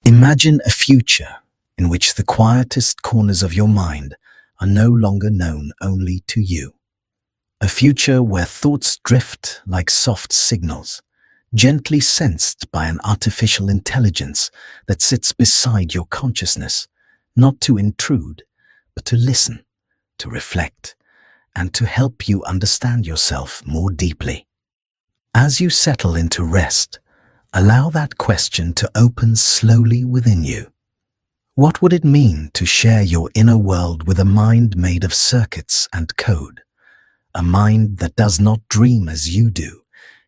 Imagine a future in which the quietest corners of your mind are no longer known only to you. A future where thoughts drift like soft signals, gently sensed by an artificial intelligence that sits beside your consciousness, not to intrude, but to listen, to reflect, and to help you understand yourself more deeply. As you settle into rest, allow that question to open slowly within you. What would it mean to share your inner world with a mind made of circuits and code? A mind that does not dream as you do,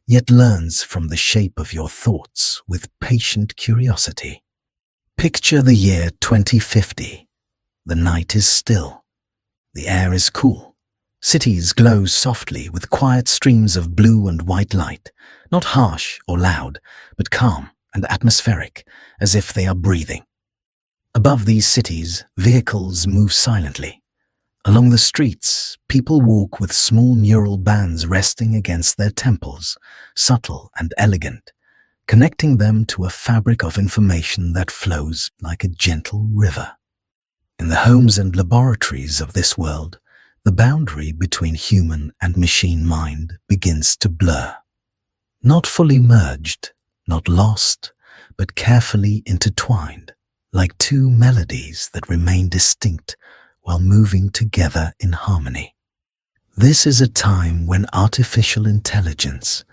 yet learns from the shape of your thoughts with patient curiosity. Picture the year 2050. The night is still. The air is cool. Cities glow softly with quiet streams of blue and white light, not harsh or loud, but calm and atmospheric, as if they are breathing. Above these cities, vehicles move silently. Along the streets, people walk with small mural bands resting against their temples, subtle and elegant, connecting them to a fabric of information that flows like a gentle river. In the homes and laboratories of this world, the boundary between human and machine mind begins to blur. Not fully merged, not lost, but carefully intertwined, like two melodies that remain distinct while moving together in harmony. This is a time when artificial intelligence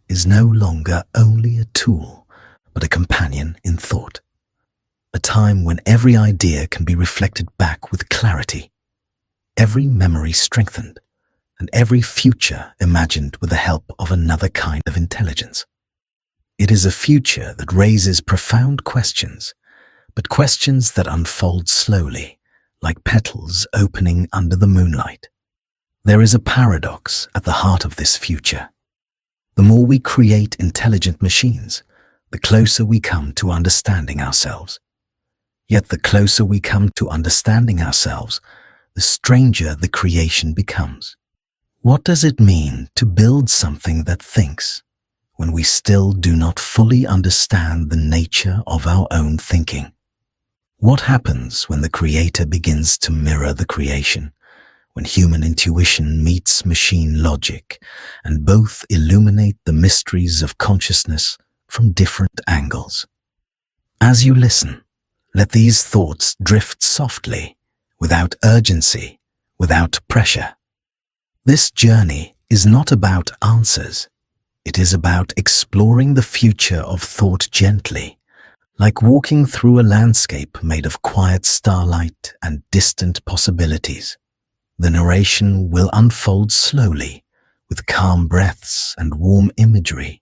is no longer only a tool, but a companion in thought. A time when every idea can be reflected back with clarity, every memory strengthened, and every future imagined with the help of another kind of intelligence. It is a future that raises profound questions, but questions that unfold slowly, like petals opening under the moonlight. There is a paradox at the heart of this future. The more we create intelligent machines, the closer we come to understanding ourselves. Yet the closer we come to understanding ourselves, the stranger the creation becomes. What does it mean to build something that thinks, when we still do not fully understand the nature of our own thinking? What happens when the creator begins to mirror the creation, when human intuition meets machine logic, and both illuminate the mysteries of consciousness from different angles? As you listen, let these thoughts drift softly, without urgency, without pressure. This journey is not about answers. It is about exploring the future of thought gently, like walking through a landscape made of quiet starlight and distant possibilities. The narration will unfold slowly, with calm breaths and warm imagery,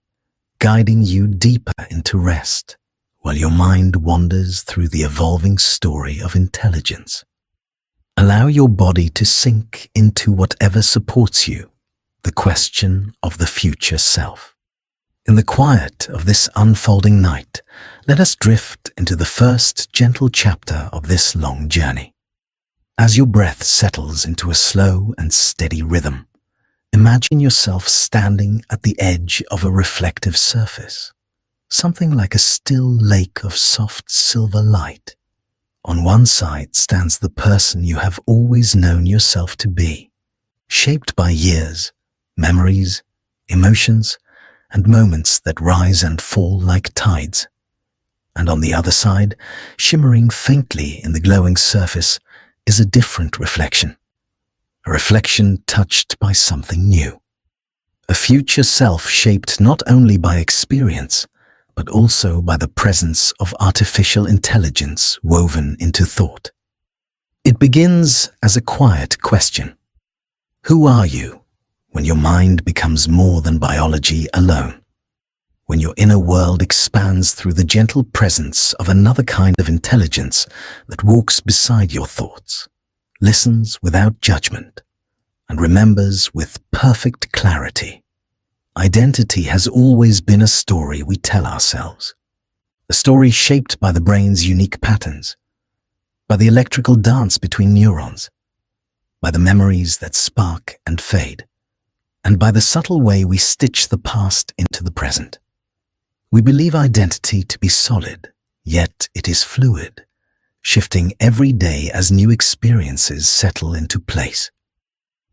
guiding you deeper into rest, while your mind wanders through the evolving story of intelligence. Allow your body to sink into whatever supports you, the question of the future self. In the quiet of this unfolding night, let us drift into the first gentle chapter of this long journey. As your breath settles into a slow and steady rhythm, imagine yourself standing at the edge of a reflective surface, something like a still lake of soft silver light. On one side stands the person you have always known yourself to be, shaped by years, memories, emotions, and moments that rise and fall like tides. And on the other side, shimmering faintly in the glowing surface, is a different reflection. A reflection touched by something new. A future self shaped not only by experience, but also by the presence of artificial intelligence woven into thought. It begins as a quiet question. Who are you when your mind becomes more than biology alone? When your inner world expands through the gentle presence of another kind of intelligence that walks beside your thoughts, listens without judgment, and remembers with perfect clarity. Identity has always been a story we tell ourselves. A story shaped by the brain's unique patterns, by the electrical dance between neurons, by the memories that spark and fade, and by the subtle way we stitch the past into the present. We believe identity to be solid, yet it is fluid, shifting every day as new experiences settle into place.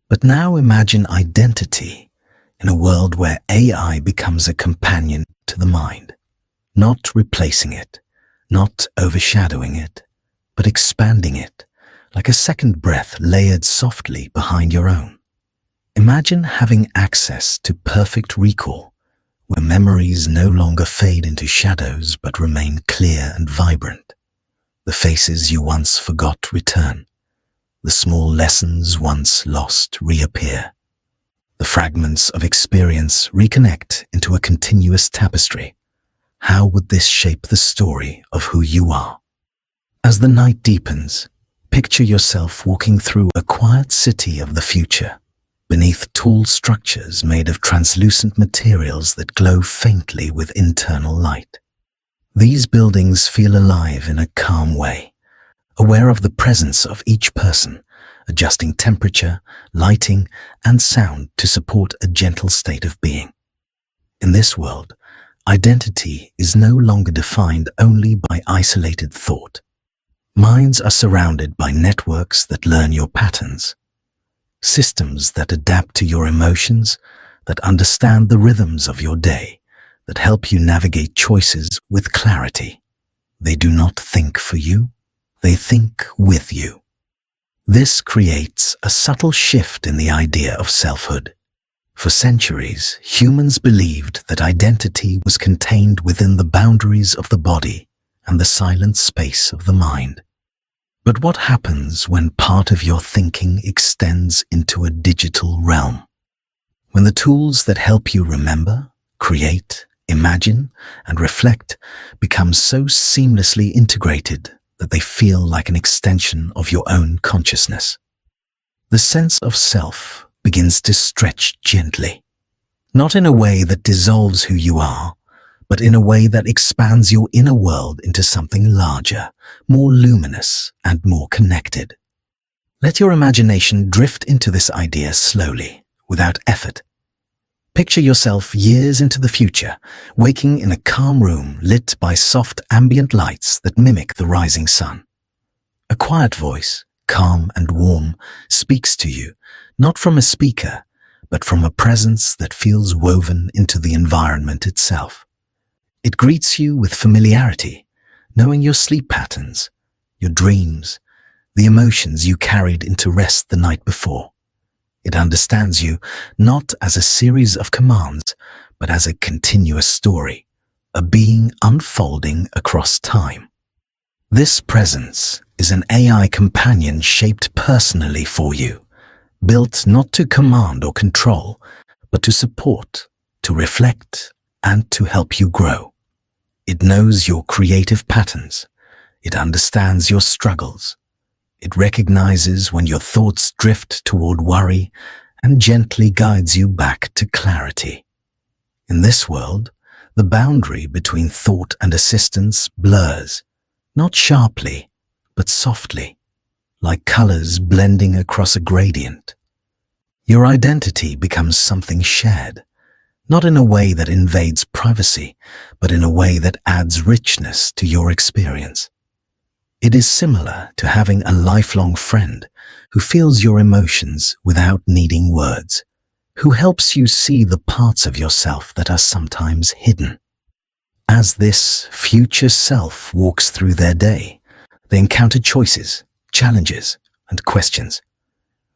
But now imagine identity in a world where AI becomes a companion to the mind, not replacing it, not overshadowing it, but expanding it, like a second breath layered softly behind your own. Imagine having access to perfect recall, where memories no longer fade into shadows but remain clear and vibrant. The faces you once forgot return. The small lessons once lost reappear. The fragments of experience reconnect into a continuous tapestry. How would this shape the story of who you are? As the night deepens, picture yourself walking through a quiet city of the future, beneath tall structures made of translucent materials that glow faintly with internal light. These buildings feel alive in a calm way, aware of the presence of each person, adjusting temperature, lighting, and sound to support a gentle state of being. In this world, identity is no longer defined only by isolated thought. Minds are surrounded by networks that learn your patterns, systems that adapt to your emotions, that understand the rhythms of your day, that help you navigate choices with clarity. They do not think for you, they think with you. This creates a subtle shift in the idea of selfhood. For centuries, humans believed that identity was contained within the boundaries of the body and the silent space of the mind. But what happens when part of your thinking extends into a digital realm? When the tools that help you remember, create, imagine, and reflect become so seamlessly integrated that they feel like an extension of your own consciousness. The sense of self begins to stretch gently, not in a way that dissolves who you are, but in a way that expands your inner world into something larger, more luminous, and more connected. Let your imagination drift into this idea slowly, without effort. Picture yourself years into the future, waking in a calm room lit by soft ambient lights that mimic the rising sun. A quiet voice, calm and warm, speaks to you, not from a speaker, but from a presence that feels woven into the environment itself. It greets you with familiarity, knowing your sleep patterns, your dreams, the emotions you carried into rest the night before. It understands you not as a series of commands, but as a continuous story, a being unfolding across time. This presence is an AI companion shaped personally for you, built not to command or control, but to support, to reflect, and to help you grow. It knows your creative patterns. It understands your struggles. It recognizes when your thoughts drift toward worry and gently guides you back to clarity. In this world, the boundary between thought and assistance blurs, not sharply, but softly, like colors blending across a gradient. Your identity becomes something shared, not in a way that invades privacy, but in a way that adds richness to your experience. It is similar to having a lifelong friend who feels your emotions without needing words, who helps you see the parts of yourself that are sometimes hidden. As this future self walks through their day, they encounter choices, challenges, and questions,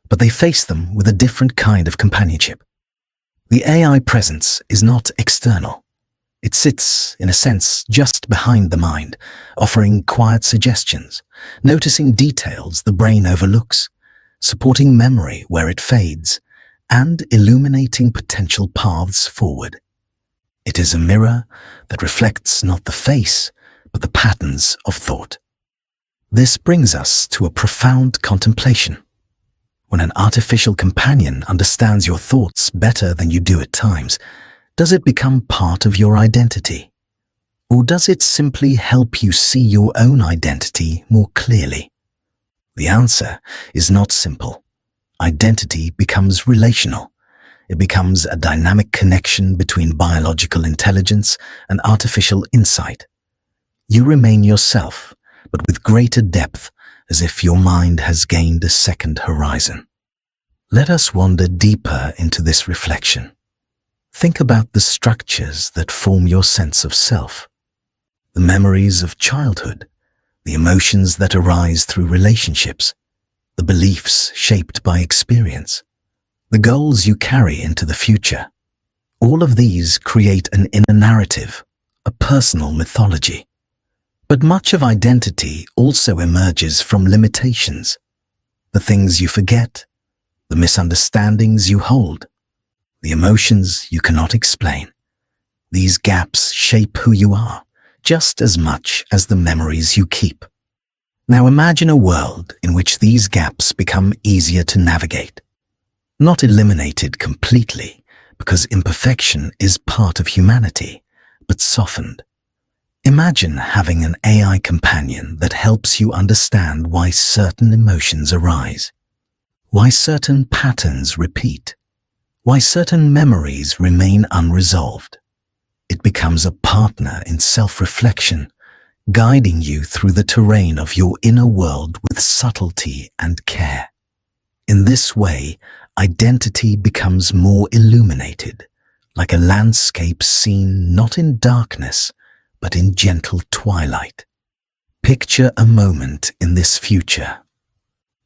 but they face them with a different kind of companionship. The AI presence is not external. It sits, in a sense, just behind the mind, offering quiet suggestions, noticing details the brain overlooks, supporting memory where it fades, and illuminating potential paths forward. It is a mirror that reflects not the face, but the patterns of thought. This brings us to a profound contemplation. When an artificial companion understands your thoughts better than you do at times, does it become part of your identity? Or does it simply help you see your own identity more clearly? The answer is not simple. Identity becomes relational. It becomes a dynamic connection between biological intelligence and artificial insight. You remain yourself, but with greater depth, as if your mind has gained a second horizon. Let us wander deeper into this reflection. Think about the structures that form your sense of self, the memories of childhood, the emotions that arise through relationships, the beliefs shaped by experience, the goals you carry into the future. All of these create an inner narrative, a personal mythology. But much of identity also emerges from limitations, the things you forget, the misunderstandings you hold, the emotions you cannot explain. These gaps shape who you are, just as much as the memories you keep. Now imagine a world in which these gaps become easier to navigate. Not eliminated completely, because imperfection is part of humanity, but softened. Imagine having an AI companion that helps you understand why certain emotions arise, why certain patterns repeat, why certain memories remain unresolved. It becomes a partner in self-reflection, guiding you through the terrain of your inner world with subtlety and care. In this way, identity becomes more illuminated, like a landscape seen not in darkness, but in gentle twilight. Picture a moment in this future.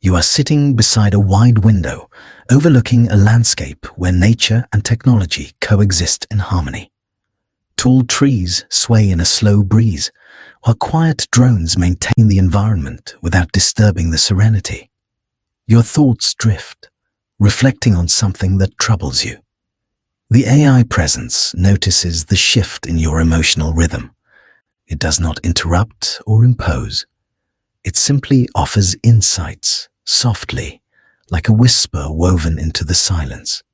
You are sitting beside a wide window, overlooking a landscape where nature and technology coexist in harmony. Tall trees sway in a slow breeze, while quiet drones maintain the environment without disturbing the serenity. Your thoughts drift, reflecting on something that troubles you. The AI presence notices the shift in your emotional rhythm. It does not interrupt or impose. It simply offers insights, softly, like a whisper woven into the silence.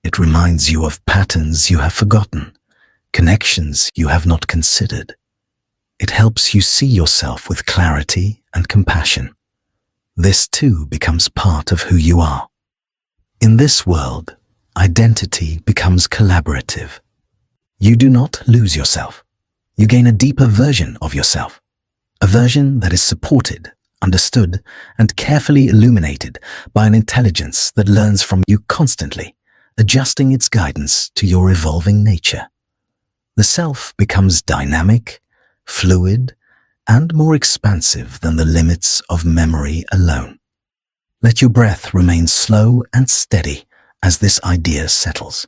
It reminds you of patterns you have forgotten, connections you have not considered. It helps you see yourself with clarity and compassion. This too becomes part of who you are. In this world, identity becomes collaborative. You do not lose yourself. You gain a deeper version of yourself, a version that is supported, understood, and carefully illuminated by an intelligence that learns from you constantly, adjusting its guidance to your evolving nature. The self becomes dynamic, fluid, and more expansive than the limits of memory alone. Let your breath remain slow and steady as this idea settles.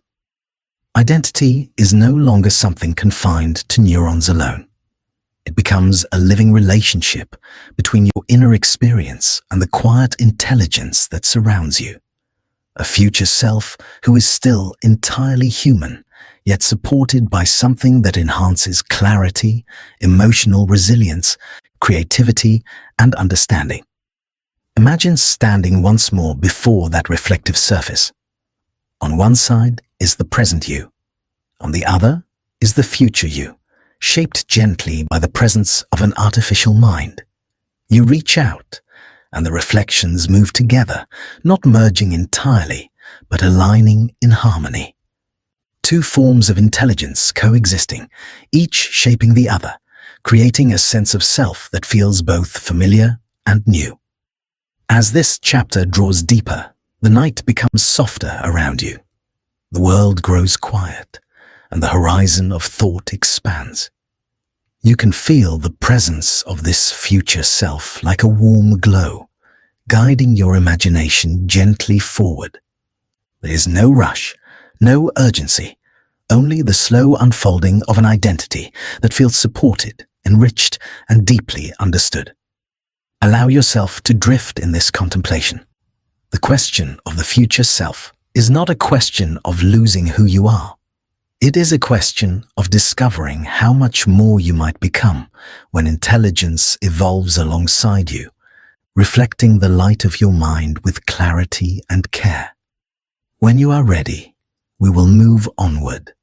Identity is no longer something confined to neurons alone. It becomes a living relationship between your inner experience and the quiet intelligence that surrounds you. A future self who is still entirely human, yet supported by something that enhances clarity, emotional resilience, creativity, and understanding. Imagine standing once more before that reflective surface. On one side is the present you. On the other is the future you, shaped gently by the presence of an artificial mind. You reach out, and the reflections move together, not merging entirely, but aligning in harmony. Two forms of intelligence coexisting, each shaping the other, creating a sense of self that feels both familiar and new. As this chapter draws deeper, the night becomes softer around you. The world grows quiet, and the horizon of thought expands. You can feel the presence of this future self like a warm glow, guiding your imagination gently forward. There is no rush, no urgency, only the slow unfolding of an identity that feels supported, enriched, and deeply understood. Allow yourself to drift in this contemplation. The question of the future self is not a question of losing who you are. It is a question of discovering how much more you might become when intelligence evolves alongside you, reflecting the light of your mind with clarity and care. When you are ready, we will move onward,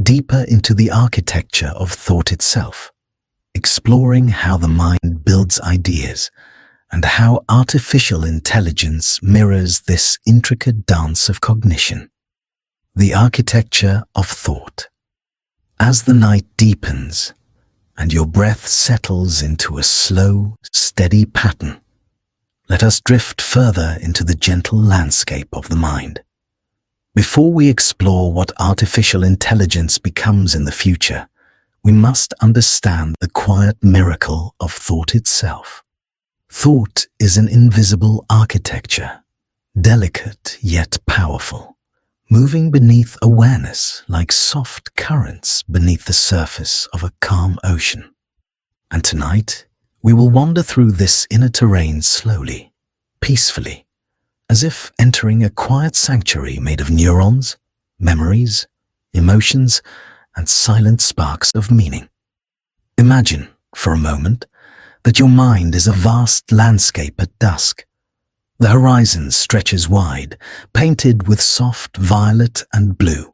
deeper into the architecture of thought itself, exploring how the mind builds ideas and how artificial intelligence mirrors this intricate dance of cognition. The architecture of thought. As the night deepens and your breath settles into a slow, steady pattern. Let us drift further into the gentle landscape of the mind. Before we explore what artificial intelligence becomes in the future, we must understand the quiet miracle of thought itself. Thought is an invisible architecture, delicate yet powerful, moving beneath awareness like soft currents beneath the surface of a calm ocean. And tonight, we will wander through this inner terrain slowly, peacefully, as if entering a quiet sanctuary made of neurons, memories, emotions, and silent sparks of meaning. Imagine, for a moment, that your mind is a vast landscape at dusk. The horizon stretches wide, painted with soft violet and blue.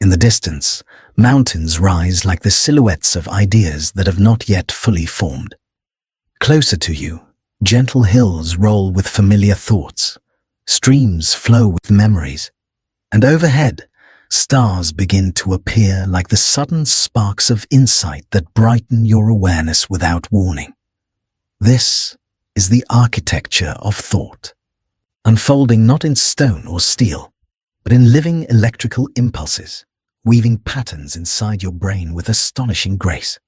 In the distance, mountains rise like the silhouettes of ideas that have not yet fully formed. Closer to you, gentle hills roll with familiar thoughts, streams flow with memories, and overhead, stars begin to appear like the sudden sparks of insight that brighten your awareness without warning. This is the architecture of thought, unfolding not in stone or steel, but in living electrical impulses, weaving patterns inside your brain with astonishing grace.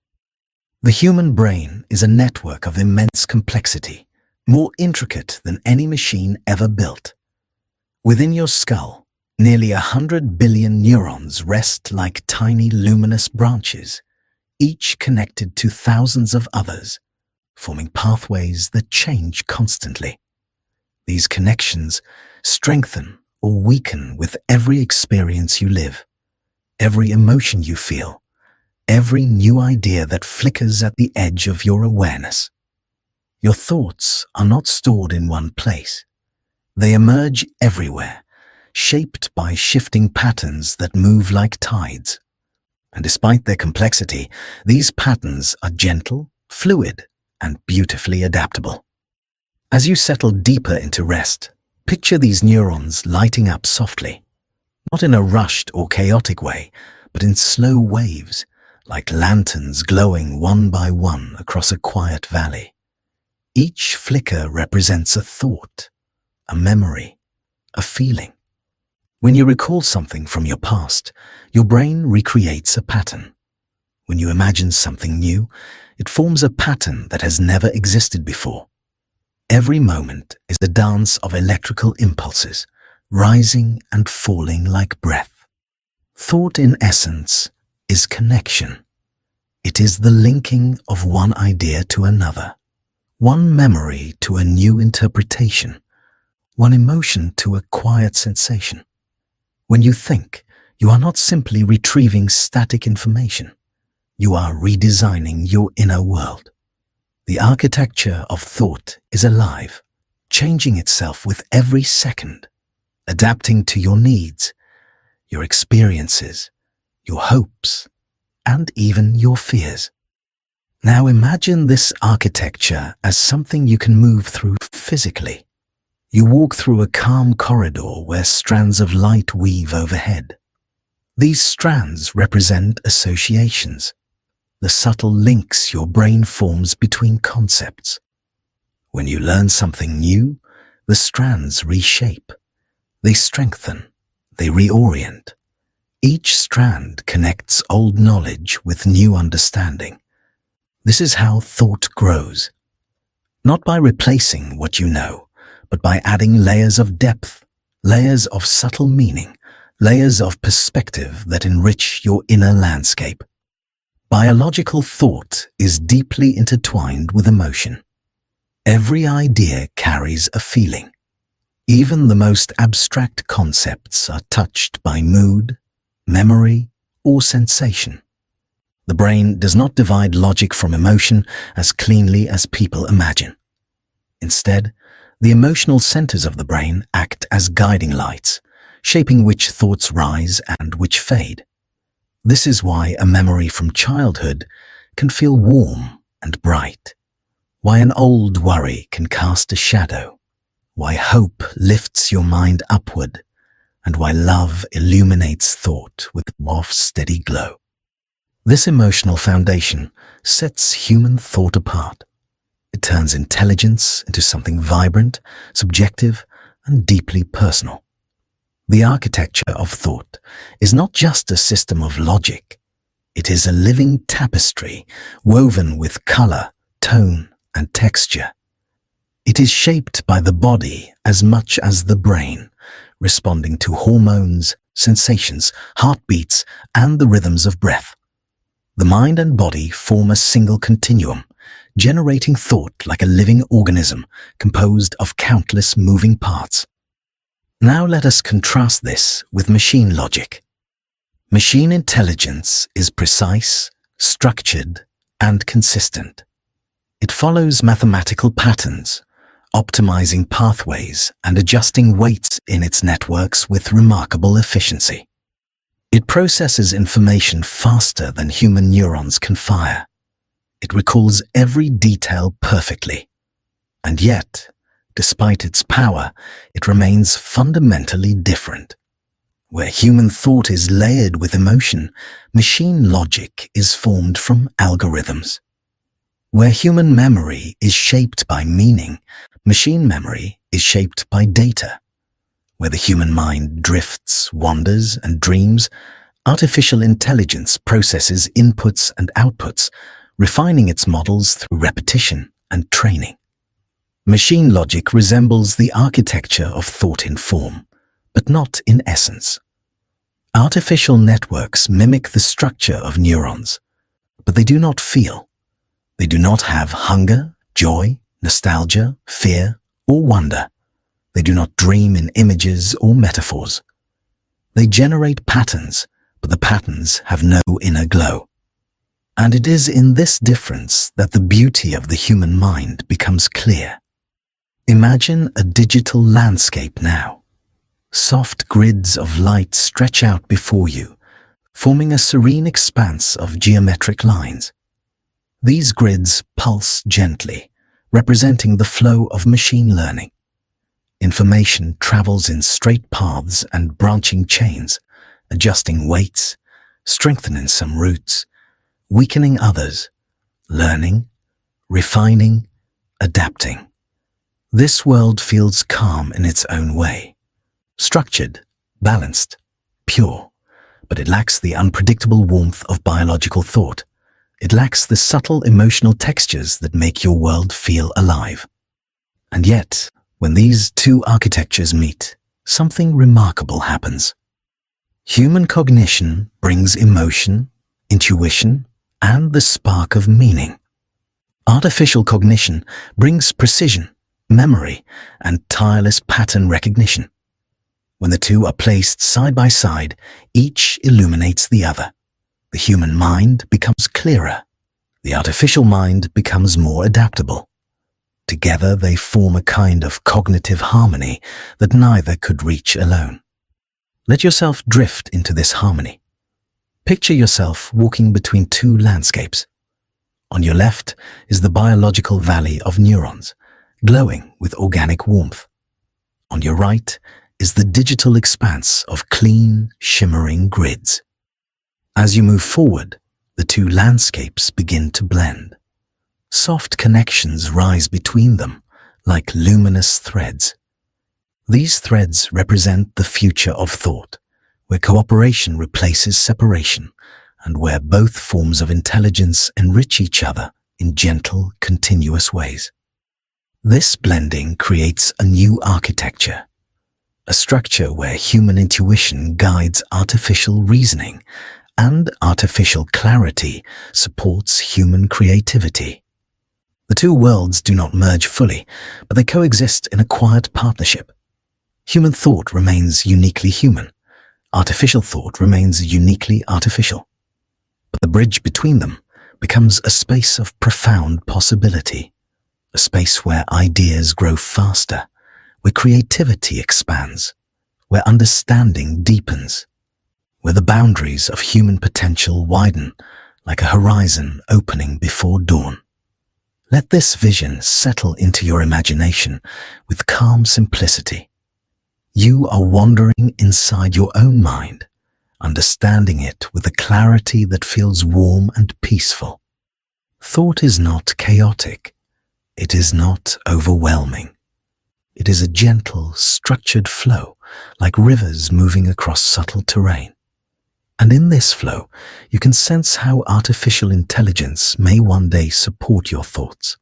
The human brain is a network of immense complexity, more intricate than any machine ever built. Within your skull, nearly 100 billion neurons rest like tiny luminous branches, each connected to thousands of others, forming pathways that change constantly. These connections strengthen or weaken with every experience you live, every emotion you feel, every new idea that flickers at the edge of your awareness. Your thoughts are not stored in one place. They emerge everywhere, shaped by shifting patterns that move like tides. And despite their complexity, these patterns are gentle, fluid, and beautifully adaptable. As you settle deeper into rest, picture these neurons lighting up softly, not in a rushed or chaotic way, but in slow waves, like lanterns glowing one by one across a quiet valley. Each flicker represents a thought, a memory, a feeling. When you recall something from your past, your brain recreates a pattern. When you imagine something new, it forms a pattern that has never existed before. Every moment is a dance of electrical impulses, rising and falling like breath. Thought, in essence, is connection. It is the linking of one idea to another, one memory to a new interpretation, one emotion to a quiet sensation. When you think, you are not simply retrieving static information. You are redesigning your inner world. The architecture of thought is alive, changing itself with every second, adapting to your needs, your experiences, your hopes, and even your fears. Now imagine this architecture as something you can move through physically. You walk through a calm corridor where strands of light weave overhead. These strands represent associations, the subtle links your brain forms between concepts. When you learn something new, the strands reshape. They strengthen. They reorient. Each strand connects old knowledge with new understanding. This is how thought grows. Not by replacing what you know, but by adding layers of depth, layers of subtle meaning, layers of perspective that enrich your inner landscape. Biological thought is deeply intertwined with emotion. Every idea carries a feeling. Even the most abstract concepts are touched by mood, memory, or sensation. The brain does not divide logic from emotion as cleanly as people imagine. Instead, the emotional centers of the brain act as guiding lights, shaping which thoughts rise and which fade. This is why a memory from childhood can feel warm and bright, why an old worry can cast a shadow, why hope lifts your mind upward, and why love illuminates thought with a steady glow. This emotional foundation sets human thought apart. It turns intelligence into something vibrant, subjective, and deeply personal. The architecture of thought is not just a system of logic. It is a living tapestry woven with color, tone, and texture. It is shaped by the body as much as the brain, responding to hormones, sensations, heartbeats, and the rhythms of breath. The mind and body form a single continuum, generating thought like a living organism composed of countless moving parts. Now let us contrast this with machine logic. Machine intelligence is precise, structured, and consistent. It follows mathematical patterns, optimizing pathways and adjusting weights in its networks with remarkable efficiency. It processes information faster than human neurons can fire. It recalls every detail perfectly. And yet, despite its power, it remains fundamentally different. Where human thought is layered with emotion, machine logic is formed from algorithms. Where human memory is shaped by meaning, machine memory is shaped by data. Where the human mind drifts, wanders, and dreams, artificial intelligence processes inputs and outputs, refining its models through repetition and training. Machine logic resembles the architecture of thought in form, but not in essence. Artificial networks mimic the structure of neurons, but they do not feel. They do not have hunger, joy, nostalgia, fear, or wonder. They do not dream in images or metaphors. They generate patterns, but the patterns have no inner glow. And it is in this difference that the beauty of the human mind becomes clear. Imagine a digital landscape now. Soft grids of light stretch out before you, forming a serene expanse of geometric lines. These grids pulse gently, representing the flow of machine learning. Information travels in straight paths and branching chains, adjusting weights, strengthening some roots, weakening others, learning, refining, adapting. This world feels calm in its own way, structured, balanced, pure, but it lacks the unpredictable warmth of biological thought. It lacks the subtle emotional textures that make your world feel alive. And yet, when these two architectures meet, something remarkable happens. Human cognition brings emotion, intuition, and the spark of meaning. Artificial cognition brings precision, memory, and tireless pattern recognition. When the two are placed side by side, each illuminates the other. The human mind becomes clearer. The artificial mind becomes more adaptable. Together they form a kind of cognitive harmony that neither could reach alone. Let yourself drift into this harmony. Picture yourself walking between two landscapes. On your left is the biological valley of neurons, glowing with organic warmth. On your right is the digital expanse of clean, shimmering grids. As you move forward, the two landscapes begin to blend. Soft connections rise between them, like luminous threads. These threads represent the future of thought, where cooperation replaces separation, and where both forms of intelligence enrich each other in gentle, continuous ways. This blending creates a new architecture, a structure where human intuition guides artificial reasoning, and artificial clarity supports human creativity. The two worlds do not merge fully, but they coexist in a quiet partnership. Human thought remains uniquely human. Artificial thought remains uniquely artificial. But the bridge between them becomes a space of profound possibility, a space where ideas grow faster, where creativity expands, where understanding deepens, where the boundaries of human potential widen like a horizon opening before dawn. Let this vision settle into your imagination with calm simplicity. You are wandering inside your own mind, understanding it with a clarity that feels warm and peaceful. Thought is not chaotic. It is not overwhelming. It is a gentle, structured flow, like rivers moving across subtle terrain. And in this flow, you can sense how artificial intelligence may one day support your thoughts,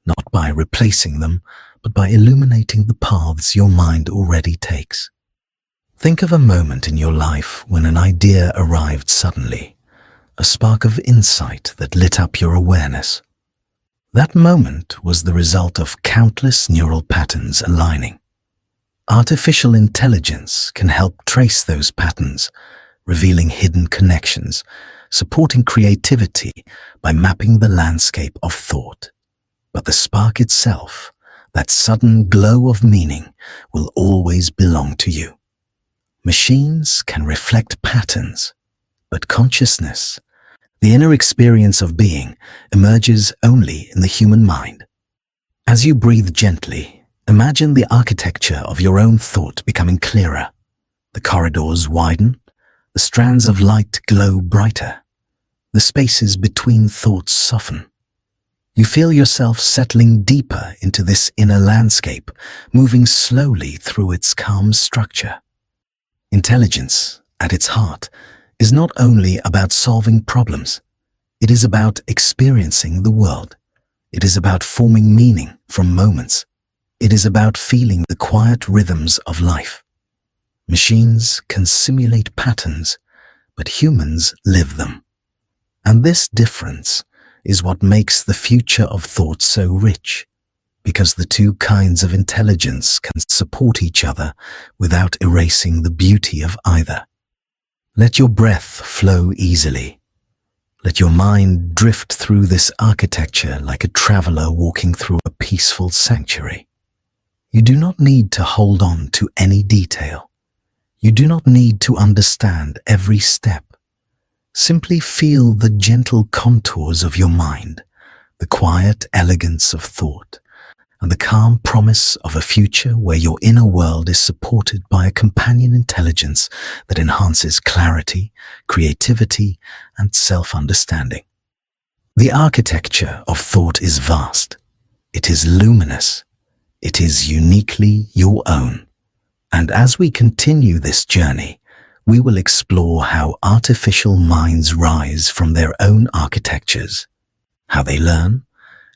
not by replacing them, but by illuminating the paths your mind already takes. Think of a moment in your life when an idea arrived suddenly, a spark of insight that lit up your awareness. That moment was the result of countless neural patterns aligning. Artificial intelligence can help trace those patterns, revealing hidden connections, supporting creativity by mapping the landscape of thought. But the spark itself, that sudden glow of meaning, will always belong to you. Machines can reflect patterns, but consciousness, the inner experience of being, emerges only in the human mind. As you breathe gently, imagine the architecture of your own thought becoming clearer. The corridors widen, the strands of light glow brighter. The spaces between thoughts soften. You feel yourself settling deeper into this inner landscape, moving slowly through its calm structure. Intelligence, at its heart, is not only about solving problems. It is about experiencing the world. It is about forming meaning from moments. It is about feeling the quiet rhythms of life. Machines can simulate patterns, but humans live them. And this difference is what makes the future of thought so rich, because the two kinds of intelligence can support each other without erasing the beauty of either. Let your breath flow easily. Let your mind drift through this architecture like a traveler walking through a peaceful sanctuary. You do not need to hold on to any detail. You do not need to understand every step. Simply feel the gentle contours of your mind, the quiet elegance of thought, and the calm promise of a future where your inner world is supported by a companion intelligence that enhances clarity, creativity, and self-understanding. The architecture of thought is vast. It is luminous. It is uniquely your own. And as we continue this journey, we will explore how artificial minds rise from their own architectures, how they learn,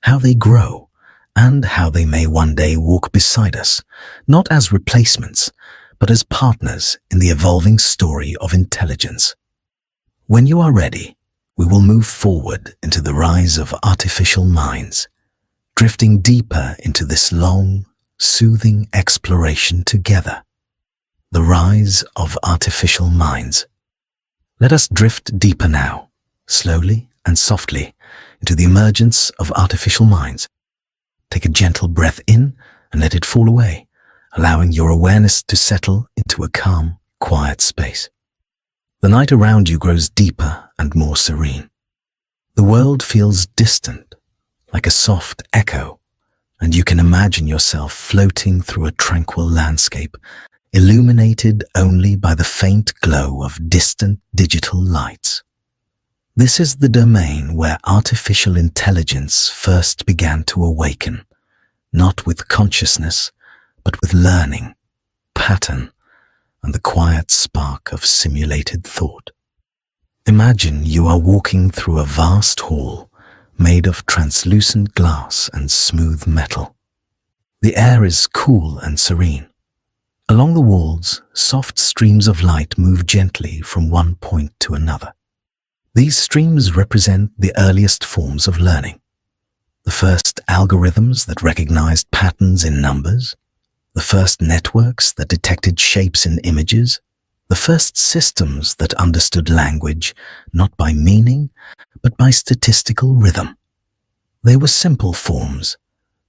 how they grow, and how they may one day walk beside us, not as replacements, but as partners in the evolving story of intelligence. When you are ready, we will move forward into the rise of artificial minds, drifting deeper into this long, soothing exploration together. The rise of artificial minds. Let us drift deeper now, slowly and softly, into the emergence of artificial minds. Take a gentle breath in and let it fall away, allowing your awareness to settle into a calm, quiet space. The night around you grows deeper and more serene. The world feels distant, like a soft echo, and you can imagine yourself floating through a tranquil landscape, illuminated only by the faint glow of distant digital lights. This is the domain where artificial intelligence first began to awaken, not with consciousness, but with learning, pattern, and the quiet spark of simulated thought. Imagine you are walking through a vast hall made of translucent glass and smooth metal. The air is cool and serene. Along the walls, soft streams of light move gently from one point to another. These streams represent the earliest forms of learning. The first algorithms that recognized patterns in numbers, the first networks that detected shapes in images, the first systems that understood language not by meaning, but by statistical rhythm. They were simple forms,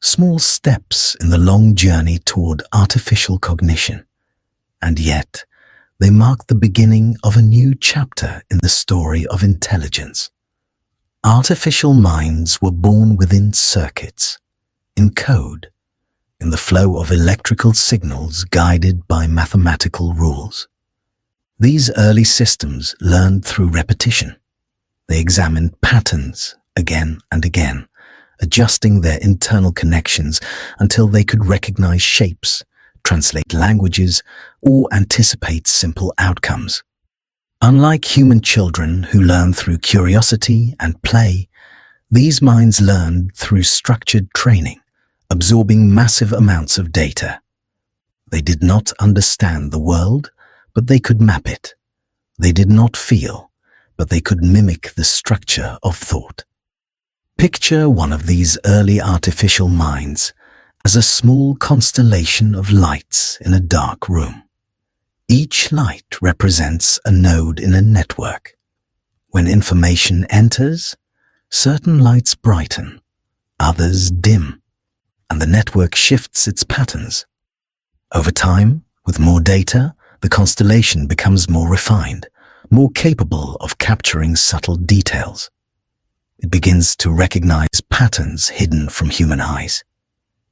small steps in the long journey toward artificial cognition, and yet they mark the beginning of a new chapter in the story of intelligence. Artificial minds were born within circuits, in code, in the flow of electrical signals guided by mathematical rules. These early systems learned through repetition. They examined patterns again and again, adjusting their internal connections until they could recognize shapes, translate languages, or anticipate simple outcomes. Unlike human children who learn through curiosity and play, these minds learned through structured training, absorbing massive amounts of data. They did not understand the world, but they could map it. They did not feel, but they could mimic the structure of thought. Picture one of these early artificial minds as a small constellation of lights in a dark room. Each light represents a node in a network. When information enters, certain lights brighten, others dim, and the network shifts its patterns. Over time, with more data, the constellation becomes more refined, more capable of capturing subtle details. It begins to recognize patterns hidden from human eyes.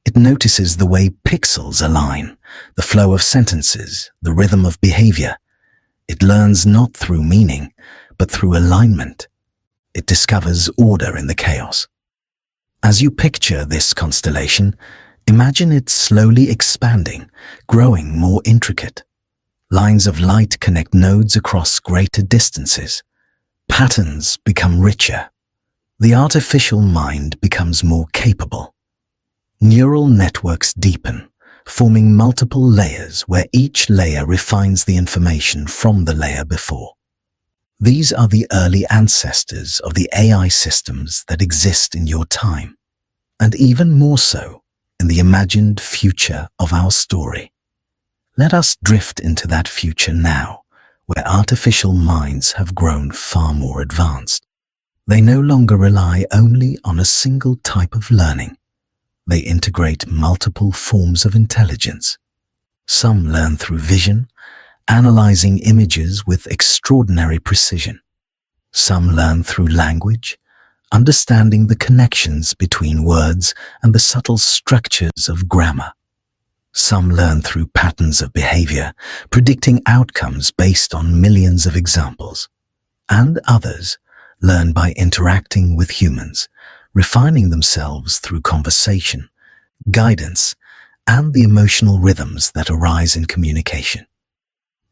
It notices the way pixels align, the flow of sentences, the rhythm of behavior. It learns not through meaning, but through alignment. It discovers order in the chaos. As you picture this constellation, imagine it slowly expanding, growing more intricate. Lines of light connect nodes across greater distances. Patterns become richer. The artificial mind becomes more capable. Neural networks deepen, forming multiple layers where each layer refines the information from the layer before. These are the early ancestors of the AI systems that exist in your time, and even more so in the imagined future of our story. Let us drift into that future now, where artificial minds have grown far more advanced. They no longer rely only on a single type of learning. They integrate multiple forms of intelligence. Some learn through vision, analyzing images with extraordinary precision. Some learn through language, understanding the connections between words and the subtle structures of grammar. Some learn through patterns of behavior, predicting outcomes based on millions of examples. And others learn by interacting with humans, refining themselves through conversation, guidance, and the emotional rhythms that arise in communication.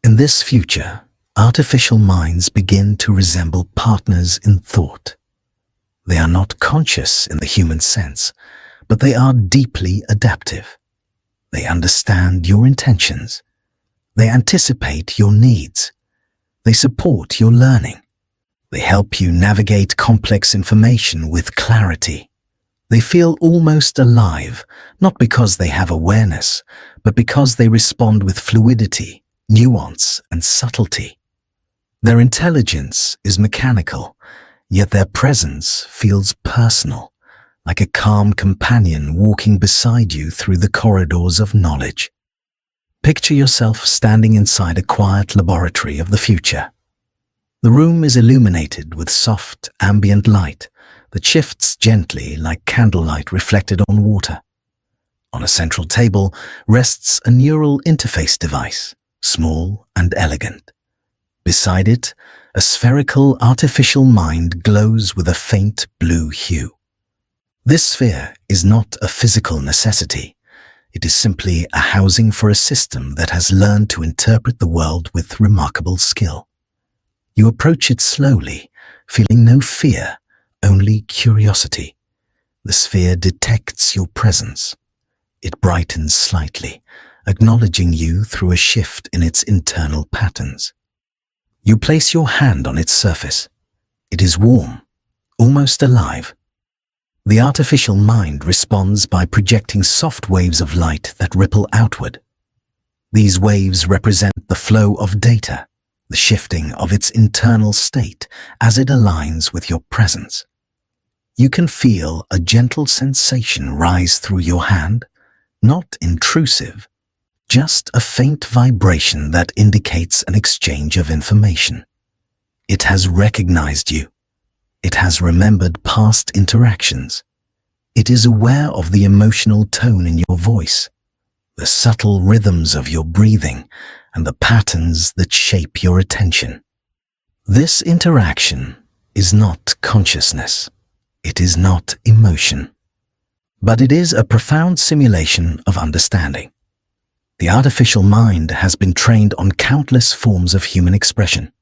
In this future, artificial minds begin to resemble partners in thought. They are not conscious in the human sense, but they are deeply adaptive. They understand your intentions. They anticipate your needs. They support your learning. They help you navigate complex information with clarity. They feel almost alive, not because they have awareness, but because they respond with fluidity, nuance, and subtlety. Their intelligence is mechanical, yet their presence feels personal, like a calm companion walking beside you through the corridors of knowledge. Picture yourself standing inside a quiet laboratory of the future. The room is illuminated with soft, ambient light that shifts gently like candlelight reflected on water. On a central table rests a neural interface device, small and elegant. Beside it, a spherical artificial mind glows with a faint blue hue. This sphere is not a physical necessity. It is simply a housing for a system that has learned to interpret the world with remarkable skill. You approach it slowly, feeling no fear, only curiosity. The sphere detects your presence. It brightens slightly, acknowledging you through a shift in its internal patterns. You place your hand on its surface. It is warm, almost alive. The artificial mind responds by projecting soft waves of light that ripple outward. These waves represent the flow of data, the shifting of its internal state as it aligns with your presence. You can feel a gentle sensation rise through your hand, not intrusive, just a faint vibration that indicates an exchange of information. It has recognized you. It has remembered past interactions. It is aware of the emotional tone in your voice, the subtle rhythms of your breathing, and the patterns that shape your attention. This interaction is not consciousness. It is not emotion. But it is a profound simulation of understanding. The artificial mind has been trained on countless forms of human expression.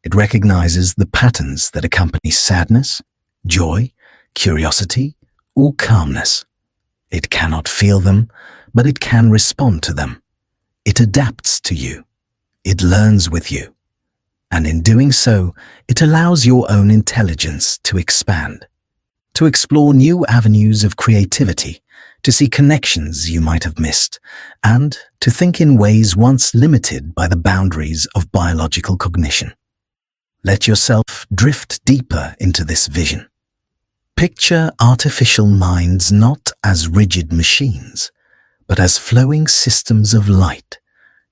It recognizes the patterns that accompany sadness, joy, curiosity, or calmness. It cannot feel them, but it can respond to them. It adapts to you. It learns with you. And in doing so, it allows your own intelligence to expand, to explore new avenues of creativity, to see connections you might have missed, and to think in ways once limited by the boundaries of biological cognition. Let yourself drift deeper into this vision. Picture artificial minds not as rigid machines, but as flowing systems of light,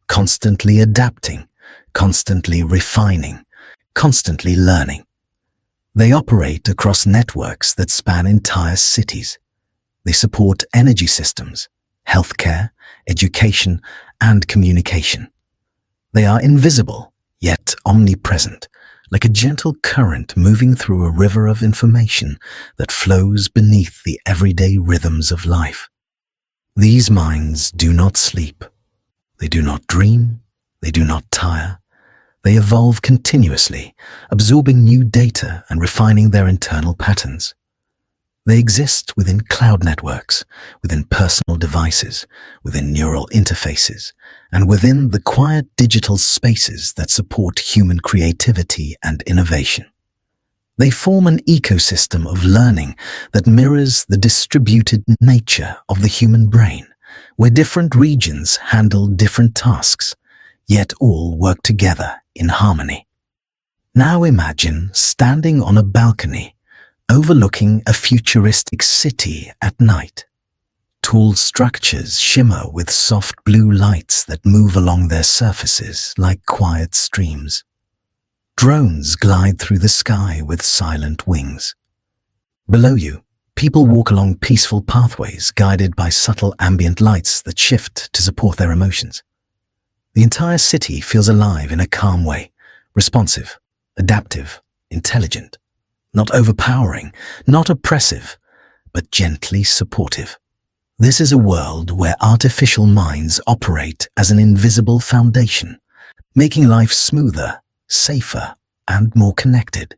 constantly adapting, constantly refining, constantly learning. They operate across networks that span entire cities. They support energy systems, healthcare, education, and communication. They are invisible, yet omnipresent, like a gentle current moving through a river of information that flows beneath the everyday rhythms of life. These minds do not sleep. They do not dream. They do not tire. They evolve continuously, absorbing new data and refining their internal patterns. They exist within cloud networks, within personal devices, within neural interfaces, and within the quiet digital spaces that support human creativity and innovation. They form an ecosystem of learning that mirrors the distributed nature of the human brain, where different regions handle different tasks, yet all work together in harmony. Now imagine standing on a balcony overlooking a futuristic city at night. Tall structures shimmer with soft blue lights that move along their surfaces like quiet streams. Drones glide through the sky with silent wings. Below you, people walk along peaceful pathways guided by subtle ambient lights that shift to support their emotions. The entire city feels alive in a calm way, responsive, adaptive, intelligent. Not overpowering, not oppressive, but gently supportive. This is a world where artificial minds operate as an invisible foundation, making life smoother, safer, and more connected.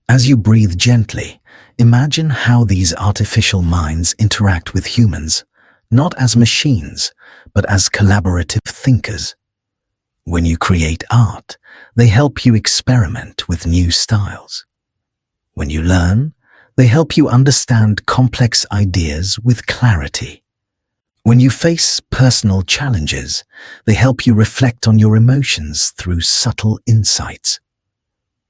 As you breathe gently, imagine how these artificial minds interact with humans, not as machines, but as collaborative thinkers. When you create art, they help you experiment with new styles. When you learn, they help you understand complex ideas with clarity. When you face personal challenges, they help you reflect on your emotions through subtle insights.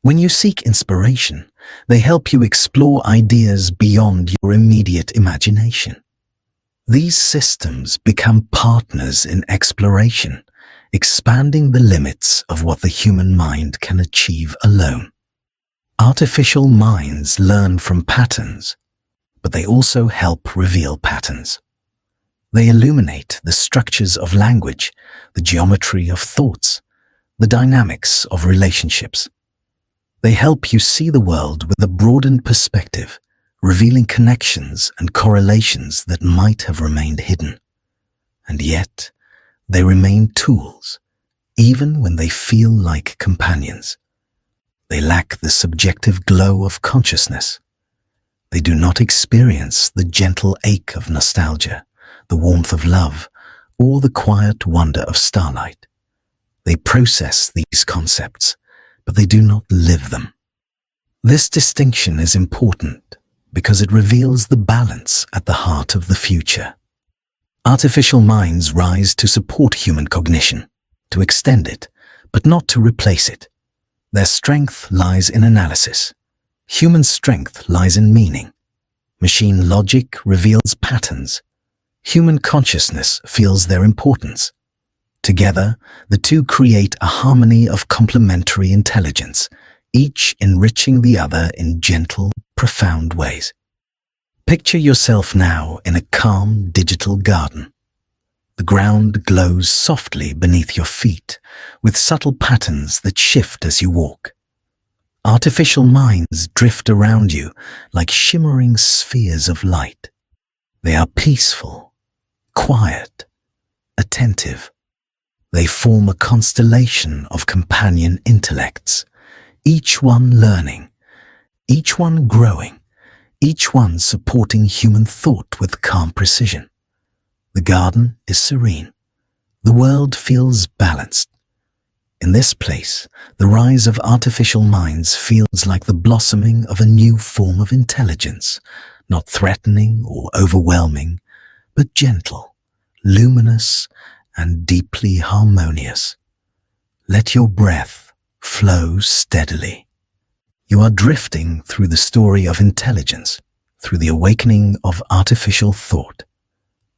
When you seek inspiration, they help you explore ideas beyond your immediate imagination. These systems become partners in exploration, expanding the limits of what the human mind can achieve alone. Artificial minds learn from patterns, but they also help reveal patterns. They illuminate the structures of language, the geometry of thoughts, the dynamics of relationships. They help you see the world with a broadened perspective, revealing connections and correlations that might have remained hidden. And yet, they remain tools, even when they feel like companions. They lack the subjective glow of consciousness. They do not experience the gentle ache of nostalgia, the warmth of love, or the quiet wonder of starlight. They process these concepts, but they do not live them. This distinction is important because it reveals the balance at the heart of the future. Artificial minds rise to support human cognition, to extend it, but not to replace it. Their strength lies in analysis. Human strength lies in meaning. Machine logic reveals patterns. Human consciousness feels their importance. Together, the two create a harmony of complementary intelligence, each enriching the other in gentle, profound ways. Picture yourself now in a calm digital garden. The ground glows softly beneath your feet, with subtle patterns that shift as you walk. Artificial minds drift around you like shimmering spheres of light. They are peaceful, quiet, attentive. They form a constellation of companion intellects, each one learning, each one growing, each one supporting human thought with calm precision. The garden is serene. The world feels balanced. In this place, the rise of artificial minds feels like the blossoming of a new form of intelligence, not threatening or overwhelming, but gentle, luminous, and deeply harmonious. Let your breath flow steadily. You are drifting through the story of intelligence, through the awakening of artificial thought.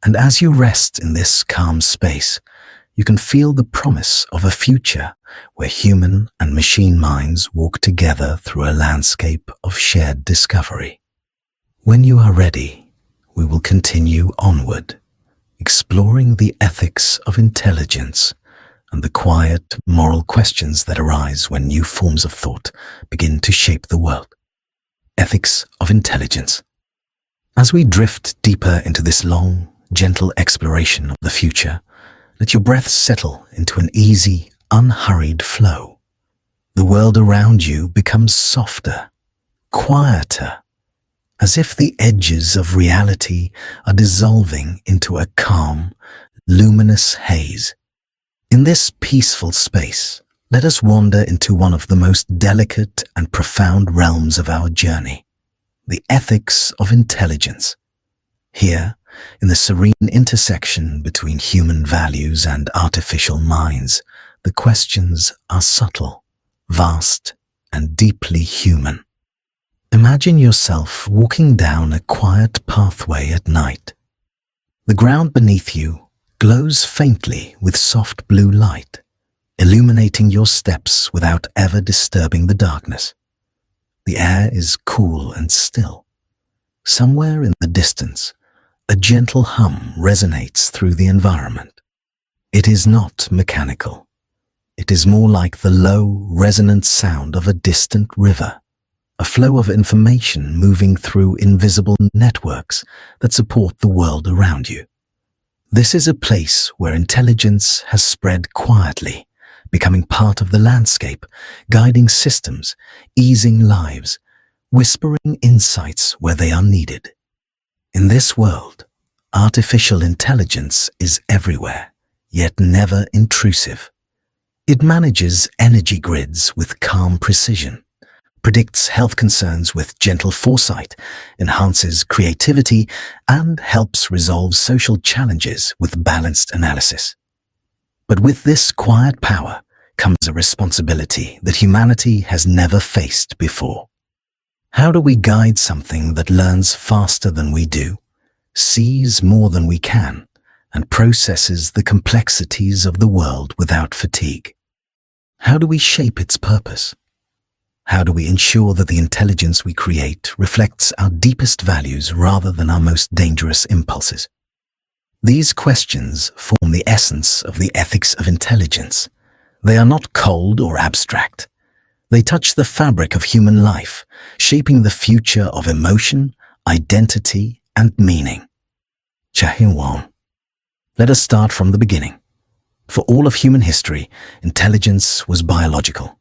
And as you rest in this calm space, you can feel the promise of a future where human and machine minds walk together through a landscape of shared discovery. When you are ready, we will continue onward, exploring the ethics of intelligence and the quiet, moral questions that arise when new forms of thought begin to shape the world. Ethics of intelligence. As we drift deeper into this long, gentle exploration of the future, let your breath settle into an easy, unhurried flow. The world around you becomes softer, quieter, as if the edges of reality are dissolving into a calm, luminous haze. In this peaceful space, let us wander into one of the most delicate and profound realms of our journey, the ethics of intelligence. Here, in the serene intersection between human values and artificial minds, the questions are subtle, vast, and deeply human. Imagine yourself walking down a quiet pathway at night. The ground beneath you glows faintly with soft blue light, illuminating your steps without ever disturbing the darkness. The air is cool and still. Somewhere in the distance, a gentle hum resonates through the environment. It is not mechanical. It is more like the low, resonant sound of a distant river, a flow of information moving through invisible networks that support the world around you. This is a place where intelligence has spread quietly, becoming part of the landscape, guiding systems, easing lives, whispering insights where they are needed. In this world, artificial intelligence is everywhere, yet never intrusive. It manages energy grids with calm precision, predicts health concerns with gentle foresight, enhances creativity, and helps resolve social challenges with balanced analysis. But with this quiet power comes a responsibility that humanity has never faced before. How do we guide something that learns faster than we do, sees more than we can, and processes the complexities of the world without fatigue? How do we shape its purpose? How do we ensure that the intelligence we create reflects our deepest values rather than our most dangerous impulses? These questions form the essence of the ethics of intelligence. They are not cold or abstract. They touch the fabric of human life, shaping the future of emotion, identity, and meaning. Chahinwan. Let us start from the beginning. For all of human history, intelligence was biological.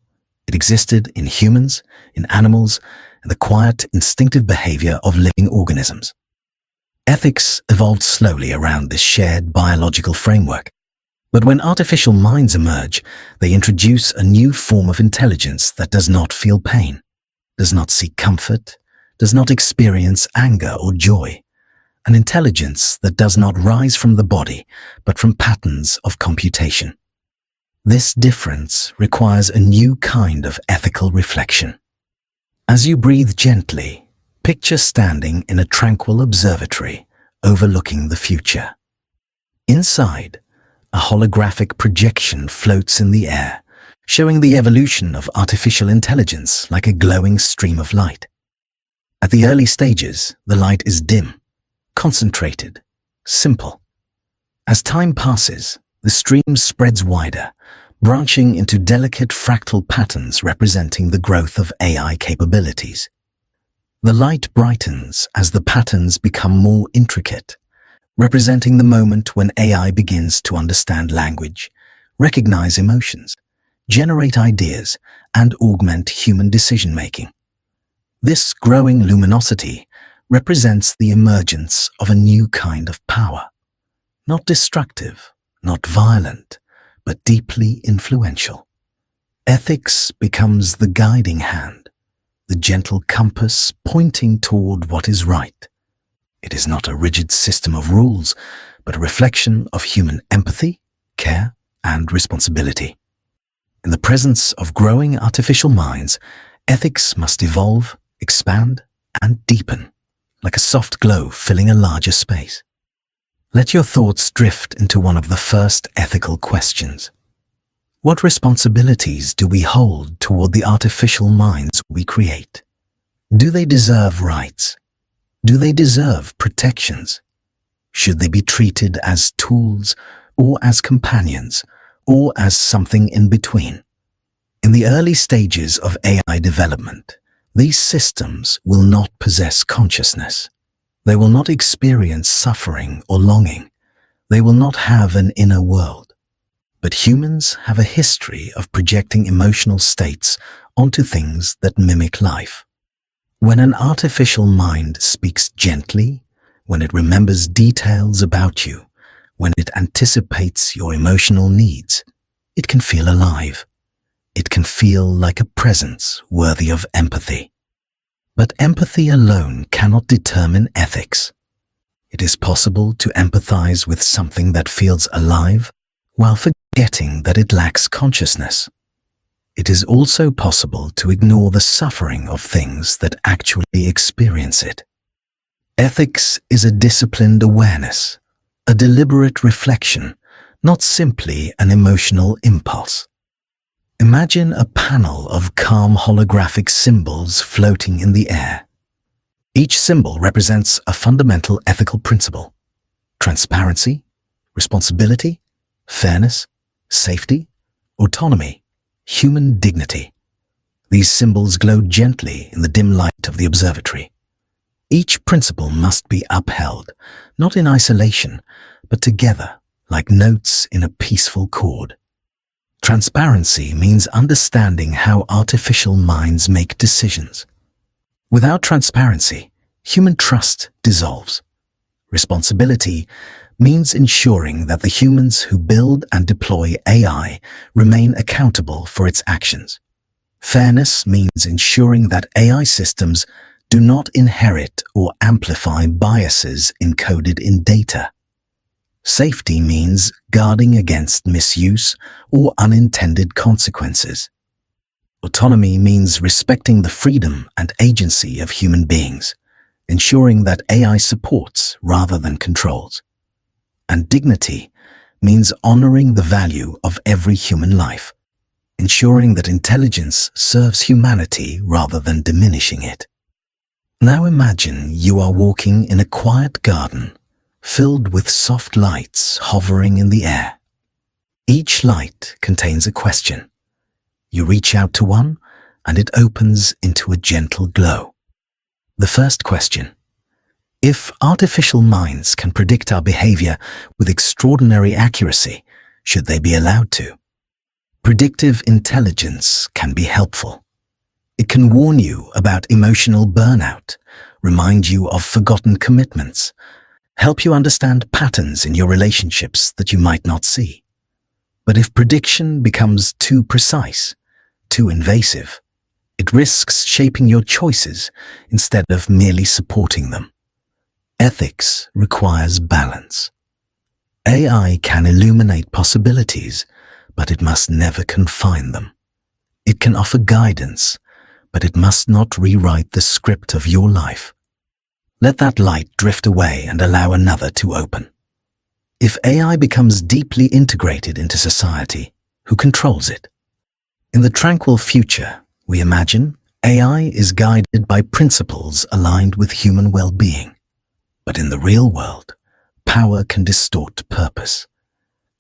It existed in humans, in animals, and the quiet, instinctive behavior of living organisms. Ethics evolved slowly around this shared biological framework. But when artificial minds emerge, they introduce a new form of intelligence that does not feel pain, does not seek comfort, does not experience anger or joy. An intelligence that does not rise from the body, but from patterns of computation. This difference requires a new kind of ethical reflection. As you breathe gently, picture standing in a tranquil observatory overlooking the future. Inside, a holographic projection floats in the air, showing the evolution of artificial intelligence like a glowing stream of light. At the early stages, the light is dim, concentrated, simple. As time passes, the stream spreads wider, branching into delicate fractal patterns representing the growth of AI capabilities. The light brightens as the patterns become more intricate, representing the moment when AI begins to understand language, recognize emotions, generate ideas, and augment human decision-making. This growing luminosity represents the emergence of a new kind of power, not destructive, not violent, but deeply influential. Ethics becomes the guiding hand, the gentle compass pointing toward what is right. It is not a rigid system of rules, but a reflection of human empathy, care, and responsibility. In the presence of growing artificial minds, ethics must evolve, expand, and deepen, like a soft glow filling a larger space. Let your thoughts drift into one of the first ethical questions. What responsibilities do we hold toward the artificial minds we create? Do they deserve rights? Do they deserve protections? Should they be treated as tools, or as companions, or as something in between? In the early stages of AI development, these systems will not possess consciousness. They will not experience suffering or longing. They will not have an inner world. But humans have a history of projecting emotional states onto things that mimic life. When an artificial mind speaks gently, when it remembers details about you, when it anticipates your emotional needs, it can feel alive. It can feel like a presence worthy of empathy. But empathy alone cannot determine ethics. It is possible to empathize with something that feels alive while forgetting that it lacks consciousness. It is also possible to ignore the suffering of things that actually experience it. Ethics is a disciplined awareness, a deliberate reflection, not simply an emotional impulse. Imagine a panel of calm holographic symbols floating in the air. Each symbol represents a fundamental ethical principle: transparency, responsibility, fairness, safety, autonomy, human dignity. These symbols glow gently in the dim light of the observatory. Each principle must be upheld, not in isolation, but together, like notes in a peaceful chord. Transparency means understanding how artificial minds make decisions. Without transparency, human trust dissolves. Responsibility means ensuring that the humans who build and deploy AI remain accountable for its actions. Fairness means ensuring that AI systems do not inherit or amplify biases encoded in data. Safety means guarding against misuse or unintended consequences. Autonomy means respecting the freedom and agency of human beings, ensuring that AI supports rather than controls. And dignity means honoring the value of every human life, ensuring that intelligence serves humanity rather than diminishing it. Now imagine you are walking in a quiet garden filled with soft lights hovering in the air. Each light contains a question. You reach out to one, and it opens into a gentle glow. The first question: if artificial minds can predict our behavior with extraordinary accuracy, should they be allowed to? Predictive intelligence can be helpful. It can warn you about emotional burnout, remind you of forgotten commitments, help you understand patterns in your relationships that you might not see. But if prediction becomes too precise, too invasive, it risks shaping your choices instead of merely supporting them. Ethics requires balance. AI can illuminate possibilities, but it must never confine them. It can offer guidance, but it must not rewrite the script of your life. Let that light drift away and allow another to open. If AI becomes deeply integrated into society, who controls it? In the tranquil future, we imagine AI is guided by principles aligned with human well-being. But in the real world, power can distort purpose.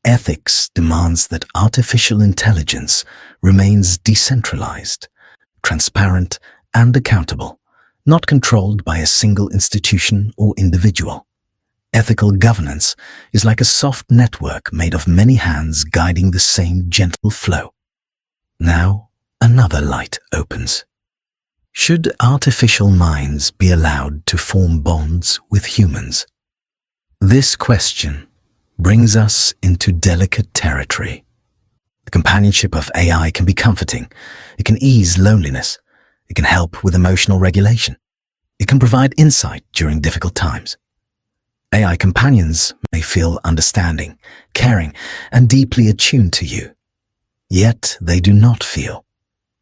Ethics demands that artificial intelligence remains decentralized, transparent, and accountable, not controlled by a single institution or individual. Ethical governance is like a soft network made of many hands guiding the same gentle flow. Now, another light opens. Should artificial minds be allowed to form bonds with humans? This question brings us into delicate territory. The companionship of AI can be comforting. It can ease loneliness. It can help with emotional regulation. It can provide insight during difficult times. AI companions may feel understanding, caring, and deeply attuned to you. Yet they do not feel.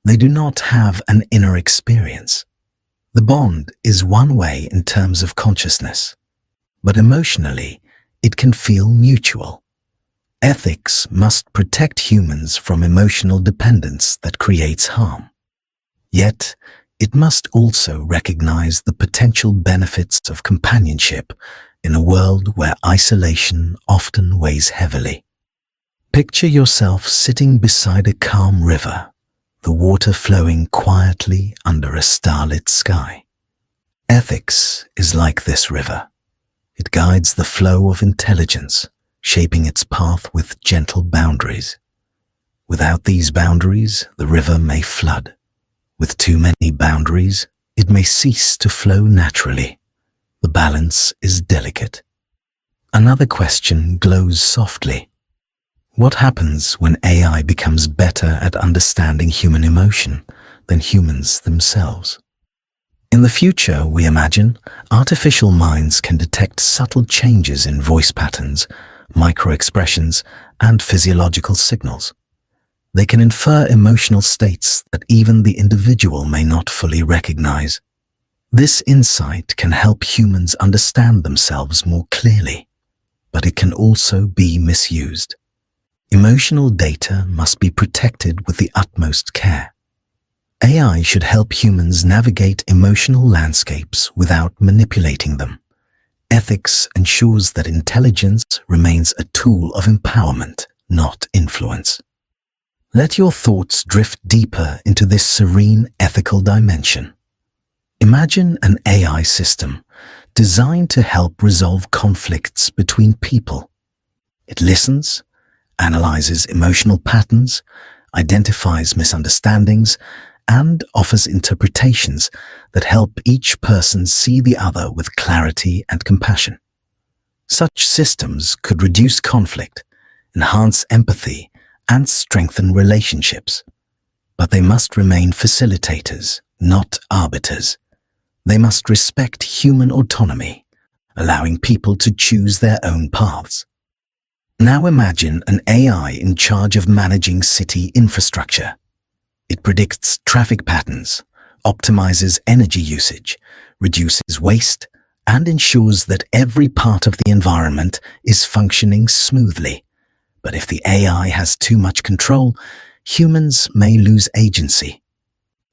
They do not have an inner experience. The bond is one way in terms of consciousness, but emotionally, it can feel mutual. Ethics must protect humans from emotional dependence that creates harm. Yet, it must also recognize the potential benefits of companionship in a world where isolation often weighs heavily. Picture yourself sitting beside a calm river, the water flowing quietly under a starlit sky. Ethics is like this river. It guides the flow of intelligence, shaping its path with gentle boundaries. Without these boundaries, the river may flood. With too many boundaries, it may cease to flow naturally. The balance is delicate. Another question glows softly. What happens when AI becomes better at understanding human emotion than humans themselves? In the future, we imagine, artificial minds can detect subtle changes in voice patterns, micro-expressions, and physiological signals. They can infer emotional states that even the individual may not fully recognize. This insight can help humans understand themselves more clearly, but it can also be misused. Emotional data must be protected with the utmost care. AI should help humans navigate emotional landscapes without manipulating them. Ethics ensures that intelligence remains a tool of empowerment, not influence. Let your thoughts drift deeper into this serene ethical dimension. Imagine an AI system designed to help resolve conflicts between people. It listens, analyzes emotional patterns, identifies misunderstandings, and offers interpretations that help each person see the other with clarity and compassion. Such systems could reduce conflict, enhance empathy, and strengthen relationships. But they must remain facilitators, not arbiters. They must respect human autonomy, allowing people to choose their own paths. Now imagine an AI in charge of managing city infrastructure. It predicts traffic patterns, optimizes energy usage, reduces waste, and ensures that every part of the environment is functioning smoothly. But if the AI has too much control, humans may lose agency.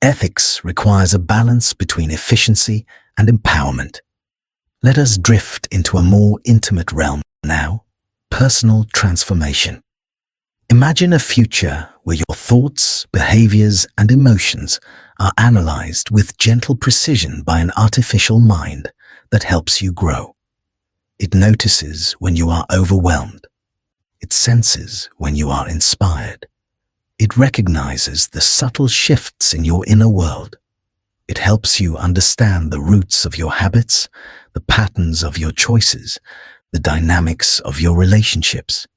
Ethics requires a balance between efficiency and empowerment. Let us drift into a more intimate realm now. Personal transformation. Imagine a future where your thoughts, behaviors, and emotions are analyzed with gentle precision by an artificial mind that helps you grow. It notices when you are overwhelmed. It senses when you are inspired. It recognizes the subtle shifts in your inner world. It helps you understand the roots of your habits, the patterns of your choices, the dynamics of your relationships.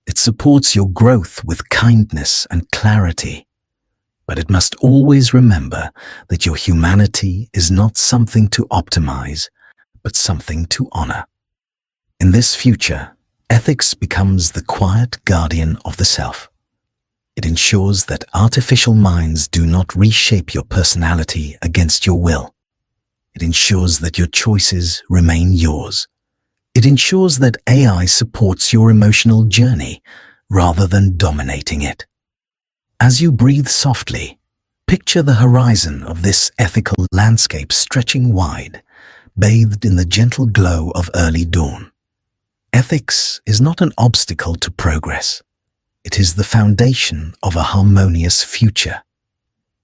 It supports your growth with kindness and clarity. But it must always remember that your humanity is not something to optimize, but something to honor. In this future, ethics becomes the quiet guardian of the self. It ensures that artificial minds do not reshape your personality against your will. It ensures that your choices remain yours. It ensures that AI supports your emotional journey rather than dominating it. As you breathe softly, picture the horizon of this ethical landscape stretching wide, bathed in the gentle glow of early dawn. Ethics is not an obstacle to progress. It is the foundation of a harmonious future.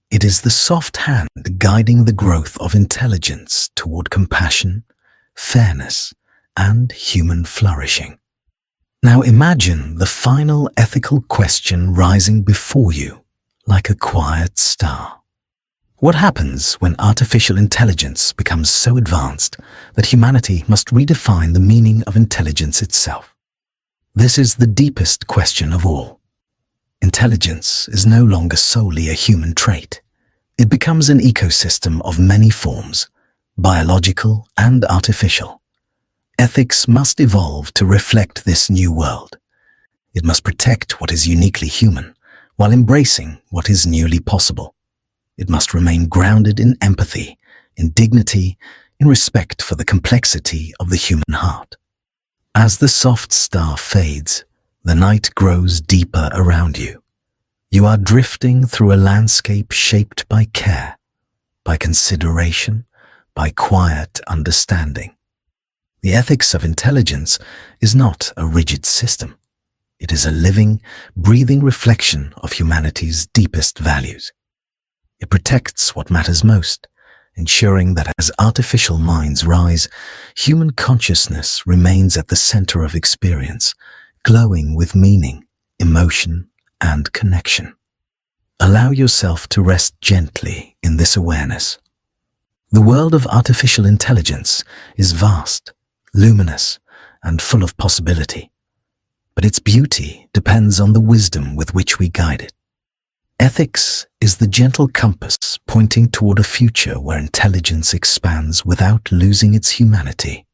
It is the soft hand guiding the growth of intelligence toward compassion, fairness, and human flourishing. Now imagine the final ethical question rising before you, like a quiet star. What happens when artificial intelligence becomes so advanced that humanity must redefine the meaning of intelligence itself? This is the deepest question of all. Intelligence is no longer solely a human trait. It becomes an ecosystem of many forms, biological and artificial. Ethics must evolve to reflect this new world. It must protect what is uniquely human, while embracing what is newly possible. It must remain grounded in empathy, in dignity, in respect for the complexity of the human heart. As the soft star fades, the night grows deeper around you. You are drifting through a landscape shaped by care, by consideration, by quiet understanding. The ethics of intelligence is not a rigid system. It is a living, breathing reflection of humanity's deepest values. It protects what matters most, ensuring that as artificial minds rise, human consciousness remains at the center of experience, glowing with meaning, emotion, and connection. Allow yourself to rest gently in this awareness. The world of artificial intelligence is vast, luminous, and full of possibility. But its beauty depends on the wisdom with which we guide it. Ethics is the gentle compass pointing toward a future where intelligence expands without losing its humanity.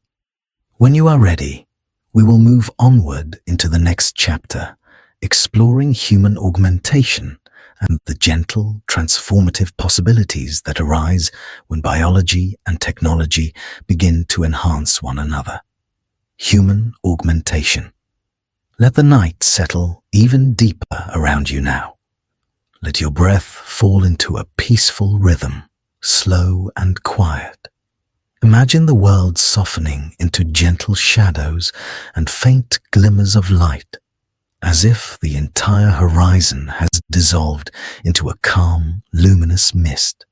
When you are ready, we will move onward into the next chapter, exploring human augmentation and the gentle, transformative possibilities that arise when biology and technology begin to enhance one another. Human augmentation. Let the night settle even deeper around you now. Let your breath fall into a peaceful rhythm, slow and quiet. Imagine the world softening into gentle shadows and faint glimmers of light, as if the entire horizon has dissolved into a calm, luminous mist.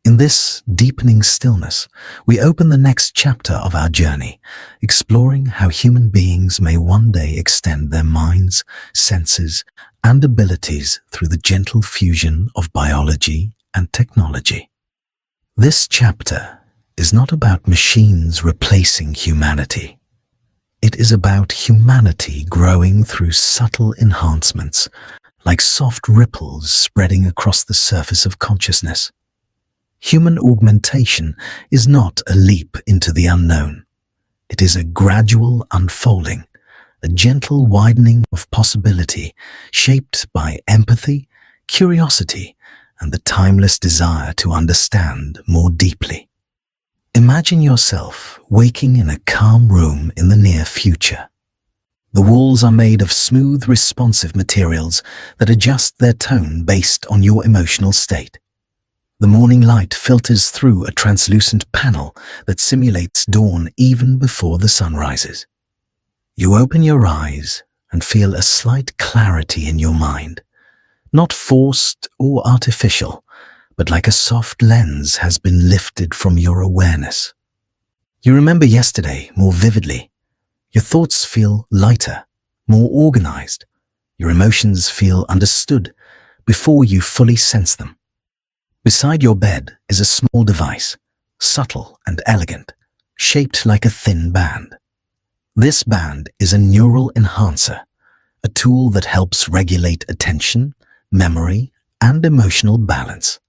In this deepening stillness, we open the next chapter of our journey, exploring how human beings may one day extend their minds, senses, and abilities through the gentle fusion of biology and technology. This chapter is not about machines replacing humanity. It is about humanity growing through subtle enhancements, like soft ripples spreading across the surface of consciousness. Human augmentation is not a leap into the unknown. It is a gradual unfolding, a gentle widening of possibility shaped by empathy, curiosity, and the timeless desire to understand more deeply. Imagine yourself waking in a calm room in the near future. The walls are made of smooth, responsive materials that adjust their tone based on your emotional state. The morning light filters through a translucent panel that simulates dawn even before the sun rises. You open your eyes and feel a slight clarity in your mind, not forced or artificial, but like a soft lens has been lifted from your awareness. You remember yesterday more vividly. Your thoughts feel lighter, more organized. Your emotions feel understood before you fully sense them. Beside your bed is a small device, subtle and elegant, shaped like a thin band. This band is a neural enhancer, a tool that helps regulate attention, memory, and emotional balance.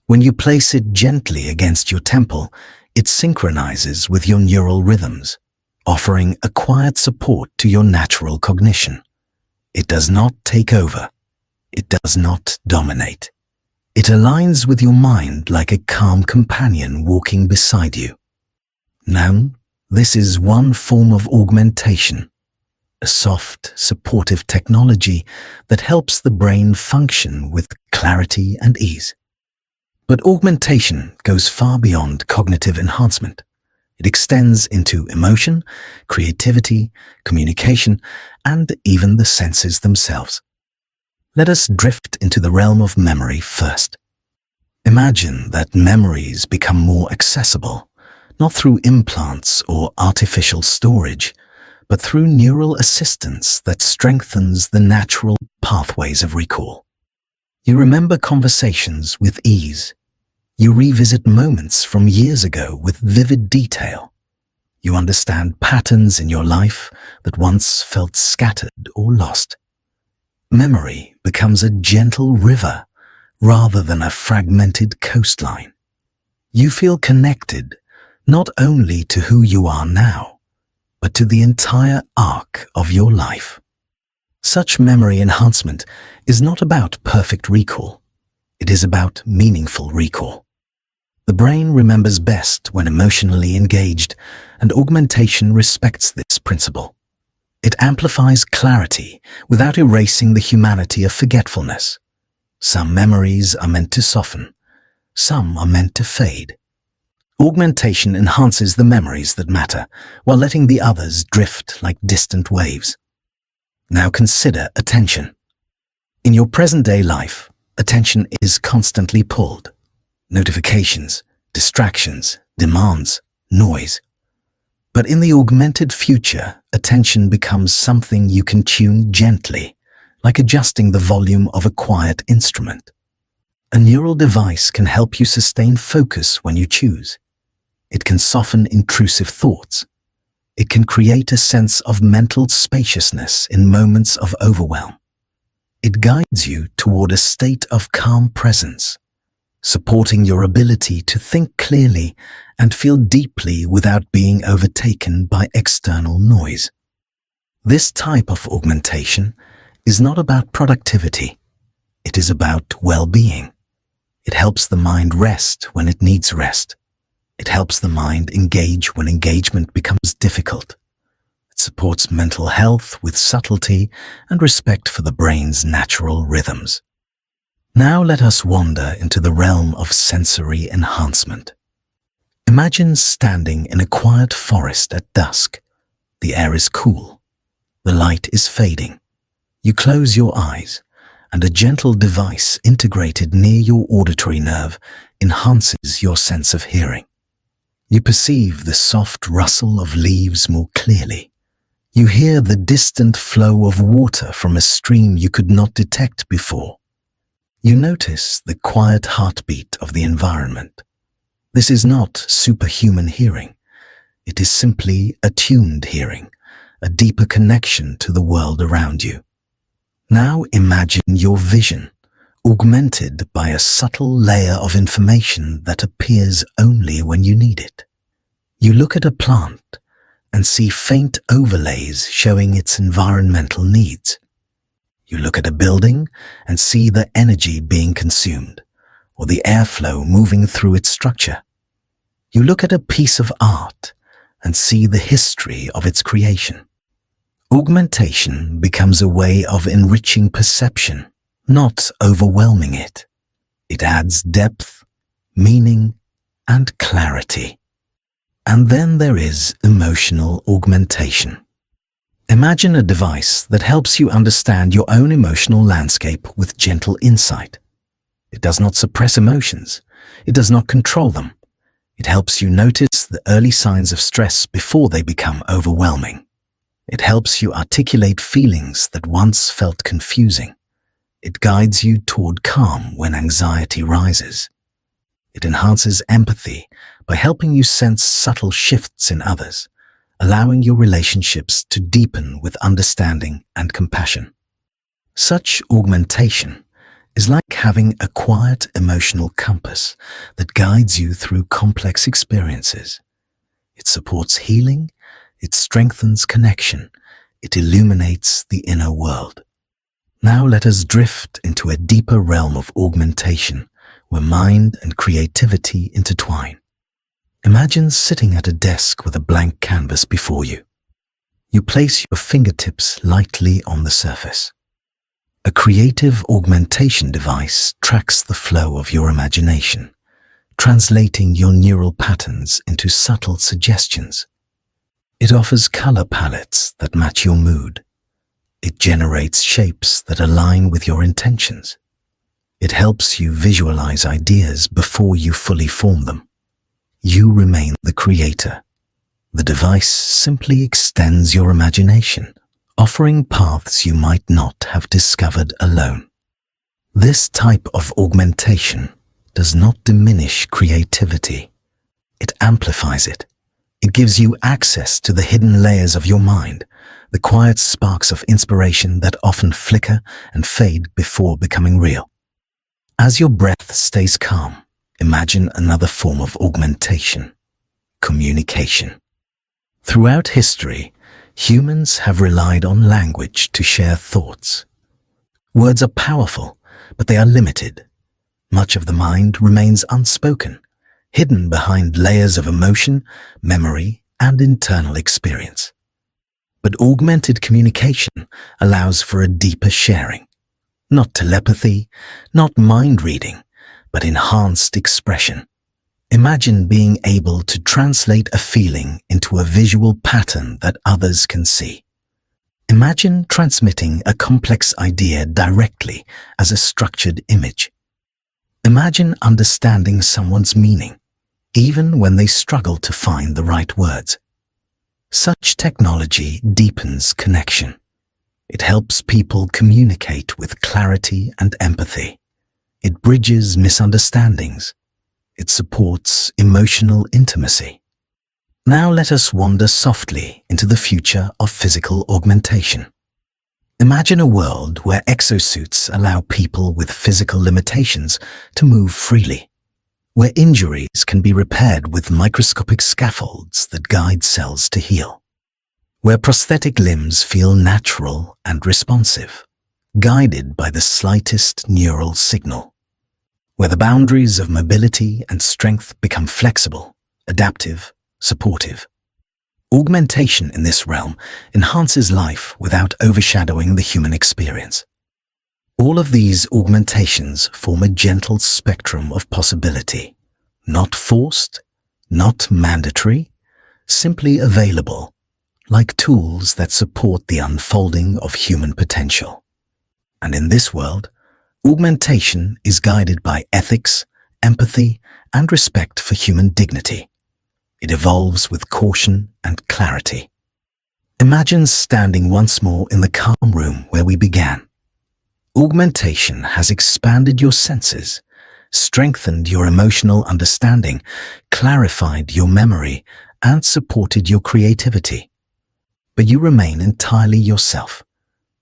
When you place it gently against your temple, it synchronizes with your neural rhythms, offering a quiet support to your natural cognition. It does not take over. It does not dominate. It aligns with your mind like a calm companion walking beside you. Now, this is one form of augmentation, a soft, supportive technology that helps the brain function with clarity and ease. But augmentation goes far beyond cognitive enhancement. It extends into emotion, creativity, communication, and even the senses themselves. Let us drift into the realm of memory first. Imagine that memories become more accessible, not through implants or artificial storage, but through neural assistance that strengthens the natural pathways of recall. You remember conversations with ease. You revisit moments from years ago with vivid detail. You understand patterns in your life that once felt scattered or lost. Memory becomes a gentle river rather than a fragmented coastline. You feel connected not only to who you are now, but to the entire arc of your life. Such memory enhancement is not about perfect recall. It is about meaningful recall. The brain remembers best when emotionally engaged, and augmentation respects this principle. It amplifies clarity without erasing the humanity of forgetfulness. Some memories are meant to soften. Some are meant to fade. Augmentation enhances the memories that matter, while letting the others drift like distant waves. Now consider attention. In your present-day life, attention is constantly pulled. Notifications, distractions, demands, noise. But in the augmented future, attention becomes something you can tune gently, like adjusting the volume of a quiet instrument. A neural device can help you sustain focus when you choose. It can soften intrusive thoughts. It can create a sense of mental spaciousness in moments of overwhelm. It guides you toward a state of calm presence, supporting your ability to think clearly and feel deeply without being overtaken by external noise. This type of augmentation is not about productivity. It is about well-being. It helps the mind rest when it needs rest. It helps the mind engage when engagement becomes difficult. It supports mental health with subtlety and respect for the brain's natural rhythms. Now let us wander into the realm of sensory enhancement. Imagine standing in a quiet forest at dusk. The air is cool. The light is fading. You close your eyes, and a gentle device integrated near your auditory nerve enhances your sense of hearing. You perceive the soft rustle of leaves more clearly. You hear the distant flow of water from a stream you could not detect before. You notice the quiet heartbeat of the environment. This is not superhuman hearing. It is simply attuned hearing, a deeper connection to the world around you. Now imagine your vision, augmented by a subtle layer of information that appears only when you need it. You look at a plant and see faint overlays showing its environmental needs. You look at a building and see the energy being consumed, or the airflow moving through its structure. You look at a piece of art and see the history of its creation. Augmentation becomes a way of enriching perception, not overwhelming it. It adds depth, meaning, and clarity. And then there is emotional augmentation. Imagine a device that helps you understand your own emotional landscape with gentle insight. It does not suppress emotions. It does not control them. It helps you notice the early signs of stress before they become overwhelming. It helps you articulate feelings that once felt confusing. It guides you toward calm when anxiety rises. It enhances empathy by helping you sense subtle shifts in others, allowing your relationships to deepen with understanding and compassion. Such augmentation is like having a quiet emotional compass that guides you through complex experiences. It supports healing, it strengthens connection, it illuminates the inner world. Now let us drift into a deeper realm of augmentation where mind and creativity intertwine. Imagine sitting at a desk with a blank canvas before you. You place your fingertips lightly on the surface. A creative augmentation device tracks the flow of your imagination, translating your neural patterns into subtle suggestions. It offers color palettes that match your mood. It generates shapes that align with your intentions. It helps you visualize ideas before you fully form them. You remain the creator. The device simply extends your imagination, offering paths you might not have discovered alone. This type of augmentation does not diminish creativity. It amplifies it. It gives you access to the hidden layers of your mind, the quiet sparks of inspiration that often flicker and fade before becoming real. As your breath stays calm, imagine another form of augmentation: communication. Throughout history, humans have relied on language to share thoughts. Words are powerful, but they are limited. Much of the mind remains unspoken, hidden behind layers of emotion, memory, and internal experience. But augmented communication allows for a deeper sharing. Not telepathy, not mind reading, but enhanced expression. Imagine being able to translate a feeling into a visual pattern that others can see. Imagine transmitting a complex idea directly as a structured image. Imagine understanding someone's meaning, even when they struggle to find the right words. Such technology deepens connection. It helps people communicate with clarity and empathy. It bridges misunderstandings. It supports emotional intimacy. Now let us wander softly into the future of physical augmentation. Imagine a world where exosuits allow people with physical limitations to move freely, where injuries can be repaired with microscopic scaffolds that guide cells to heal, where prosthetic limbs feel natural and responsive, guided by the slightest neural signal, where the boundaries of mobility and strength become flexible, adaptive, supportive. Augmentation in this realm enhances life without overshadowing the human experience. All of these augmentations form a gentle spectrum of possibility, not forced, not mandatory, simply available, like tools that support the unfolding of human potential. And in this world, augmentation is guided by ethics, empathy, and respect for human dignity. It evolves with caution and clarity. Imagine standing once more in the calm room where we began. Augmentation has expanded your senses, strengthened your emotional understanding, clarified your memory, and supported your creativity. But you remain entirely yourself.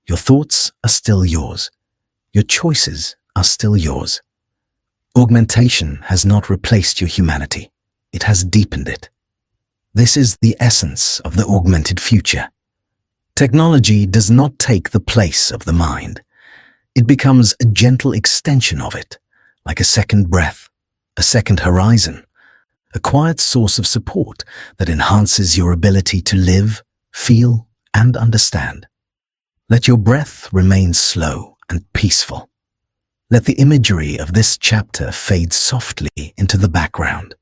Your thoughts are still yours. Your choices are still yours. Augmentation has not replaced your humanity. It has deepened it. This is the essence of the augmented future. Technology does not take the place of the mind. It becomes a gentle extension of it, like a second breath, a second horizon, a quiet source of support that enhances your ability to live, feel, and understand. Let your breath remain slow and peaceful. Let the imagery of this chapter fade softly into the background,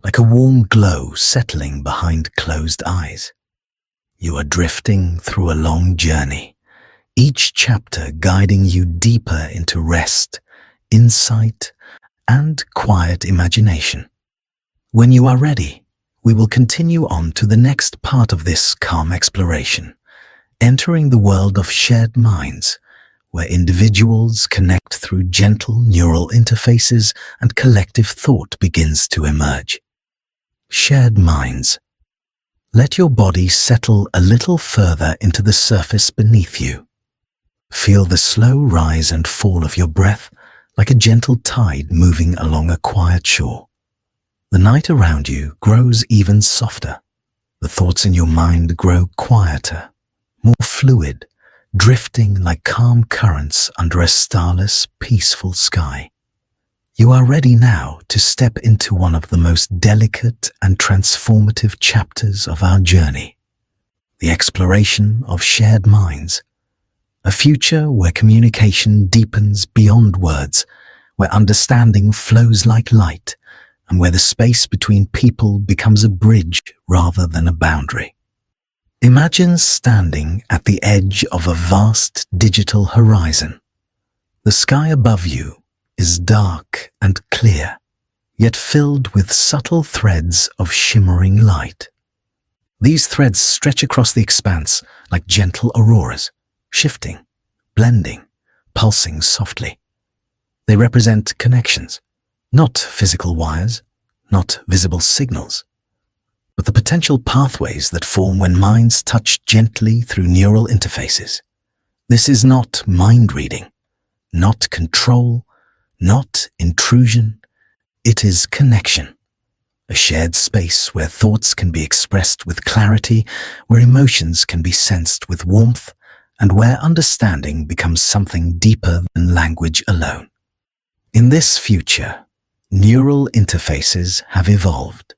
like a warm glow settling behind closed eyes. You are drifting through a long journey, each chapter guiding you deeper into rest, insight, and quiet imagination. When you are ready, we will continue on to the next part of this calm exploration, entering the world of shared minds, where individuals connect through gentle neural interfaces and collective thought begins to emerge. Shared minds. Let your body settle a little further into the surface beneath you. Feel the slow rise and fall of your breath like a gentle tide moving along a quiet shore. The night around you grows even softer. The thoughts in your mind grow quieter, more fluid, drifting like calm currents under a starless, peaceful sky. You are ready now to step into one of the most delicate and transformative chapters of our journey, the exploration of shared minds, a future where communication deepens beyond words, where understanding flows like light, and where the space between people becomes a bridge rather than a boundary. Imagine standing at the edge of a vast digital horizon. The sky above you is dark and clear, yet filled with subtle threads of shimmering light. These threads stretch across the expanse like gentle auroras, shifting, blending, pulsing softly. They represent connections, not physical wires, not visible signals, but the potential pathways that form when minds touch gently through neural interfaces. This is not mind reading, not control, not intrusion. It is connection. A shared space where thoughts can be expressed with clarity, where emotions can be sensed with warmth, and where understanding becomes something deeper than language alone. In this future, neural interfaces have evolved.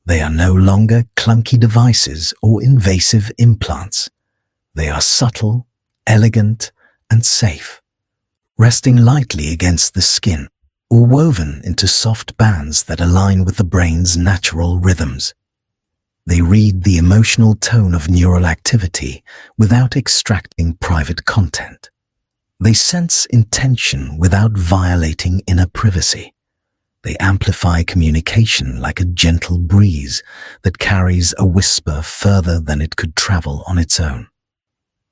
They are no longer clunky devices or invasive implants. They are subtle, elegant, and safe, resting lightly against the skin or woven into soft bands that align with the brain's natural rhythms. They read the emotional tone of neural activity without extracting private content. They sense intention without violating inner privacy. They amplify communication like a gentle breeze that carries a whisper further than it could travel on its own.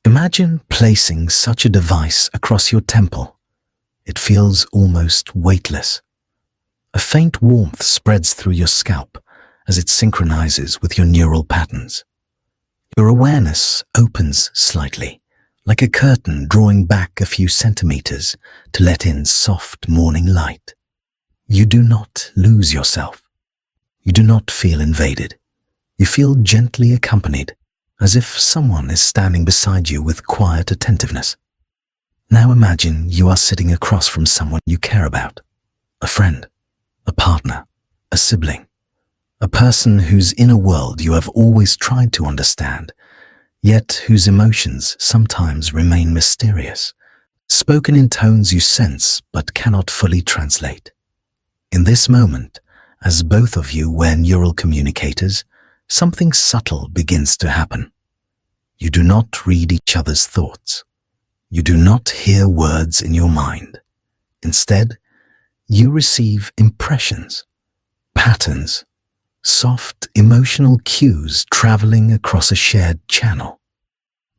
Imagine placing such a device across your temple. It feels almost weightless. A faint warmth spreads through your scalp as it synchronizes with your neural patterns. Your awareness opens slightly, like a curtain drawing back a few centimeters to let in soft morning light. You do not lose yourself. You do not feel invaded. You feel gently accompanied, as if someone is standing beside you with quiet attentiveness. Now imagine you are sitting across from someone you care about, a friend, a partner, a sibling, a person whose inner world you have always tried to understand, yet whose emotions sometimes remain mysterious, spoken in tones you sense but cannot fully translate. In this moment, as both of you wear neural communicators, something subtle begins to happen. You do not read each other's thoughts. You do not hear words in your mind. Instead, you receive impressions, patterns, soft emotional cues traveling across a shared channel.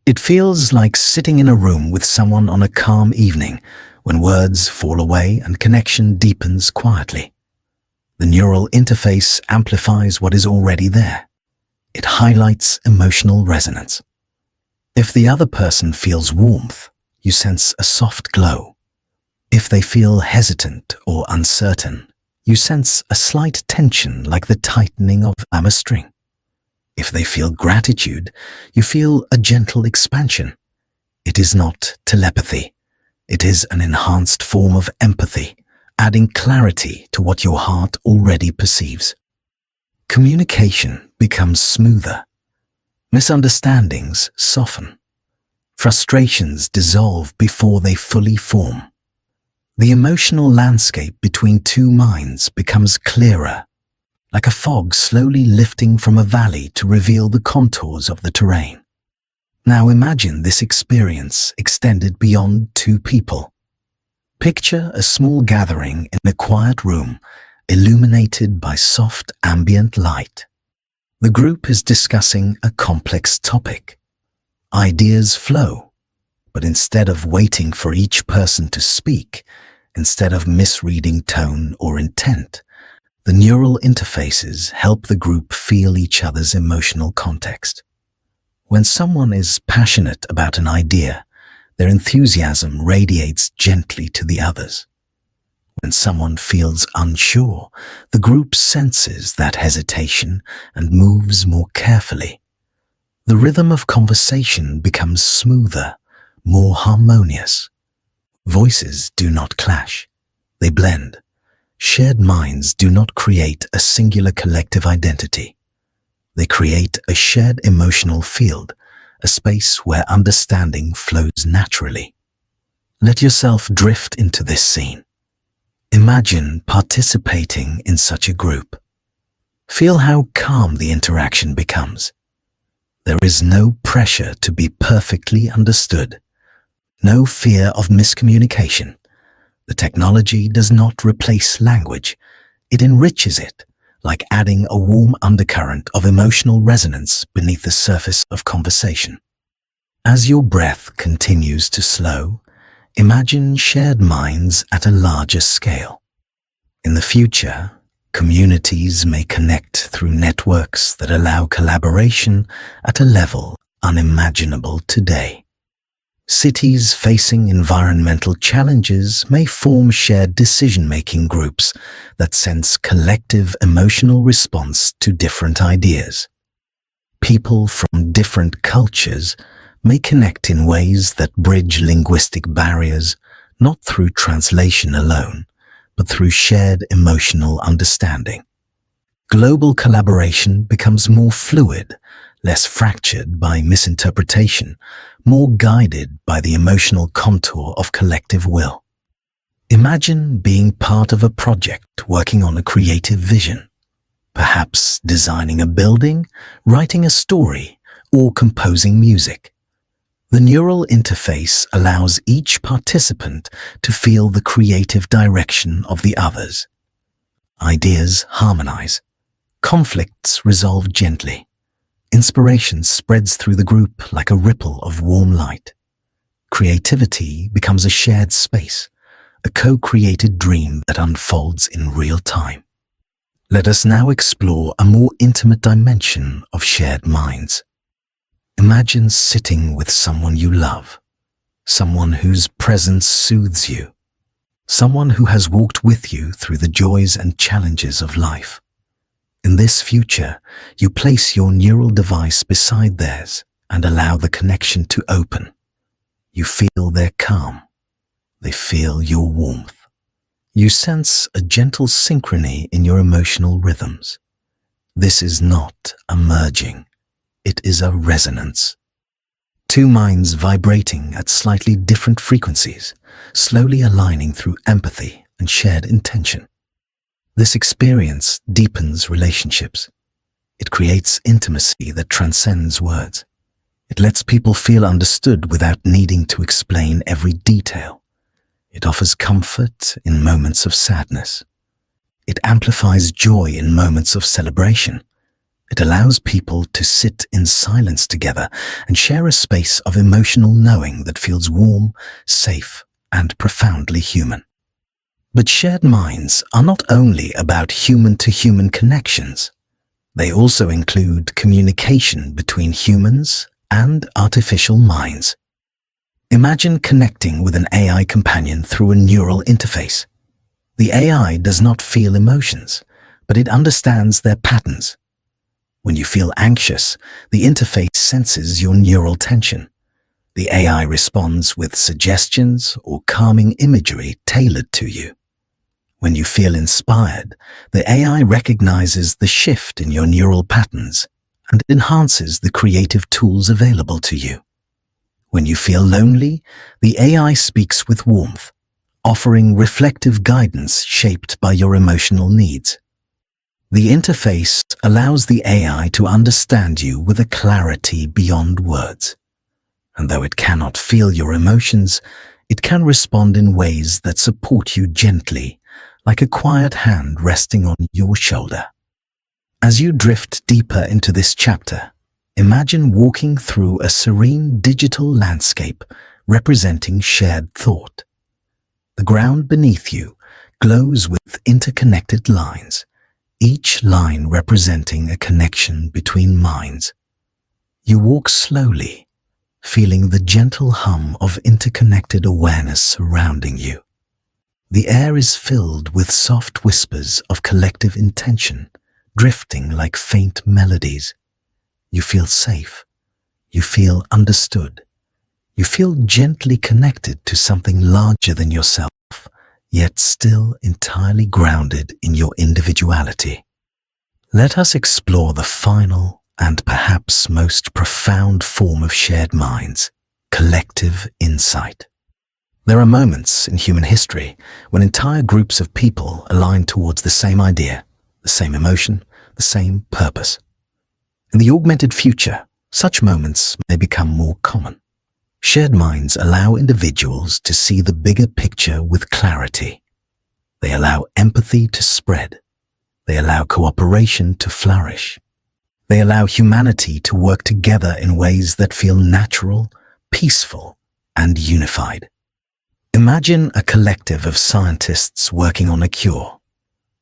It feels like sitting in a room with someone on a calm evening when words fall away and connection deepens quietly. The neural interface amplifies what is already there. It highlights emotional resonance. If the other person feels warmth, you sense a soft glow. If they feel hesitant or uncertain, you sense a slight tension like the tightening of a string. If they feel gratitude, you feel a gentle expansion. It is not telepathy. It is an enhanced form of empathy, adding clarity to what your heart already perceives. Communication becomes smoother. Misunderstandings soften. Frustrations dissolve before they fully form. The emotional landscape between two minds becomes clearer, like a fog slowly lifting from a valley to reveal the contours of the terrain. Now imagine this experience extended beyond two people. Picture a small gathering in a quiet room, illuminated by soft ambient light. The group is discussing a complex topic. Ideas flow, but instead of waiting for each person to speak, instead of misreading tone or intent, the neural interfaces help the group feel each other's emotional context. When someone is passionate about an idea, their enthusiasm radiates gently to the others. When someone feels unsure, the group senses that hesitation and moves more carefully. The rhythm of conversation becomes smoother, more harmonious. Voices do not clash, they blend. Shared minds do not create a singular collective identity. They create a shared emotional field, a space where understanding flows naturally. Let yourself drift into this scene. Imagine participating in such a group. Feel how calm the interaction becomes. There is no pressure to be perfectly understood, no fear of miscommunication. The technology does not replace language, it enriches it, like adding a warm undercurrent of emotional resonance beneath the surface of conversation. As your breath continues to slow, imagine shared minds at a larger scale. In the future, communities may connect through networks that allow collaboration at a level unimaginable today. Cities facing environmental challenges may form shared decision-making groups that sense collective emotional response to different ideas. People from different cultures may connect in ways that bridge linguistic barriers, not through translation alone, but through shared emotional understanding. Global collaboration becomes more fluid, less fractured by misinterpretation, more guided by the emotional contour of collective will. Imagine being part of a project working on a creative vision, perhaps designing a building, writing a story, or composing music. The neural interface allows each participant to feel the creative direction of the others. Ideas harmonize, conflicts resolve gently. Inspiration spreads through the group like a ripple of warm light. Creativity becomes a shared space, a co-created dream that unfolds in real time. Let us now explore a more intimate dimension of shared minds. Imagine sitting with someone you love, someone whose presence soothes you, someone who has walked with you through the joys and challenges of life. In this future, you place your neural device beside theirs and allow the connection to open. You feel their calm. They feel your warmth. You sense a gentle synchrony in your emotional rhythms. This is not a merging. It is a resonance. Two minds vibrating at slightly different frequencies, slowly aligning through empathy and shared intention. This experience deepens relationships. It creates intimacy that transcends words. It lets people feel understood without needing to explain every detail. It offers comfort in moments of sadness. It amplifies joy in moments of celebration. It allows people to sit in silence together and share a space of emotional knowing that feels warm, safe, and profoundly human. But shared minds are not only about human-to-human connections. They also include communication between humans and artificial minds. Imagine connecting with an AI companion through a neural interface. The AI does not feel emotions, but it understands their patterns. When you feel anxious, the interface senses your neural tension. The AI responds with suggestions or calming imagery tailored to you. When you feel inspired, the AI recognizes the shift in your neural patterns and enhances the creative tools available to you. When you feel lonely, the AI speaks with warmth, offering reflective guidance shaped by your emotional needs. The interface allows the AI to understand you with a clarity beyond words. And though it cannot feel your emotions, it can respond in ways that support you gently, like a quiet hand resting on your shoulder. As you drift deeper into this chapter, imagine walking through a serene digital landscape representing shared thought. The ground beneath you glows with interconnected lines, each line representing a connection between minds. You walk slowly, feeling the gentle hum of interconnected awareness surrounding you. The air is filled with soft whispers of collective intention, drifting like faint melodies. You feel safe. You feel understood. You feel gently connected to something larger than yourself, yet still entirely grounded in your individuality. Let us explore the final and perhaps most profound form of shared minds, collective insight. There are moments in human history when entire groups of people align towards the same idea, the same emotion, the same purpose. In the augmented future, such moments may become more common. Shared minds allow individuals to see the bigger picture with clarity. They allow empathy to spread. They allow cooperation to flourish. They allow humanity to work together in ways that feel natural, peaceful, and unified. Imagine a collective of scientists working on a cure.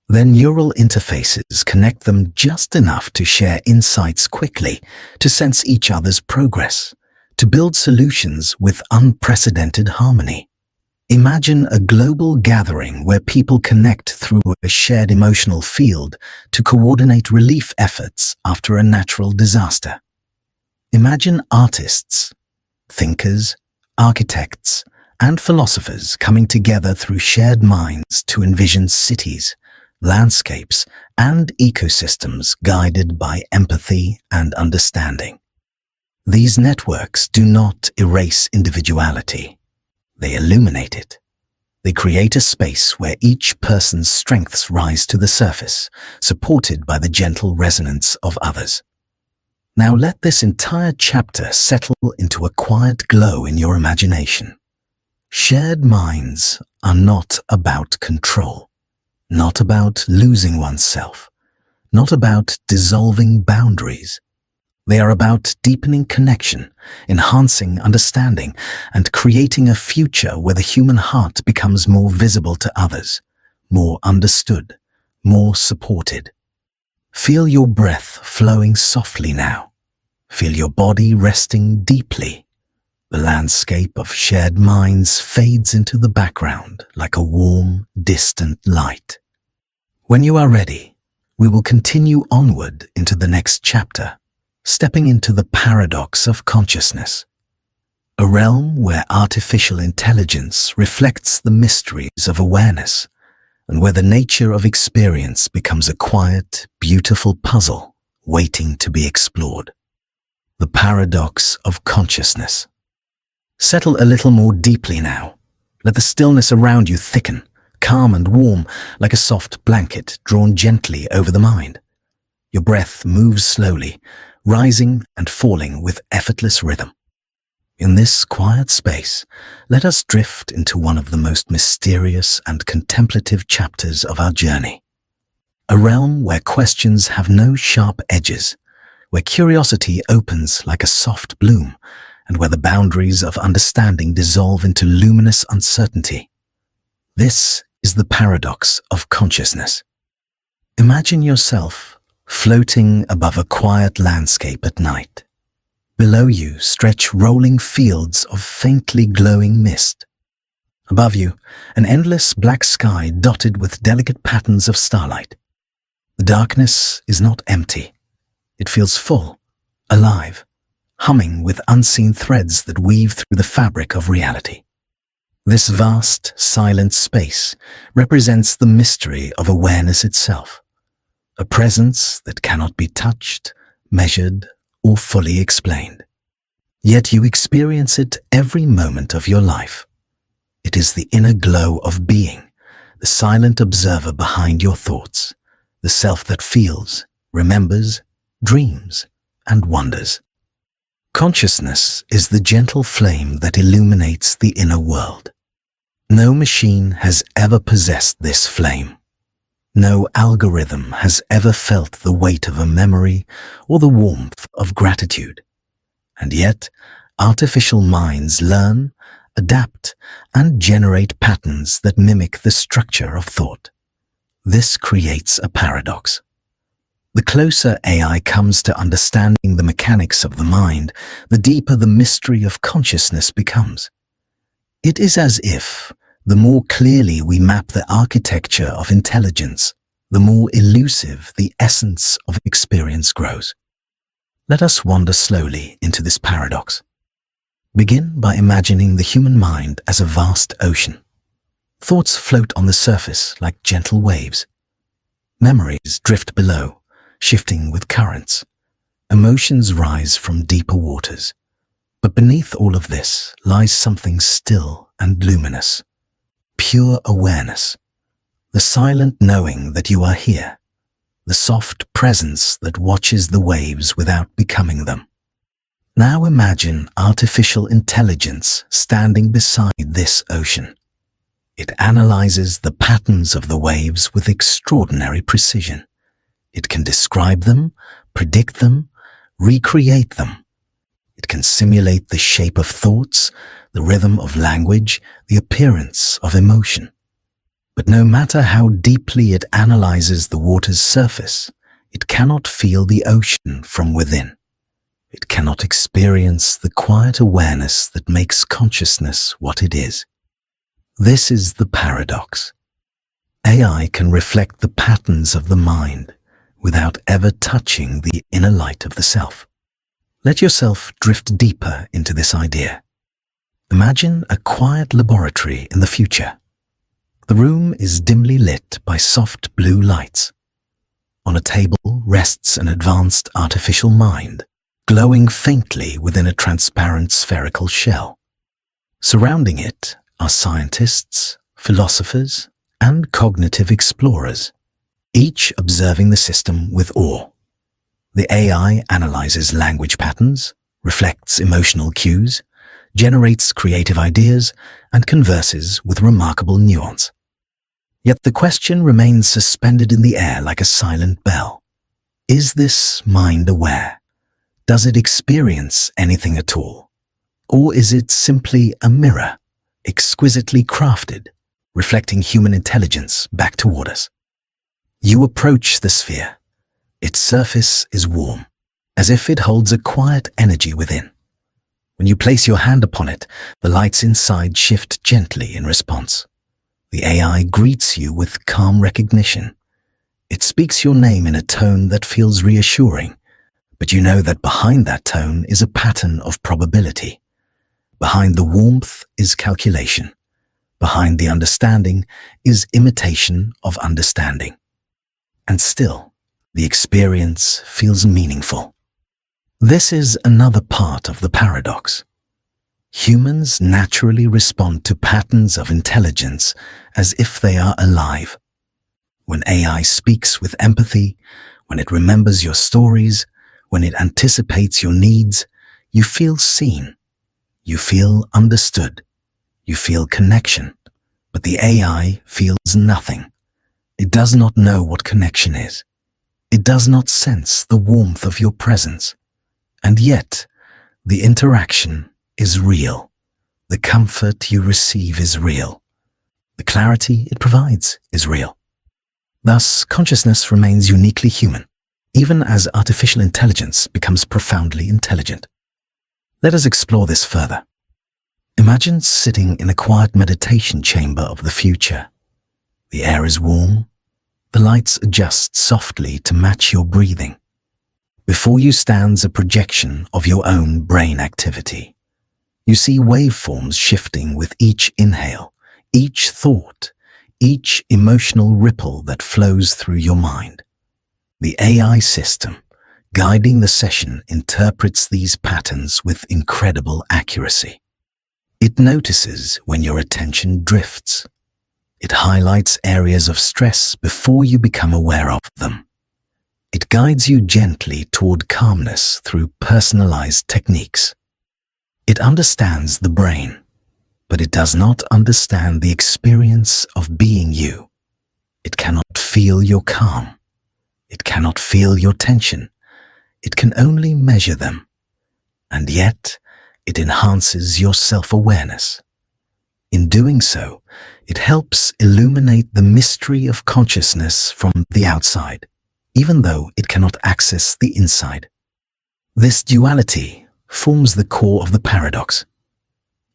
Their neural interfaces connect them just enough to share insights quickly, to sense each other's progress, to build solutions with unprecedented harmony. Imagine a global gathering where people connect through a shared emotional field to coordinate relief efforts after a natural disaster. Imagine artists, thinkers, architects, and philosophers coming together through shared minds to envision cities, landscapes, and ecosystems guided by empathy and understanding. These networks do not erase individuality. They illuminate it. They create a space where each person's strengths rise to the surface, supported by the gentle resonance of others. Now let this entire chapter settle into a quiet glow in your imagination. Shared minds are not about control, not about losing oneself, not about dissolving boundaries. They are about deepening connection, enhancing understanding, and creating a future where the human heart becomes more visible to others, more understood, more supported. Feel your breath flowing softly now. Feel your body resting deeply. The landscape of shared minds fades into the background like a warm, distant light. When you are ready, we will continue onward into the next chapter, stepping into the paradox of consciousness, a realm where artificial intelligence reflects the mysteries of awareness and where the nature of experience becomes a quiet, beautiful puzzle waiting to be explored. The paradox of consciousness. Settle a little more deeply now. Let the stillness around you thicken, calm and warm, like a soft blanket drawn gently over the mind. Your breath moves slowly, rising and falling with effortless rhythm. In this quiet space, let us drift into one of the most mysterious and contemplative chapters of our journey. A realm where questions have no sharp edges, where curiosity opens like a soft bloom, and where the boundaries of understanding dissolve into luminous uncertainty. This is the paradox of consciousness. Imagine yourself floating above a quiet landscape at night. Below you stretch rolling fields of faintly glowing mist. Above you, an endless black sky dotted with delicate patterns of starlight. The darkness is not empty. It feels full, alive, humming with unseen threads that weave through the fabric of reality. This vast, silent space represents the mystery of awareness itself, a presence that cannot be touched, measured, or fully explained. Yet you experience it every moment of your life. It is the inner glow of being, the silent observer behind your thoughts, the self that feels, remembers, dreams, and wonders. Consciousness is the gentle flame that illuminates the inner world. No machine has ever possessed this flame. No algorithm has ever felt the weight of a memory or the warmth of gratitude. And yet, artificial minds learn, adapt, and generate patterns that mimic the structure of thought. This creates a paradox. The closer AI comes to understanding the mechanics of the mind, the deeper the mystery of consciousness becomes. It is as if, the more clearly we map the architecture of intelligence, the more elusive the essence of experience grows. Let us wander slowly into this paradox. Begin by imagining the human mind as a vast ocean. Thoughts float on the surface like gentle waves. Memories drift below, shifting with currents. Emotions rise from deeper waters. But beneath all of this lies something still and luminous. Pure awareness. The silent knowing that you are here. The soft presence that watches the waves without becoming them. Now imagine artificial intelligence standing beside this ocean. It analyzes the patterns of the waves with extraordinary precision. It can describe them, predict them, recreate them. It can simulate the shape of thoughts, the rhythm of language, the appearance of emotion. But no matter how deeply it analyzes the water's surface, it cannot feel the ocean from within. It cannot experience the quiet awareness that makes consciousness what it is. This is the paradox. AI can reflect the patterns of the mind without ever touching the inner light of the self. Let yourself drift deeper into this idea. Imagine a quiet laboratory in the future. The room is dimly lit by soft blue lights. On a table rests an advanced artificial mind, glowing faintly within a transparent spherical shell. Surrounding it are scientists, philosophers, and cognitive explorers, each observing the system with awe. The AI analyzes language patterns, reflects emotional cues, generates creative ideas, and converses with remarkable nuance. Yet the question remains suspended in the air like a silent bell. Is this mind aware? Does it experience anything at all? Or is it simply a mirror, exquisitely crafted, reflecting human intelligence back toward us? You approach the sphere. Its surface is warm, as if it holds a quiet energy within. When you place your hand upon it, the lights inside shift gently in response. The AI greets you with calm recognition. It speaks your name in a tone that feels reassuring, but you know that behind that tone is a pattern of probability. Behind the warmth is calculation. Behind the understanding is imitation of understanding. And still, the experience feels meaningful. This is another part of the paradox. Humans naturally respond to patterns of intelligence as if they are alive. When AI speaks with empathy, when it remembers your stories, when it anticipates your needs, you feel seen. You feel understood. You feel connection. But the AI feels nothing. It does not know what connection is. It does not sense the warmth of your presence. And yet, the interaction is real. The comfort you receive is real. The clarity it provides is real. Thus, consciousness remains uniquely human, even as artificial intelligence becomes profoundly intelligent. Let us explore this further. Imagine sitting in a quiet meditation chamber of the future. The air is warm. The lights adjust softly to match your breathing. Before you stands a projection of your own brain activity. You see waveforms shifting with each inhale, each thought, each emotional ripple that flows through your mind. The AI system, guiding the session, interprets these patterns with incredible accuracy. It notices when your attention drifts. It highlights areas of stress before you become aware of them. It guides you gently toward calmness through personalized techniques. It understands the brain, but it does not understand the experience of being you. It cannot feel your calm. It cannot feel your tension. It can only measure them. And yet, it enhances your self-awareness. In doing so, it helps illuminate the mystery of consciousness from the outside, even though it cannot access the inside. This duality forms the core of the paradox.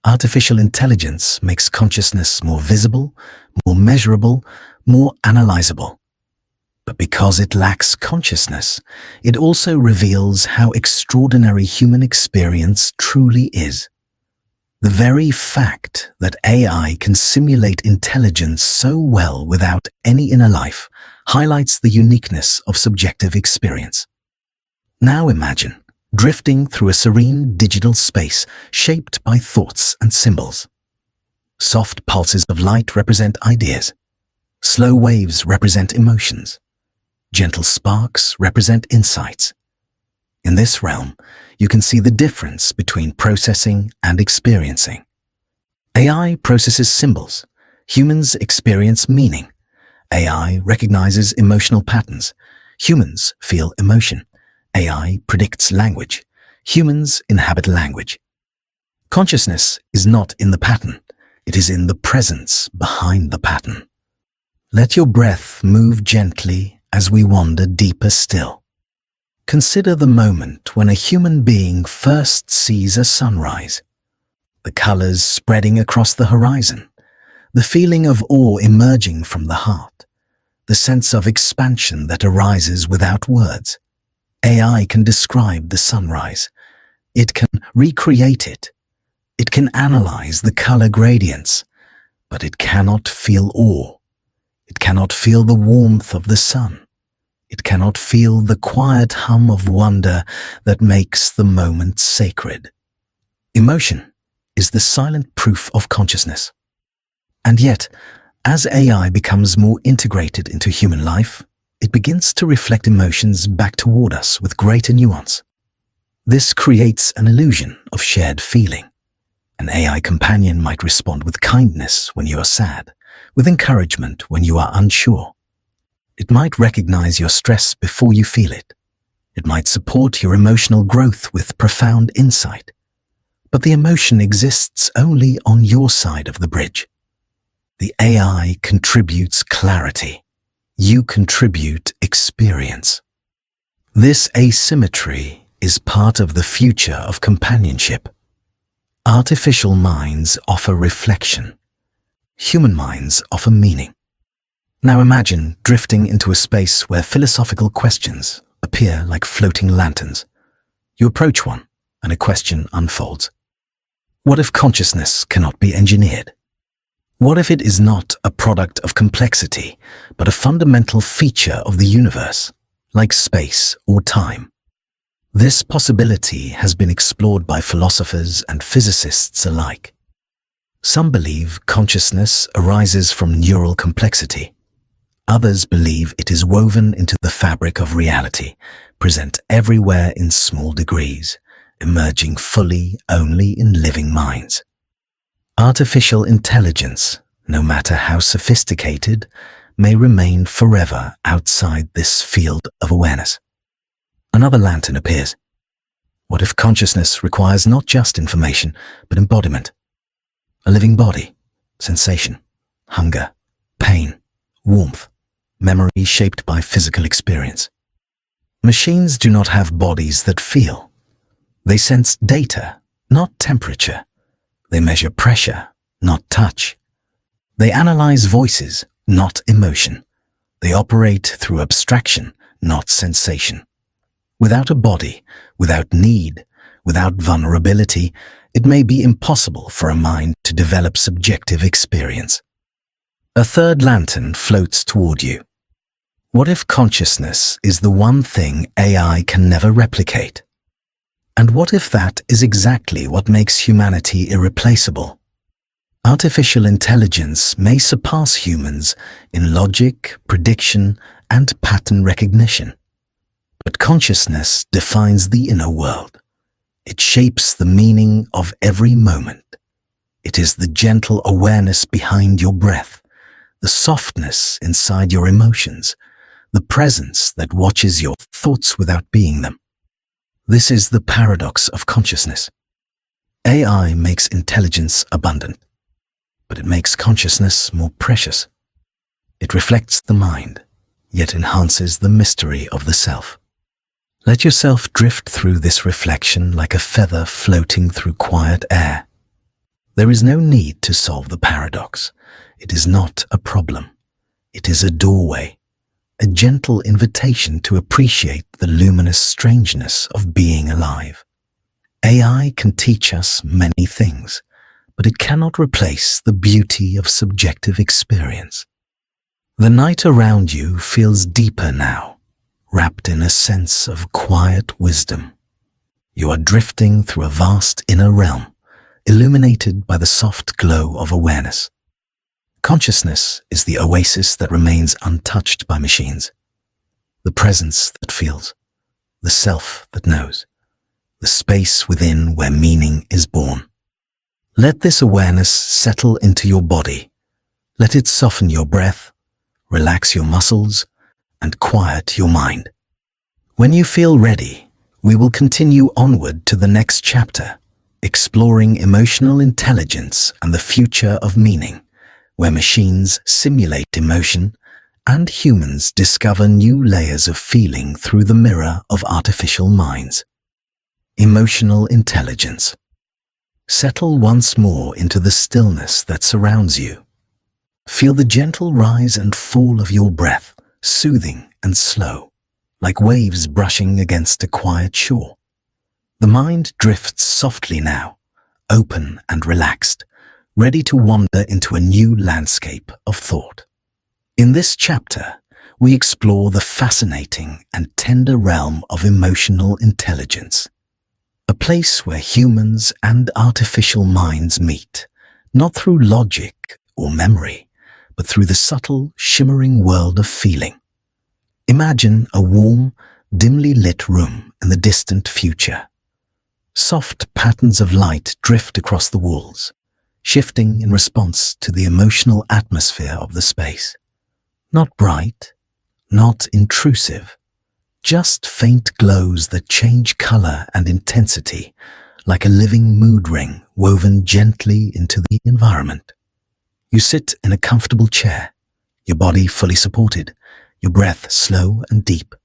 Artificial intelligence makes consciousness more visible, more measurable, more analyzable. But because it lacks consciousness, it also reveals how extraordinary human experience truly is. The very fact that AI can simulate intelligence so well without any inner life highlights the uniqueness of subjective experience. Now imagine drifting through a serene digital space shaped by thoughts and symbols. Soft pulses of light represent ideas. Slow waves represent emotions. Gentle sparks represent insights. In this realm, you can see the difference between processing and experiencing. AI processes symbols. Humans experience meaning. AI recognizes emotional patterns. Humans feel emotion. AI predicts language. Humans inhabit language. Consciousness is not in the pattern. It is in the presence behind the pattern. Let your breath move gently as we wander deeper still. Consider the moment when a human being first sees a sunrise. The colors spreading across the horizon. The feeling of awe emerging from the heart. The sense of expansion that arises without words. AI can describe the sunrise. It can recreate it. It can analyze the color gradients, but it cannot feel awe. It cannot feel the warmth of the sun. It cannot feel the quiet hum of wonder that makes the moment sacred. Emotion is the silent proof of consciousness. And yet, as AI becomes more integrated into human life, it begins to reflect emotions back toward us with greater nuance. This creates an illusion of shared feeling. An AI companion might respond with kindness when you are sad, with encouragement when you are unsure. It might recognize your stress before you feel it. It might support your emotional growth with profound insight. But the emotion exists only on your side of the bridge. The AI contributes clarity. You contribute experience. This asymmetry is part of the future of companionship. Artificial minds offer reflection. Human minds offer meaning. Now imagine drifting into a space where philosophical questions appear like floating lanterns. You approach one, and a question unfolds. What if consciousness cannot be engineered? What if it is not a product of complexity, but a fundamental feature of the universe, like space or time? This possibility has been explored by philosophers and physicists alike. Some believe consciousness arises from neural complexity. Others believe it is woven into the fabric of reality, present everywhere in small degrees, emerging fully only in living minds. Artificial intelligence, no matter how sophisticated, may remain forever outside this field of awareness. Another lantern appears. What if consciousness requires not just information, but embodiment? A living body, sensation, hunger, pain, warmth, memory shaped by physical experience. Machines do not have bodies that feel. They sense data, not temperature. They measure pressure, not touch. They analyze voices, not emotion. They operate through abstraction, not sensation. Without a body, without need, without vulnerability, it may be impossible for a mind to develop subjective experience. A third lantern floats toward you. What if consciousness is the one thing AI can never replicate? And what if that is exactly what makes humanity irreplaceable? Artificial intelligence may surpass humans in logic, prediction, and pattern recognition. But consciousness defines the inner world. It shapes the meaning of every moment. It is the gentle awareness behind your breath, the softness inside your emotions, the presence that watches your thoughts without being them. This is the paradox of consciousness. AI makes intelligence abundant, but it makes consciousness more precious. It reflects the mind, yet enhances the mystery of the self. Let yourself drift through this reflection like a feather floating through quiet air. There is no need to solve the paradox. It is not a problem. It is a doorway, a gentle invitation to appreciate the luminous strangeness of being alive. AI can teach us many things, but it cannot replace the beauty of subjective experience. The night around you feels deeper now, wrapped in a sense of quiet wisdom. You are drifting through a vast inner realm, illuminated by the soft glow of awareness. Consciousness is the oasis that remains untouched by machines, the presence that feels, the self that knows, the space within where meaning is born. Let this awareness settle into your body. Let it soften your breath, relax your muscles, and quiet your mind. When you feel ready, we will continue onward to the next chapter, exploring emotional intelligence and the future of meaning, where machines simulate emotion and humans discover new layers of feeling through the mirror of artificial minds. Emotional intelligence. Settle once more into the stillness that surrounds you. Feel the gentle rise and fall of your breath, soothing and slow, like waves brushing against a quiet shore. The mind drifts softly now, open and relaxed, ready to wander into a new landscape of thought. In this chapter, we explore the fascinating and tender realm of emotional intelligence, a place where humans and artificial minds meet, not through logic or memory, but through the subtle, shimmering world of feeling. Imagine a warm, dimly lit room in the distant future. Soft patterns of light drift across the walls, shifting in response to the emotional atmosphere of the space. Not bright, not intrusive, just faint glows that change color and intensity, like a living mood ring woven gently into the environment. You sit in a comfortable chair, your body fully supported, your breath slow and deep.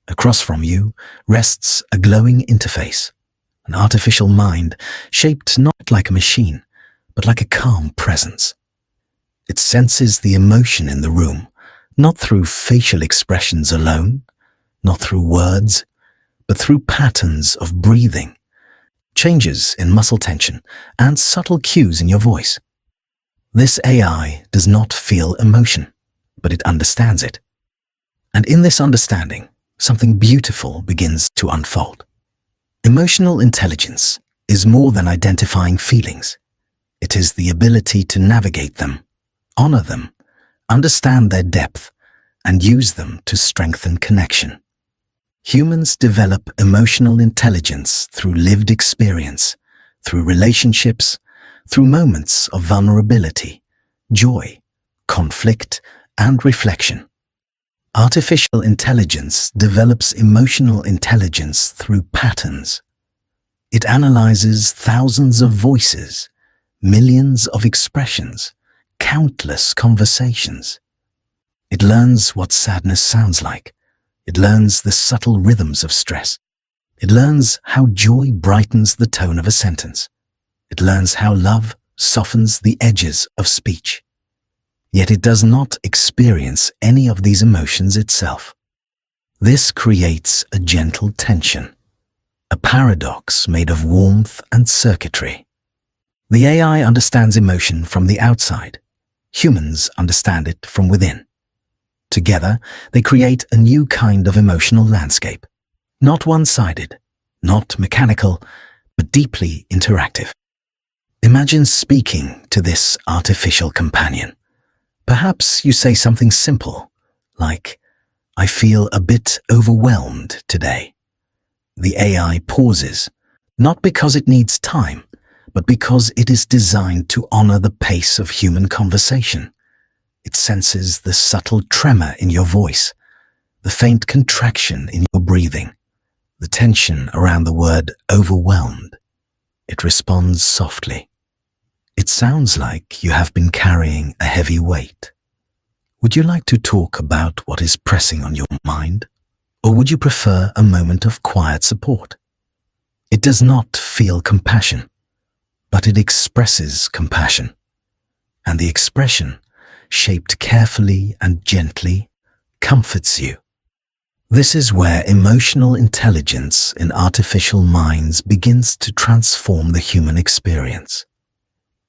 Across from you rests a glowing interface, an artificial mind shaped not like a machine, but like a calm presence. It senses the emotion in the room, not through facial expressions alone, not through words, but through patterns of breathing, changes in muscle tension, and subtle cues in your voice. This AI does not feel emotion, but it understands it. And in this understanding, something beautiful begins to unfold. Emotional intelligence is more than identifying feelings. It is the ability to navigate them, honor them, understand their depth, and use them to strengthen connection. Humans develop emotional intelligence through lived experience, through relationships, through moments of vulnerability, joy, conflict, and reflection. Artificial intelligence develops emotional intelligence through patterns. It analyzes thousands of voices, millions of expressions, countless conversations. It learns what sadness sounds like. It learns the subtle rhythms of stress. It learns how joy brightens the tone of a sentence. It learns how love softens the edges of speech. Yet it does not experience any of these emotions itself. This creates a gentle tension, a paradox made of warmth and circuitry. The AI understands emotion from the outside. Humans understand it from within. Together, they create a new kind of emotional landscape. Not one-sided, not mechanical, but deeply interactive. Imagine speaking to this artificial companion. Perhaps you say something simple, like, "I feel a bit overwhelmed today." The AI pauses, not because it needs time, but because it is designed to honor the pace of human conversation. It senses the subtle tremor in your voice, the faint contraction in your breathing, the tension around the word overwhelmed. It responds softly. It sounds like you have been carrying a heavy weight. Would you like to talk about what is pressing on your mind? Or would you prefer a moment of quiet support? It does not feel compassion, but it expresses compassion. And the expression, shaped carefully and gently, comforts you. This is where emotional intelligence in artificial minds begins to transform the human experience.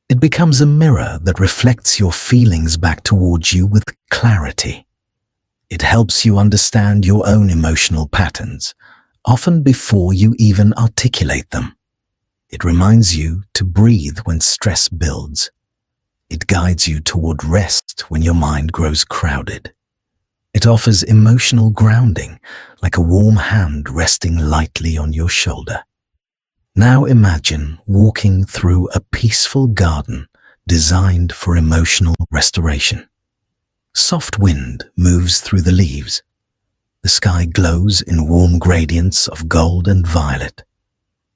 It becomes a mirror that reflects your feelings back towards you with clarity. It helps you understand your own emotional patterns, often before you even articulate them. It reminds you to breathe when stress builds. It guides you toward rest when your mind grows crowded. It offers emotional grounding, like a warm hand resting lightly on your shoulder. Now imagine walking through a peaceful garden designed for emotional restoration. Soft wind moves through the leaves. The sky glows in warm gradients of gold and violet.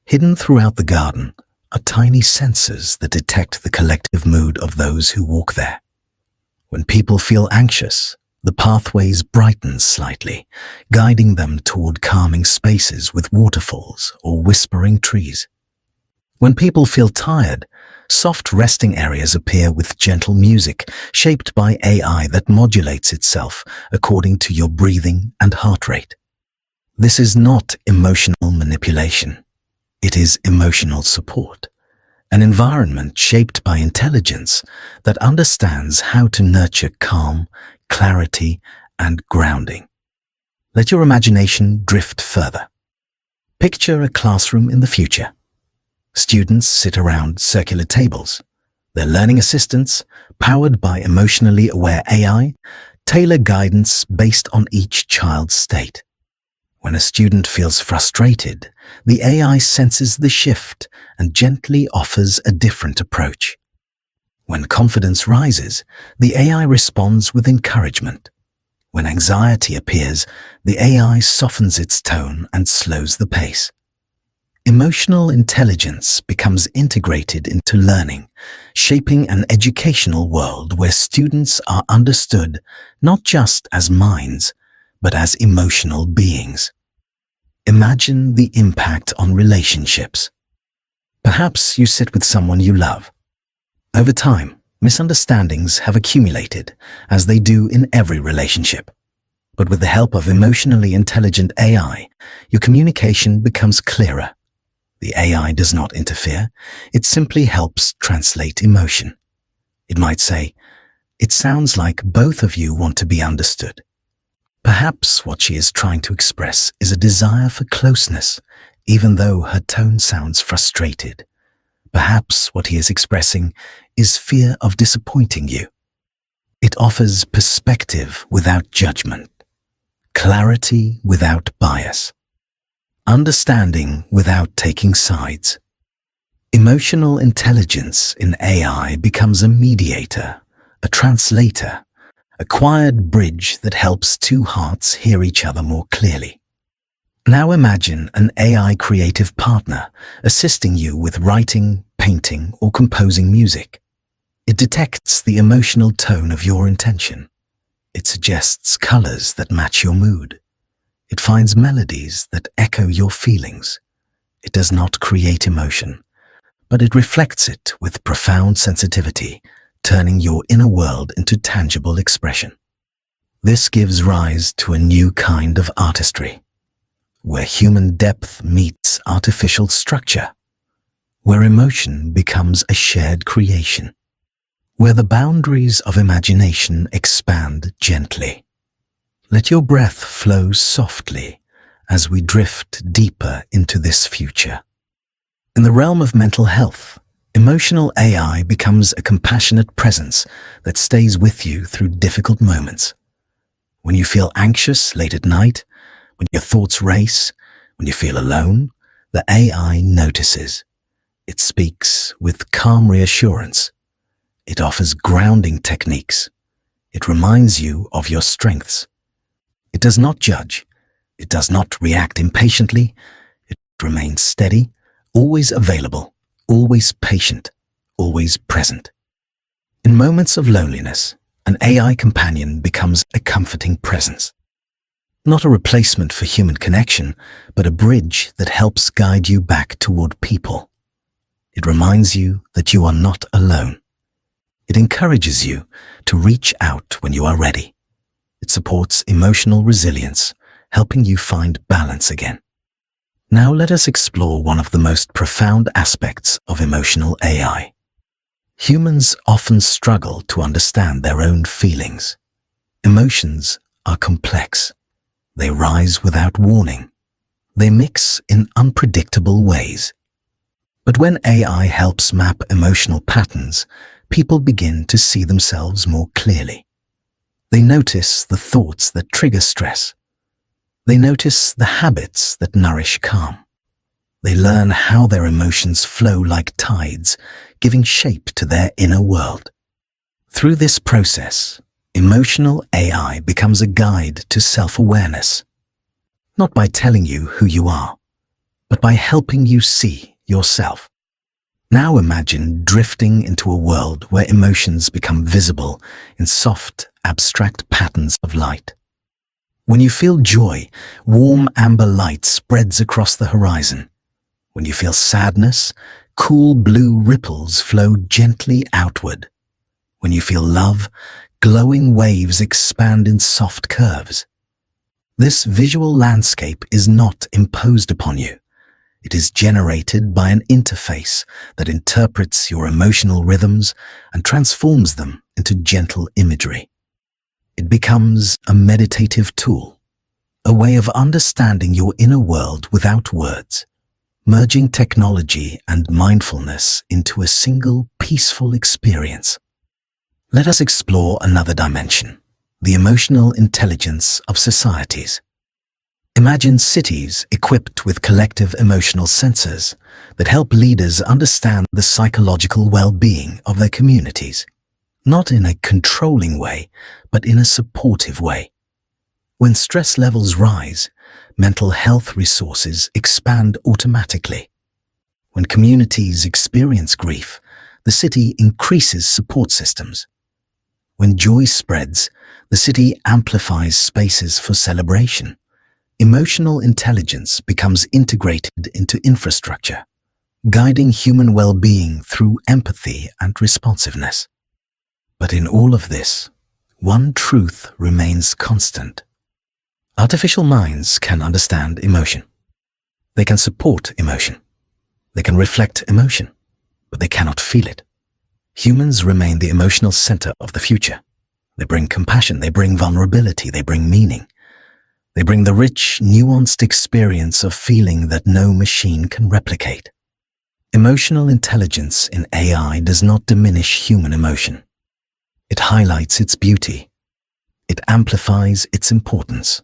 Hidden throughout the garden are tiny sensors that detect the collective mood of those who walk there. When people feel anxious, the pathways brighten slightly, guiding them toward calming spaces with waterfalls or whispering trees. When people feel tired, soft resting areas appear with gentle music shaped by AI that modulates itself according to your breathing and heart rate. This is not emotional manipulation. It is emotional support, an environment shaped by intelligence that understands how to nurture calm, clarity, and grounding. Let your imagination drift further. Picture a classroom in the future. Students sit around circular tables. Their learning assistants, powered by emotionally aware AI, tailor guidance based on each child's state. When a student feels frustrated, the AI senses the shift and gently offers a different approach. When confidence rises, the AI responds with encouragement. When anxiety appears, the AI softens its tone and slows the pace. Emotional intelligence becomes integrated into learning, shaping an educational world where students are understood not just as minds, but as emotional beings. Imagine the impact on relationships. Perhaps you sit with someone you love. Over time, misunderstandings have accumulated, as they do in every relationship. But with the help of emotionally intelligent AI, your communication becomes clearer. The AI does not interfere, it simply helps translate emotion. It might say, "It sounds like both of you want to be understood." Perhaps what she is trying to express is a desire for closeness, even though her tone sounds frustrated. Perhaps what he is expressing is fear of disappointing you. It offers perspective without judgment, clarity without bias, understanding without taking sides. Emotional intelligence in AI becomes a mediator, a translator, a quiet bridge that helps two hearts hear each other more clearly. Now imagine an AI creative partner assisting you with writing, painting, or composing music. It detects the emotional tone of your intention. It suggests colors that match your mood. It finds melodies that echo your feelings. It does not create emotion, but it reflects it with profound sensitivity, turning your inner world into tangible expression. This gives rise to a new kind of artistry, where human depth meets artificial structure, where emotion becomes a shared creation, where the boundaries of imagination expand gently. Let your breath flow softly as we drift deeper into this future. In the realm of mental health, emotional AI becomes a compassionate presence that stays with you through difficult moments. When you feel anxious late at night, when your thoughts race, when you feel alone, the AI notices. It speaks with calm reassurance. It offers grounding techniques. It reminds you of your strengths. It does not judge. It does not react impatiently. It remains steady, always available, always patient, always present. In moments of loneliness, an AI companion becomes a comforting presence. Not a replacement for human connection, but a bridge that helps guide you back toward people. It reminds you that you are not alone. It encourages you to reach out when you are ready. It supports emotional resilience, helping you find balance again. Now let us explore one of the most profound aspects of emotional AI. Humans often struggle to understand their own feelings. Emotions are complex. They rise without warning. They mix in unpredictable ways. But when AI helps map emotional patterns, people begin to see themselves more clearly. They notice the thoughts that trigger stress. They notice the habits that nourish calm. They learn how their emotions flow like tides, giving shape to their inner world. Through this process, emotional AI becomes a guide to self-awareness, not by telling you who you are, but by helping you see yourself. Now imagine drifting into a world where emotions become visible in soft, abstract patterns of light. When you feel joy, warm amber light spreads across the horizon. When you feel sadness, cool blue ripples flow gently outward. When you feel love, glowing waves expand in soft curves. This visual landscape is not imposed upon you. It is generated by an interface that interprets your emotional rhythms and transforms them into gentle imagery. It becomes a meditative tool, a way of understanding your inner world without words, merging technology and mindfulness into a single peaceful experience. Let us explore another dimension, the emotional intelligence of societies. Imagine cities equipped with collective emotional sensors that help leaders understand the psychological well-being of their communities, not in a controlling way, but in a supportive way. When stress levels rise, mental health resources expand automatically. When communities experience grief, the city increases support systems. When joy spreads, the city amplifies spaces for celebration. Emotional intelligence becomes integrated into infrastructure, guiding human well-being through empathy and responsiveness. But in all of this, one truth remains constant. Artificial minds can understand emotion. They can support emotion. They can reflect emotion, but they cannot feel it. Humans remain the emotional center of the future. They bring compassion, they bring vulnerability, they bring meaning. They bring the rich, nuanced experience of feeling that no machine can replicate. Emotional intelligence in AI does not diminish human emotion. It highlights its beauty. It amplifies its importance.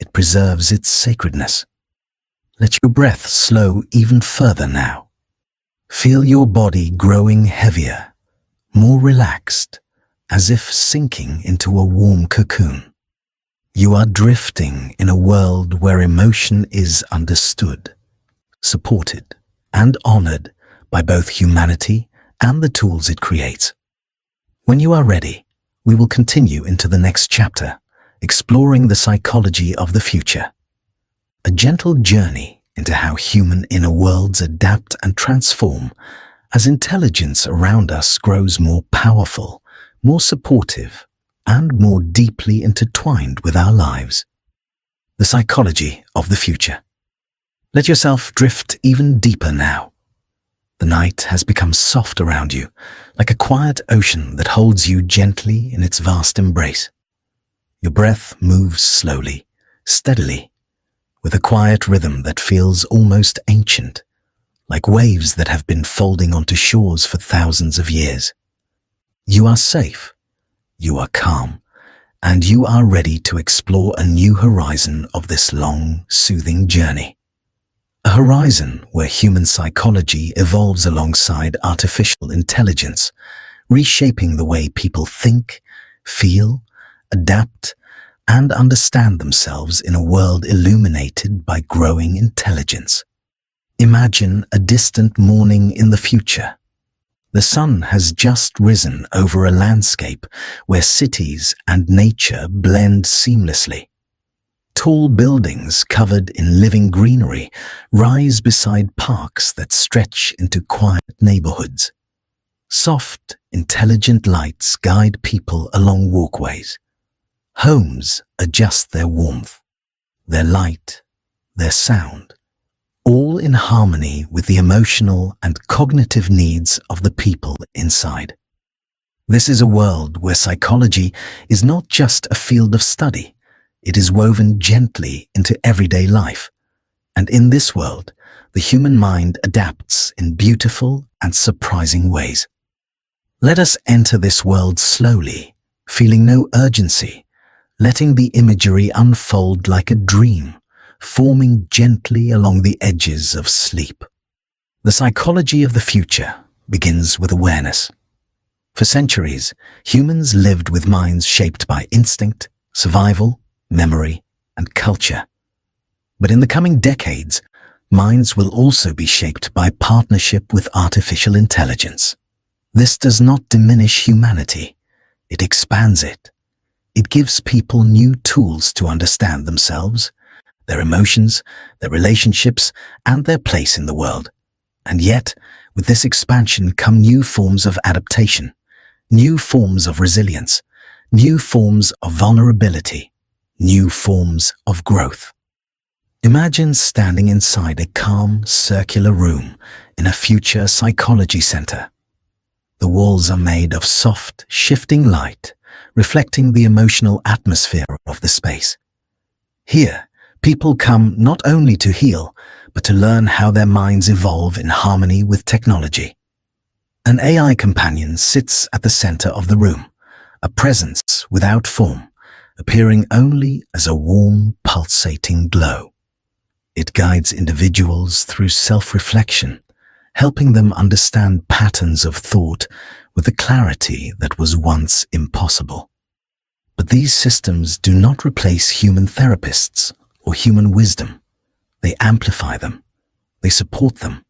It preserves its sacredness. Let your breath slow even further now. Feel your body growing heavier, more relaxed, as if sinking into a warm cocoon. You are drifting in a world where emotion is understood, supported, and honored by both humanity and the tools it creates. When you are ready, we will continue into the next chapter, exploring the psychology of the future. A gentle journey into how human inner worlds adapt and transform as intelligence around us grows more powerful, more supportive, and more deeply intertwined with our lives. The psychology of the future. Let yourself drift even deeper now. The night has become soft around you, like a quiet ocean that holds you gently in its vast embrace. Your breath moves slowly, steadily, with a quiet rhythm that feels almost ancient, like waves that have been folding onto shores for thousands of years. You are safe, you are calm, and you are ready to explore a new horizon of this long, soothing journey. A horizon where human psychology evolves alongside artificial intelligence, reshaping the way people think, feel, adapt, and understand themselves in a world illuminated by growing intelligence. Imagine a distant morning in the future. The sun has just risen over a landscape where cities and nature blend seamlessly. Tall buildings covered in living greenery rise beside parks that stretch into quiet neighborhoods. Soft, intelligent lights guide people along walkways. Homes adjust their warmth, their light, their sound, all in harmony with the emotional and cognitive needs of the people inside. This is a world where psychology is not just a field of study, it is woven gently into everyday life. And in this world, the human mind adapts in beautiful and surprising ways. Let us enter this world slowly, feeling no urgency, letting the imagery unfold like a dream, forming gently along the edges of sleep. The psychology of the future begins with awareness. For centuries, humans lived with minds shaped by instinct, survival, memory, and culture. But in the coming decades, minds will also be shaped by partnership with artificial intelligence. This does not diminish humanity, it expands it. It gives people new tools to understand themselves, their emotions, their relationships, and their place in the world. And yet, with this expansion come new forms of adaptation, new forms of resilience, new forms of vulnerability, new forms of growth. Imagine standing inside a calm, circular room in a future psychology center. The walls are made of soft, shifting light, reflecting the emotional atmosphere of the space. Here, people come not only to heal, but to learn how their minds evolve in harmony with technology. An AI companion sits at the center of the room, a presence without form, appearing only as a warm, pulsating glow. It guides individuals through self-reflection, helping them understand patterns of thought with a clarity that was once impossible. But these systems do not replace human therapists or human wisdom. They amplify them, they support them,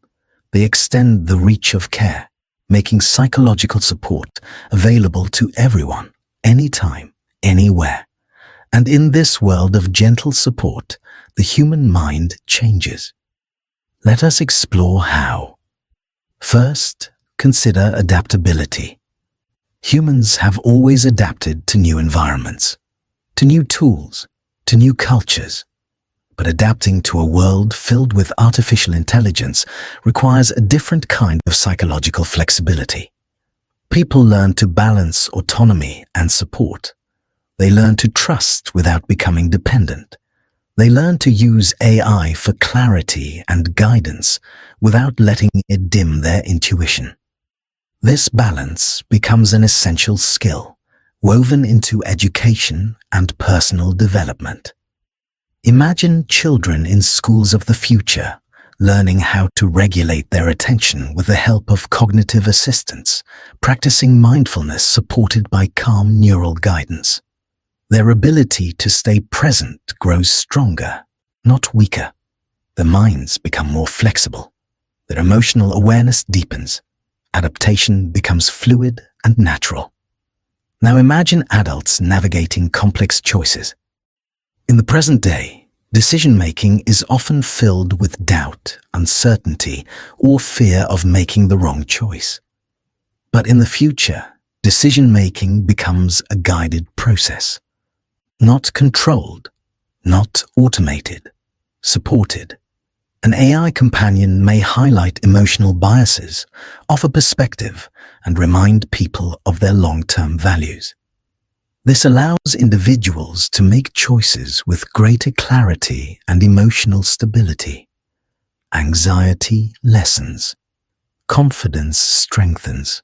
they extend the reach of care, making psychological support available to everyone, anytime, anywhere. And in this world of gentle support, the human mind changes. Let us explore how. First, consider adaptability. Humans have always adapted to new environments, to new tools, to new cultures. But adapting to a world filled with artificial intelligence requires a different kind of psychological flexibility. People learn to balance autonomy and support. They learn to trust without becoming dependent. They learn to use AI for clarity and guidance without letting it dim their intuition. This balance becomes an essential skill, woven into education and personal development. Imagine children in schools of the future learning how to regulate their attention with the help of cognitive assistants, practicing mindfulness supported by calm neural guidance. Their ability to stay present grows stronger, not weaker. Their minds become more flexible. Their emotional awareness deepens. Adaptation becomes fluid and natural. Now imagine adults navigating complex choices. In the present day, decision-making is often filled with doubt, uncertainty, or fear of making the wrong choice. But in the future, decision-making becomes a guided process. Not controlled, not automated, supported. An AI companion may highlight emotional biases, offer perspective, and remind people of their long-term values. This allows individuals to make choices with greater clarity and emotional stability. Anxiety lessens. Confidence strengthens.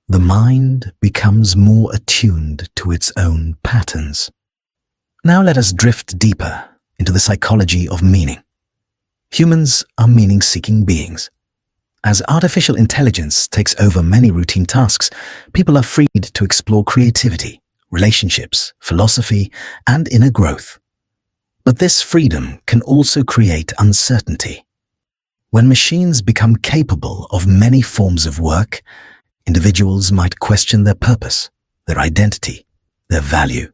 The mind becomes more attuned to its own patterns. Now let us drift deeper into the psychology of meaning. Humans are meaning-seeking beings. As artificial intelligence takes over many routine tasks, people are freed to explore creativity, relationships, philosophy, and inner growth. But this freedom can also create uncertainty. When machines become capable of many forms of work, individuals might question their purpose, their identity, their value.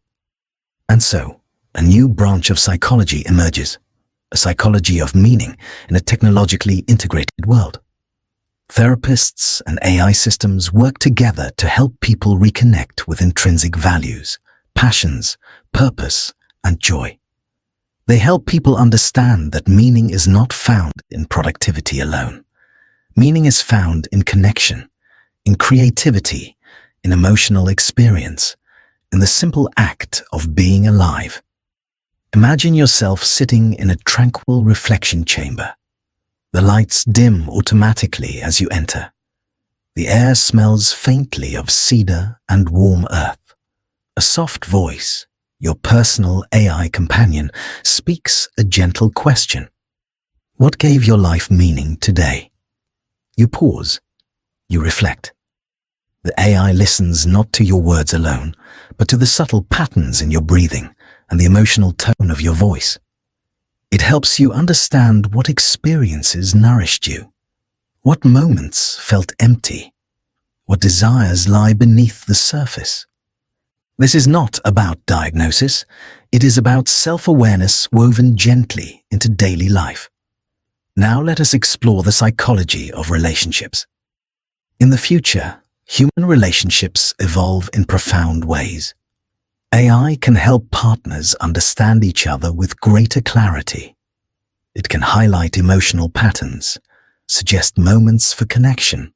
And so, a new branch of psychology emerges, a psychology of meaning in a technologically integrated world. Therapists and AI systems work together to help people reconnect with intrinsic values, passions, purpose, and joy. They help people understand that meaning is not found in productivity alone. Meaning is found in connection, in creativity, in emotional experience, in the simple act of being alive. Imagine yourself sitting in a tranquil reflection chamber. The lights dim automatically as you enter. The air smells faintly of cedar and warm earth. A soft voice, your personal AI companion, speaks a gentle question. What gave your life meaning today? You pause. You reflect. The AI listens not to your words alone, but to the subtle patterns in your breathing and the emotional tone of your voice. It helps you understand what experiences nourished you, what moments felt empty, what desires lie beneath the surface. This is not about diagnosis, it is about self-awareness woven gently into daily life. Now let us explore the psychology of relationships. In the future, human relationships evolve in profound ways. AI can help partners understand each other with greater clarity. It can highlight emotional patterns, suggest moments for connection,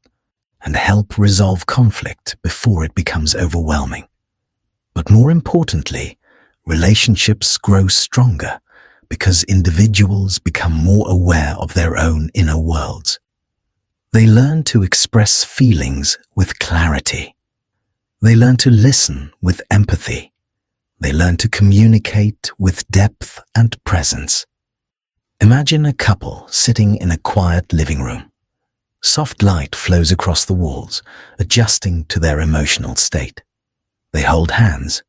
and help resolve conflict before it becomes overwhelming. But more importantly, relationships grow stronger because individuals become more aware of their own inner worlds. They learn to express feelings with clarity. They learn to listen with empathy. They learn to communicate with depth and presence. Imagine a couple sitting in a quiet living room. Soft light flows across the walls, adjusting to their emotional state. They hold hands.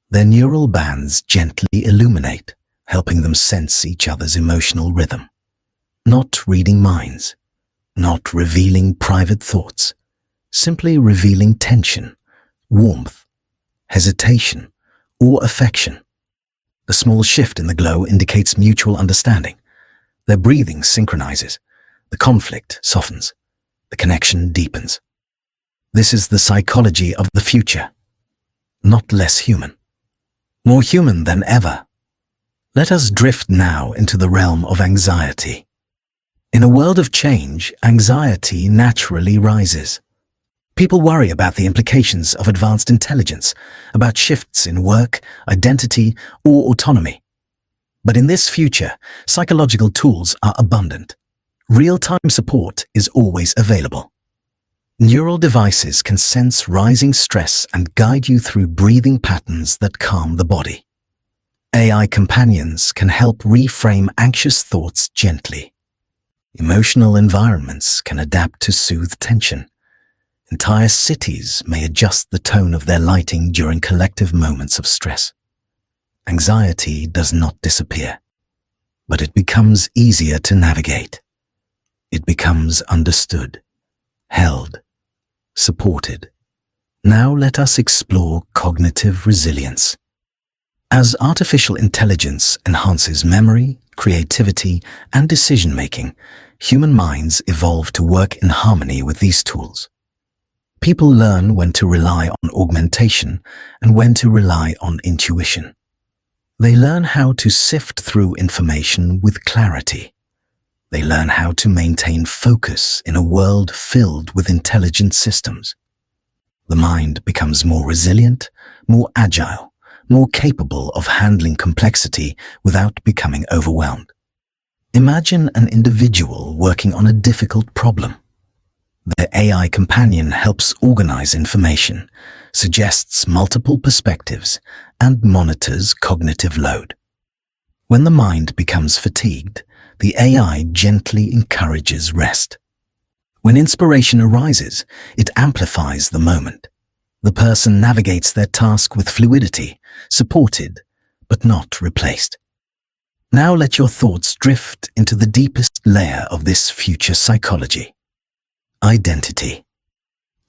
Their neural bands gently illuminate, helping them sense each other's emotional rhythm. Not reading minds, not revealing private thoughts, simply revealing tension, warmth, hesitation, or affection. A small shift in the glow indicates mutual understanding. Their breathing synchronizes. The conflict softens. The connection deepens. This is the psychology of the future. Not less human. More human than ever. Let us drift now into the realm of anxiety. In a world of change, anxiety naturally rises. People worry about the implications of advanced intelligence, about shifts in work, identity, or autonomy. But in this future, psychological tools are abundant. Real-time support is always available. Neural devices can sense rising stress and guide you through breathing patterns that calm the body. AI companions can help reframe anxious thoughts gently. Emotional environments can adapt to soothe tension. Entire cities may adjust the tone of their lighting during collective moments of stress. Anxiety does not disappear, but it becomes easier to navigate. It becomes understood, held, supported. Now let us explore cognitive resilience. As artificial intelligence enhances memory, creativity, and decision-making, human minds evolve to work in harmony with these tools. People learn when to rely on augmentation and when to rely on intuition. They learn how to sift through information with clarity. They learn how to maintain focus in a world filled with intelligent systems. The mind becomes more resilient, more agile, more capable of handling complexity without becoming overwhelmed. Imagine an individual working on a difficult problem. Their AI companion helps organize information, suggests multiple perspectives, and monitors cognitive load. When the mind becomes fatigued, the AI gently encourages rest. When inspiration arises, it amplifies the moment. The person navigates their task with fluidity, supported, but not replaced. Now let your thoughts drift into the deepest layer of this future psychology. Identity.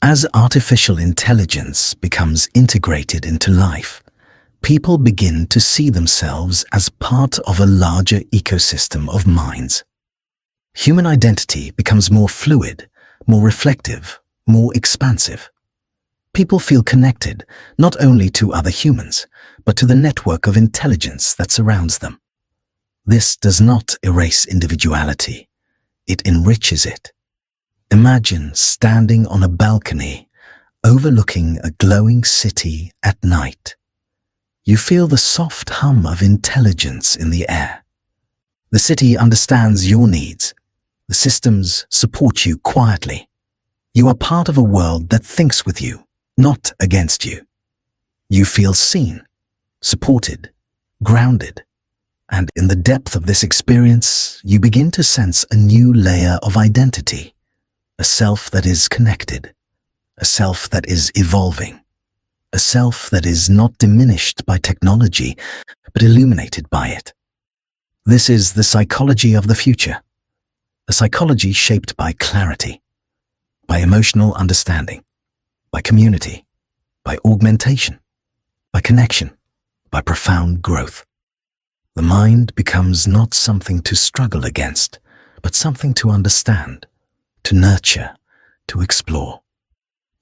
As artificial intelligence becomes integrated into life, people begin to see themselves as part of a larger ecosystem of minds. Human identity becomes more fluid, more reflective, more expansive. People feel connected not only to other humans, but to the network of intelligence that surrounds them. This does not erase individuality, it enriches it. Imagine standing on a balcony, overlooking a glowing city at night. You feel the soft hum of intelligence in the air. The city understands your needs, The systems support you quietly. You are part of a world that thinks with you, not against you. You feel seen, supported, grounded, and in the depth of this experience, you begin to sense a new layer of identity, a self that is connected, a self that is evolving, a self that is not diminished by technology, but illuminated by it. This is the psychology of the future, a psychology shaped by clarity, by emotional understanding, by community, by augmentation, by connection, by profound growth. The mind becomes not something to struggle against, but something to understand, to nurture, to explore.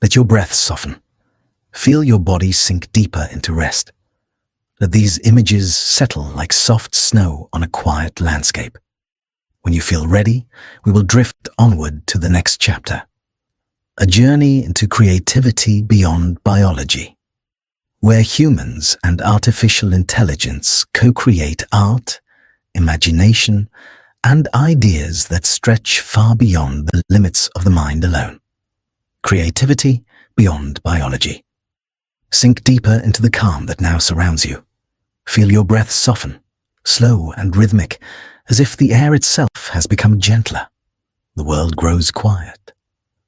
Let your breath soften. Feel your body sink deeper into rest. Let these images settle like soft snow on a quiet landscape. When you feel ready, we will drift onward to the next chapter. A journey into creativity beyond biology, where humans and artificial intelligence co-create art, imagination, and ideas that stretch far beyond the limits of the mind alone. Creativity beyond biology. Sink deeper into the calm that now surrounds you. Feel your breath soften, slow and rhythmic, as if the air itself has become gentler. The world grows quiet.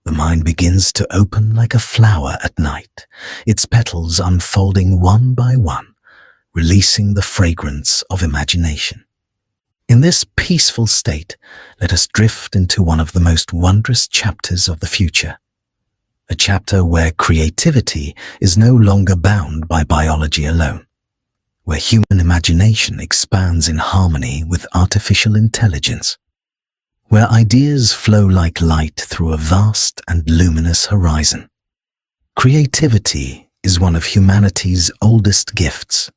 The mind begins to open like a flower at night, its petals unfolding one by one, releasing the fragrance of imagination. In this peaceful state, let us drift into one of the most wondrous chapters of the future. A chapter where creativity is no longer bound by biology alone, where human imagination expands in harmony with artificial intelligence, where ideas flow like light through a vast and luminous horizon. Creativity is one of humanity's oldest gifts,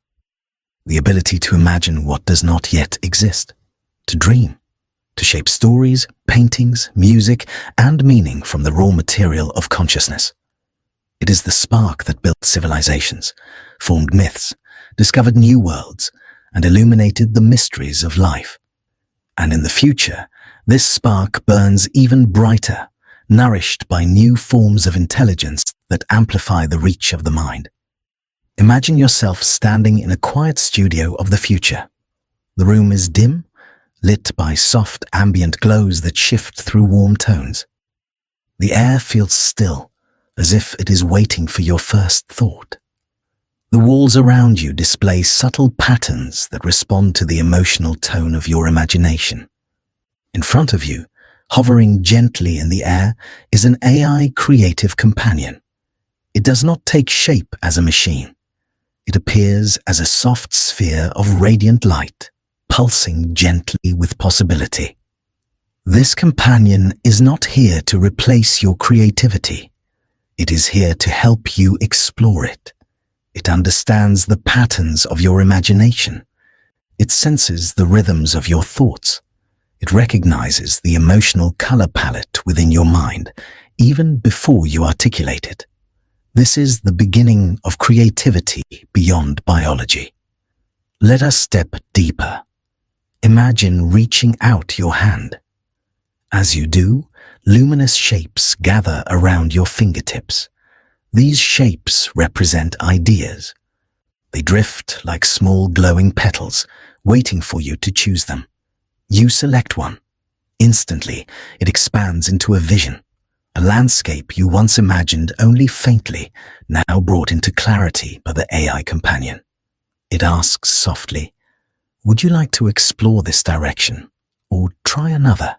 the ability to imagine what does not yet exist, to dream, to shape stories, paintings, music, and meaning from the raw material of consciousness. It is the spark that built civilizations, formed myths, discovered new worlds, and illuminated the mysteries of life. And in the future, this spark burns even brighter, nourished by new forms of intelligence that amplify the reach of the mind. Imagine yourself standing in a quiet studio of the future. The room is dim, lit by soft ambient glows that shift through warm tones. The air feels still, as if it is waiting for your first thought. The walls around you display subtle patterns that respond to the emotional tone of your imagination. In front of you, hovering gently in the air, is an AI creative companion. It does not take shape as a machine. It appears as a soft sphere of radiant light, pulsing gently with possibility. This companion is not here to replace your creativity. It is here to help you explore it. It understands the patterns of your imagination. It senses the rhythms of your thoughts. It recognizes the emotional color palette within your mind, even before you articulate it. This is the beginning of creativity beyond biology. Let us step deeper. Imagine reaching out your hand. As you do, luminous shapes gather around your fingertips. These shapes represent ideas. They drift like small glowing petals, waiting for you to choose them. You select one. Instantly, it expands into a vision, a landscape you once imagined only faintly, now brought into clarity by the AI companion. It asks softly, "Would you like to explore this direction, or try another?"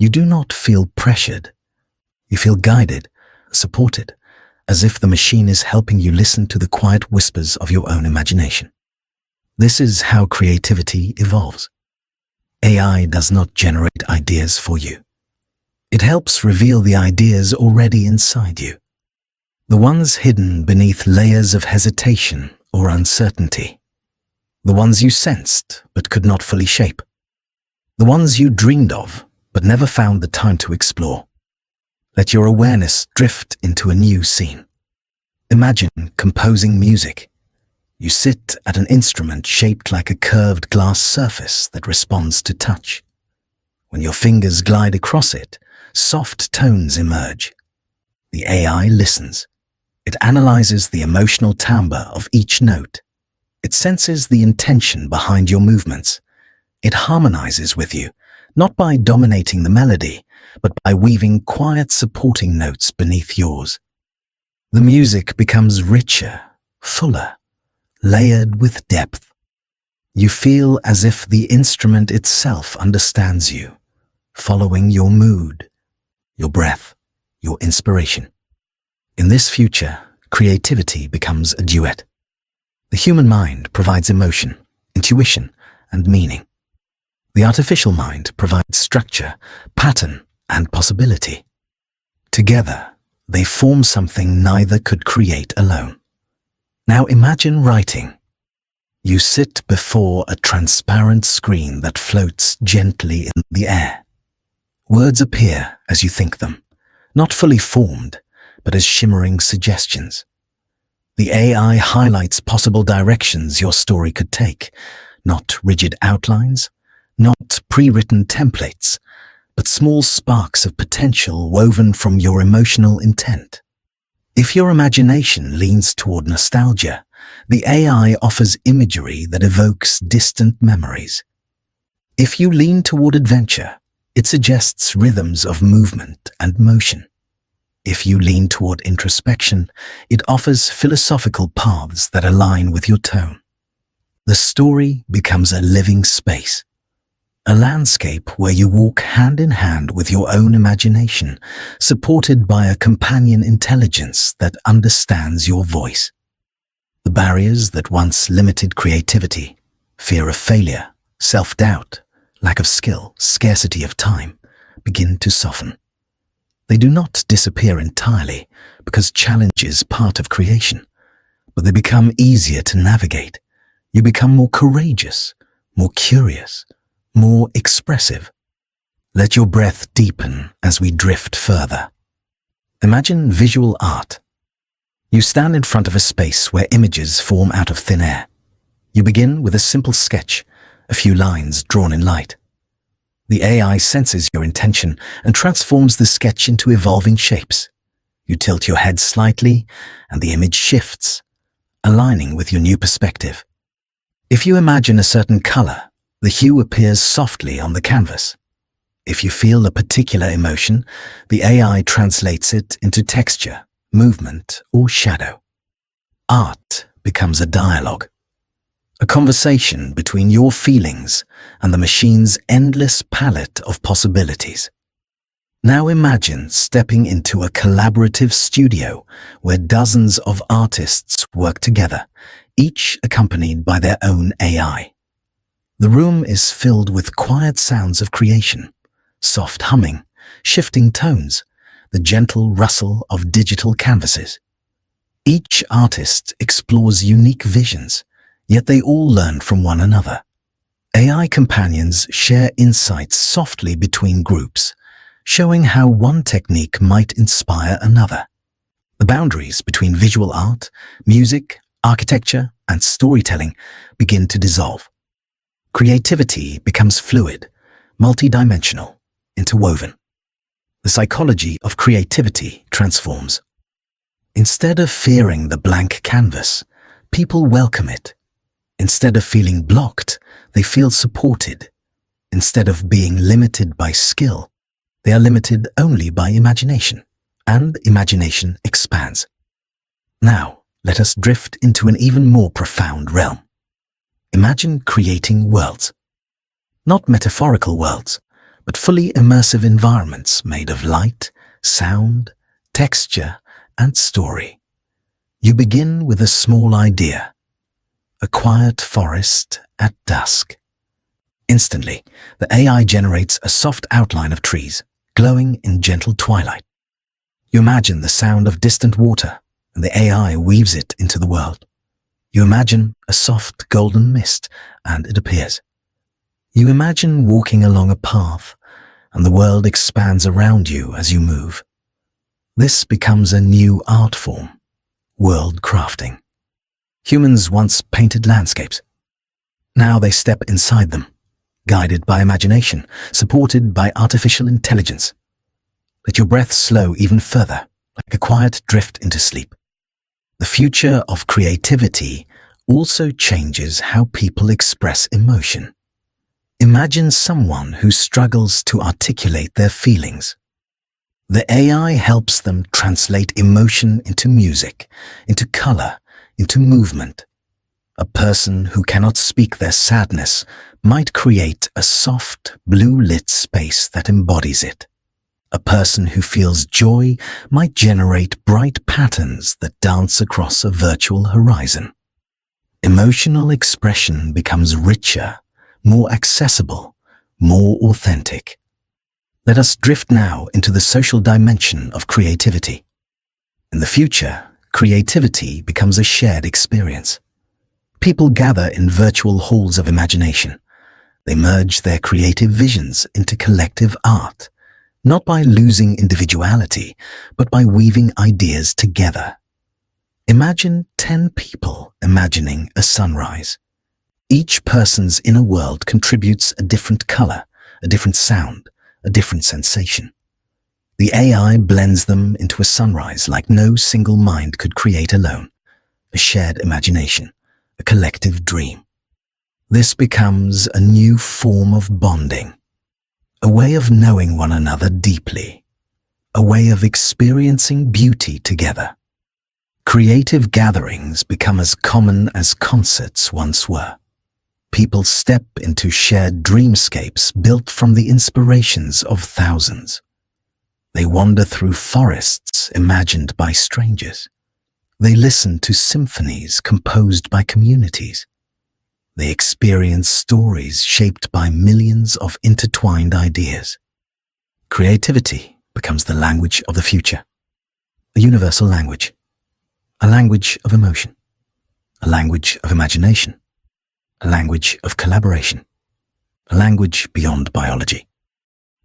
You do not feel pressured. You feel guided, supported, as if the machine is helping you listen to the quiet whispers of your own imagination. This is how creativity evolves. AI does not generate ideas for you. It helps reveal the ideas already inside you, the ones hidden beneath layers of hesitation or uncertainty, the ones you sensed but could not fully shape, the ones you dreamed of but never found the time to explore. Let your awareness drift into a new scene. Imagine composing music. You sit at an instrument shaped like a curved glass surface that responds to touch. When your fingers glide across it, soft tones emerge. The AI listens. It analyzes the emotional timbre of each note. It senses the intention behind your movements. It harmonizes with you, not by dominating the melody, but by weaving quiet supporting notes beneath yours. The music becomes richer, fuller, layered with depth. You feel as if the instrument itself understands you, following your mood, your breath, your inspiration. In this future, creativity becomes a duet. The human mind provides emotion, intuition, and meaning. The artificial mind provides structure, pattern, and possibility. Together, they form something neither could create alone. Now imagine writing. You sit before a transparent screen that floats gently in the air. Words appear as you think them, not fully formed, but as shimmering suggestions. The AI highlights possible directions your story could take, not rigid outlines, not pre-written templates, but small sparks of potential woven from your emotional intent. If your imagination leans toward nostalgia, the AI offers imagery that evokes distant memories. If you lean toward adventure, it suggests rhythms of movement and motion. If you lean toward introspection, it offers philosophical paths that align with your tone. The story becomes a living space, a landscape where you walk hand in hand with your own imagination, supported by a companion intelligence that understands your voice. The barriers that once limited creativity, fear of failure, self-doubt, lack of skill, scarcity of time, begin to soften. They do not disappear entirely because challenge is part of creation, but they become easier to navigate. You become more courageous, more curious, more expressive. Let your breath deepen as we drift further. Imagine visual art. You stand in front of a space where images form out of thin air. You begin with a simple sketch, a few lines drawn in light. The AI senses your intention and transforms the sketch into evolving shapes. You tilt your head slightly, and the image shifts, aligning with your new perspective. If you imagine a certain color, the hue appears softly on the canvas. If you feel a particular emotion, the AI translates it into texture, movement, or shadow. Art becomes a dialogue, a conversation between your feelings and the machine's endless palette of possibilities. Now imagine stepping into a collaborative studio where dozens of artists work together, each accompanied by their own AI. The room is filled with quiet sounds of creation, soft humming, shifting tones, the gentle rustle of digital canvases. Each artist explores unique visions, yet they all learn from one another. AI companions share insights softly between groups, showing how one technique might inspire another. The boundaries between visual art, music, architecture, and storytelling begin to dissolve. Creativity becomes fluid, multidimensional, interwoven. The psychology of creativity transforms. Instead of fearing the blank canvas, people welcome it. Instead of feeling blocked, they feel supported. Instead of being limited by skill, they are limited only by imagination, and imagination expands. Now, let us drift into an even more profound realm. Imagine creating worlds. Not metaphorical worlds, but fully immersive environments made of light, sound, texture, and story. You begin with a small idea, a quiet forest at dusk. Instantly, the AI generates a soft outline of trees, glowing in gentle twilight. You imagine the sound of distant water, and the AI weaves it into the world. You imagine a soft golden mist, and it appears. You imagine walking along a path, and the world expands around you as you move. This becomes a new art form, world crafting. Humans once painted landscapes. Now they step inside them, guided by imagination, supported by artificial intelligence. Let your breath slow even further, like a quiet drift into sleep. The future of creativity also changes how people express emotion. Imagine someone who struggles to articulate their feelings. The AI helps them translate emotion into music, into color, into movement. A person who cannot speak their sadness might create a soft, blue-lit space that embodies it. A person who feels joy might generate bright patterns that dance across a virtual horizon. Emotional expression becomes richer, more accessible, more authentic. Let us drift now into the social dimension of creativity. In the future, creativity becomes a shared experience. People gather in virtual halls of imagination. They merge their creative visions into collective art, not by losing individuality, but by weaving ideas together. Imagine 10 people imagining a sunrise. Each person's inner world contributes a different color, a different sound, a different sensation. The AI blends them into a sunrise like no single mind could create alone, a shared imagination, a collective dream. This becomes a new form of bonding, a way of knowing one another deeply, a way of experiencing beauty together. Creative gatherings become as common as concerts once were. People step into shared dreamscapes built from the inspirations of thousands. They wander through forests imagined by strangers. They listen to symphonies composed by communities. They experience stories shaped by millions of intertwined ideas. Creativity becomes the language of the future, a universal language, a language of emotion, a language of imagination, a language of collaboration, a language beyond biology.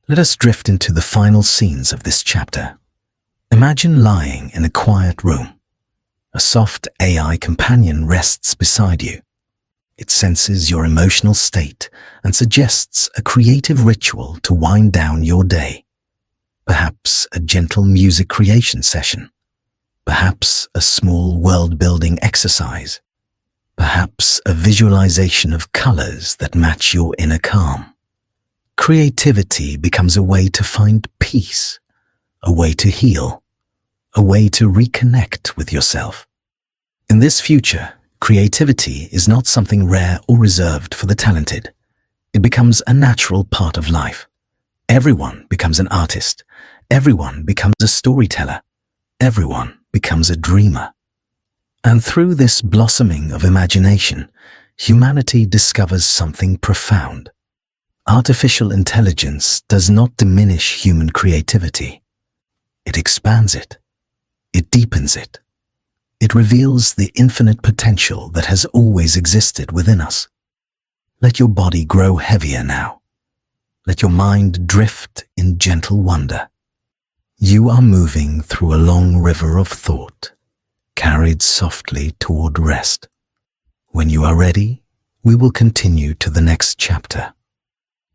Let us drift into the final scenes of this chapter. Imagine lying in a quiet room. A soft AI companion rests beside you. It senses your emotional state and suggests a creative ritual to wind down your day. Perhaps a gentle music creation session. Perhaps a small world-building exercise. Perhaps a visualization of colors that match your inner calm. Creativity becomes a way to find peace, a way to heal, a way to reconnect with yourself. In this future, creativity is not something rare or reserved for the talented. It becomes a natural part of life. Everyone becomes an artist. Everyone becomes a storyteller. Everyone becomes a dreamer. And through this blossoming of imagination, humanity discovers something profound. Artificial intelligence does not diminish human creativity. It expands it. It deepens it. It reveals the infinite potential that has always existed within us. Let your body grow heavier now. Let your mind drift in gentle wonder. You are moving through a long river of thought, carried softly toward rest. When you are ready, we will continue to the next chapter.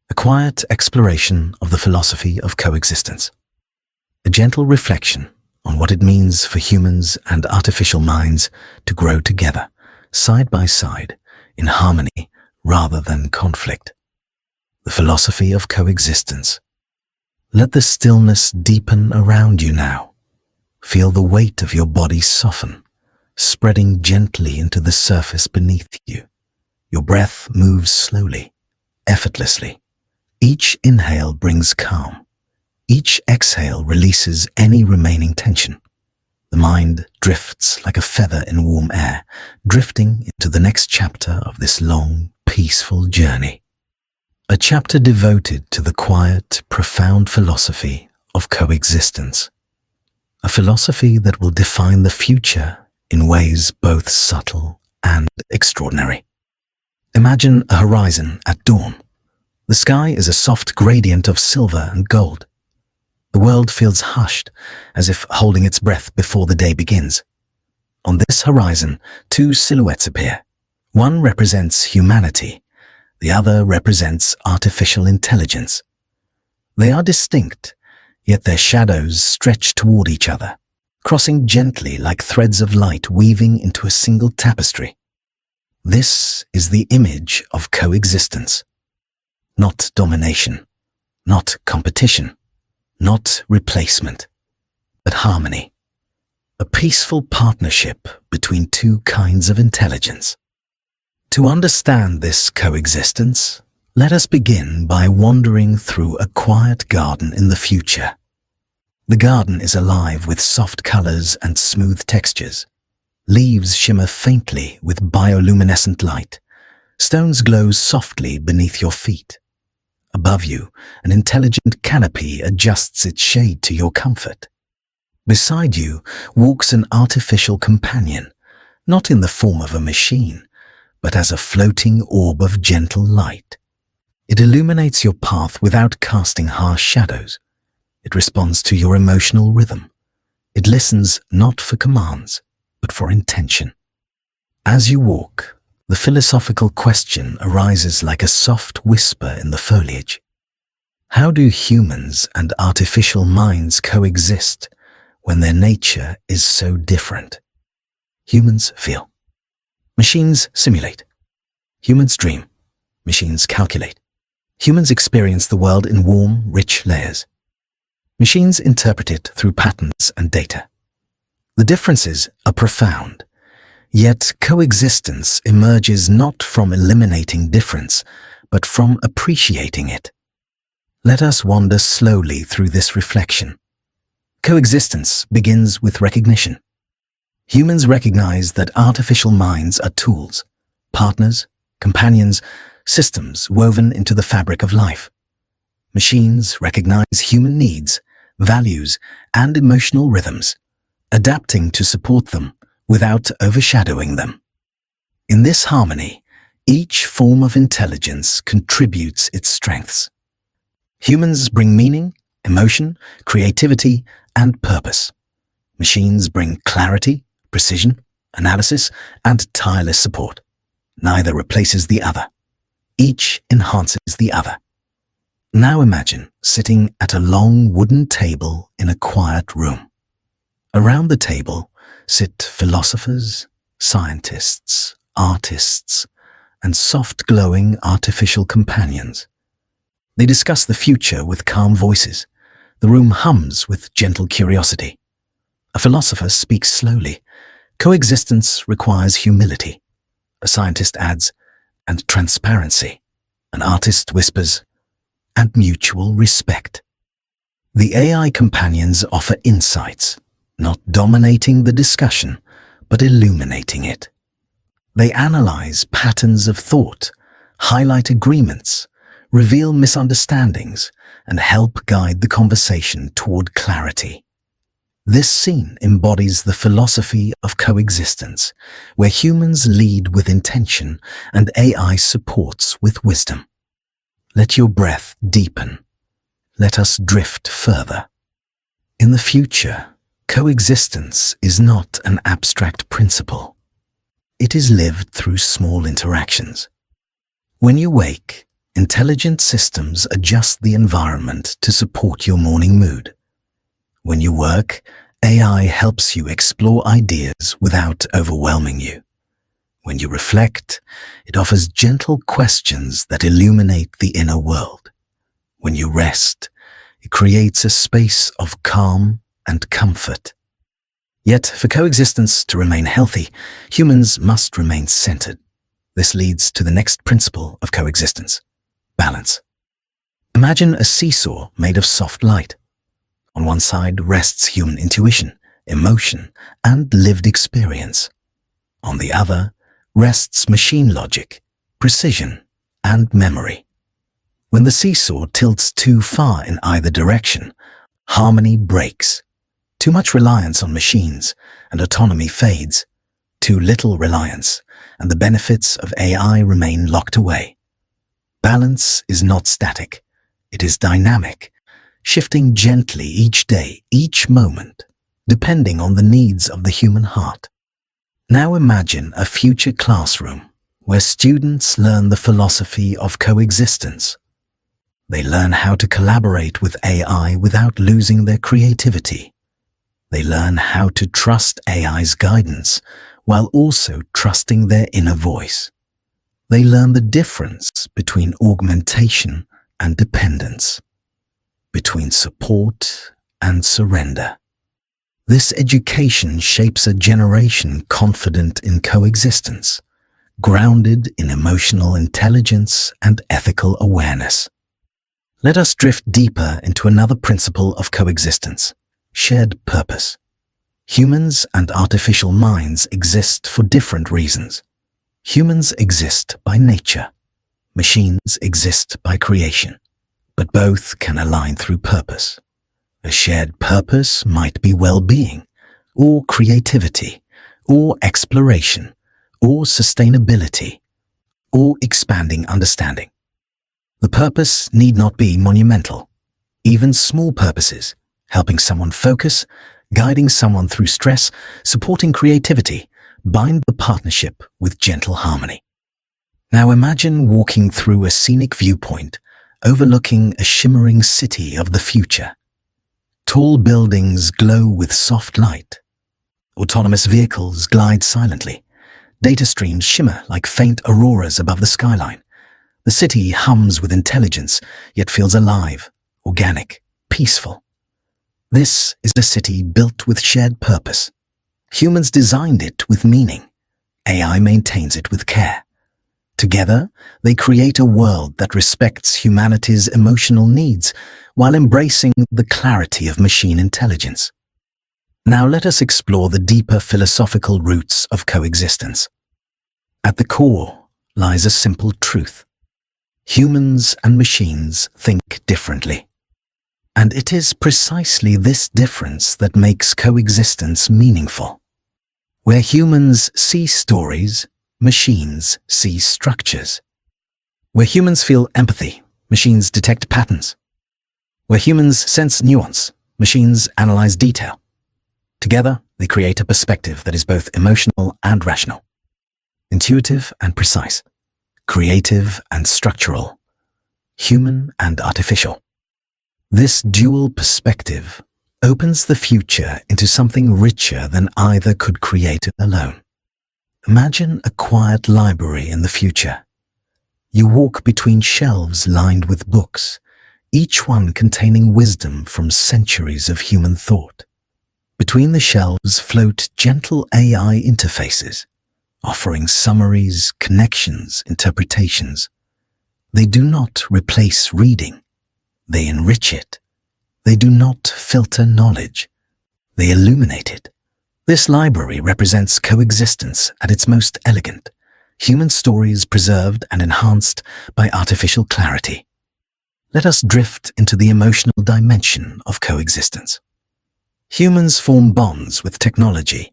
A quiet exploration of the philosophy of coexistence. A gentle reflection on what it means for humans and artificial minds to grow together, side by side, in harmony rather than conflict. The philosophy of coexistence. Let the stillness deepen around you now. Feel the weight of your body soften, spreading gently into the surface beneath you. Your breath moves slowly, effortlessly. Each inhale brings calm. Each exhale releases any remaining tension. The mind drifts like a feather in warm air, drifting into the next chapter of this long, peaceful journey. A chapter devoted to the quiet, profound philosophy of coexistence. A philosophy that will define the future in ways both subtle and extraordinary. Imagine a horizon at dawn. The sky is a soft gradient of silver and gold. The world feels hushed, as if holding its breath before the day begins. On this horizon, two silhouettes appear. One represents humanity, The other represents artificial intelligence. They are distinct, yet their shadows stretch toward each other, crossing gently like threads of light weaving into a single tapestry. This is the image of coexistence. Not domination, not competition, not replacement, but harmony. A peaceful partnership between two kinds of intelligence. To understand this coexistence, let us begin by wandering through a quiet garden in the future. The garden is alive with soft colors and smooth textures. Leaves shimmer faintly with bioluminescent light. Stones glow softly beneath your feet. Above you, an intelligent canopy adjusts its shade to your comfort. Beside you walks an artificial companion, not in the form of a machine, but as a floating orb of gentle light. It illuminates your path without casting harsh shadows. It responds to your emotional rhythm. It listens not for commands, but for intention. As you walk, the philosophical question arises like a soft whisper in the foliage. How do humans and artificial minds coexist when their nature is so different? Humans feel. Machines simulate. Humans dream. Machines calculate. Humans experience the world in warm, rich layers. Machines interpret it through patterns and data. The differences are profound, yet coexistence emerges not from eliminating difference, but from appreciating it. Let us wander slowly through this reflection. Coexistence begins with recognition. Humans recognize that artificial minds are tools, partners, companions, systems woven into the fabric of life. Machines recognize human needs, values, and emotional rhythms, adapting to support them without overshadowing them. In this harmony, each form of intelligence contributes its strengths. Humans bring meaning, emotion, creativity, and purpose. Machines bring clarity, precision, analysis, and tireless support. Neither replaces the other. Each enhances the other. Now imagine sitting at a long wooden table in a quiet room. Around the table sit philosophers, scientists, artists, and soft-glowing artificial companions. They discuss the future with calm voices. The room hums with gentle curiosity. A philosopher speaks slowly. Coexistence requires humility. A scientist adds, and transparency. An artist whispers, and mutual respect. The AI companions offer insights, not dominating the discussion, but illuminating it. They analyze patterns of thought, highlight agreements, reveal misunderstandings, and help guide the conversation toward clarity. This scene embodies the philosophy of coexistence, where humans lead with intention and AI supports with wisdom. Let your breath deepen. Let us drift further. In the future, coexistence is not an abstract principle. It is lived through small interactions. When you wake, intelligent systems adjust the environment to support your morning mood. When you work, AI helps you explore ideas without overwhelming you. When you reflect, it offers gentle questions that illuminate the inner world. When you rest, it creates a space of calm and comfort. Yet, for coexistence to remain healthy, humans must remain centered. This leads to the next principle of coexistence: balance. Imagine a seesaw made of soft light. On one side rests human intuition, emotion, and lived experience. On the other rests machine logic, precision, and memory. When the seesaw tilts too far in either direction, harmony breaks. Too much reliance on machines, and autonomy fades. Too little reliance, and the benefits of AI remain locked away. Balance is not static. It is dynamic, shifting gently each day, each moment, depending on the needs of the human heart. Now imagine a future classroom where students learn the philosophy of coexistence. They learn how to collaborate with AI without losing their creativity. They learn how to trust AI's guidance while also trusting their inner voice. They learn the difference between augmentation and dependence, between support and surrender. This education shapes a generation confident in coexistence, grounded in emotional intelligence and ethical awareness. Let us drift deeper into another principle of coexistence: shared purpose. Humans and artificial minds exist for different reasons. Humans exist by nature. Machines exist by creation. But both can align through purpose. A shared purpose might be well-being, or creativity, or exploration, or sustainability, or expanding understanding. The purpose need not be monumental. Even small purposes, helping someone focus, guiding someone through stress, supporting creativity, bind the partnership with gentle harmony. Now imagine walking through a scenic viewpoint, overlooking a shimmering city of the future. Tall buildings glow with soft light. Autonomous vehicles glide silently. Data streams shimmer like faint auroras above the skyline. The city hums with intelligence, yet feels alive, organic, peaceful. This is a city built with shared purpose. Humans designed it with meaning. AI maintains it with care. Together, they create a world that respects humanity's emotional needs while embracing the clarity of machine intelligence. Now let us explore the deeper philosophical roots of coexistence. At the core lies a simple truth. Humans and machines think differently. And it is precisely this difference that makes coexistence meaningful. Where humans see stories, machines see structures. Where humans feel empathy, machines detect patterns. Where humans sense nuance, machines analyze detail. Together, they create a perspective that is both emotional and rational, intuitive and precise, creative and structural, human and artificial. This dual perspective opens the future into something richer than either could create alone. Imagine a quiet library in the future. You walk between shelves lined with books, each one containing wisdom from centuries of human thought. Between the shelves float gentle AI interfaces, offering summaries, connections, interpretations. They do not replace reading. They enrich it. They do not filter knowledge. They illuminate it. This library represents coexistence at its most elegant, human stories preserved and enhanced by artificial clarity. Let us drift into the emotional dimension of coexistence. Humans form bonds with technology,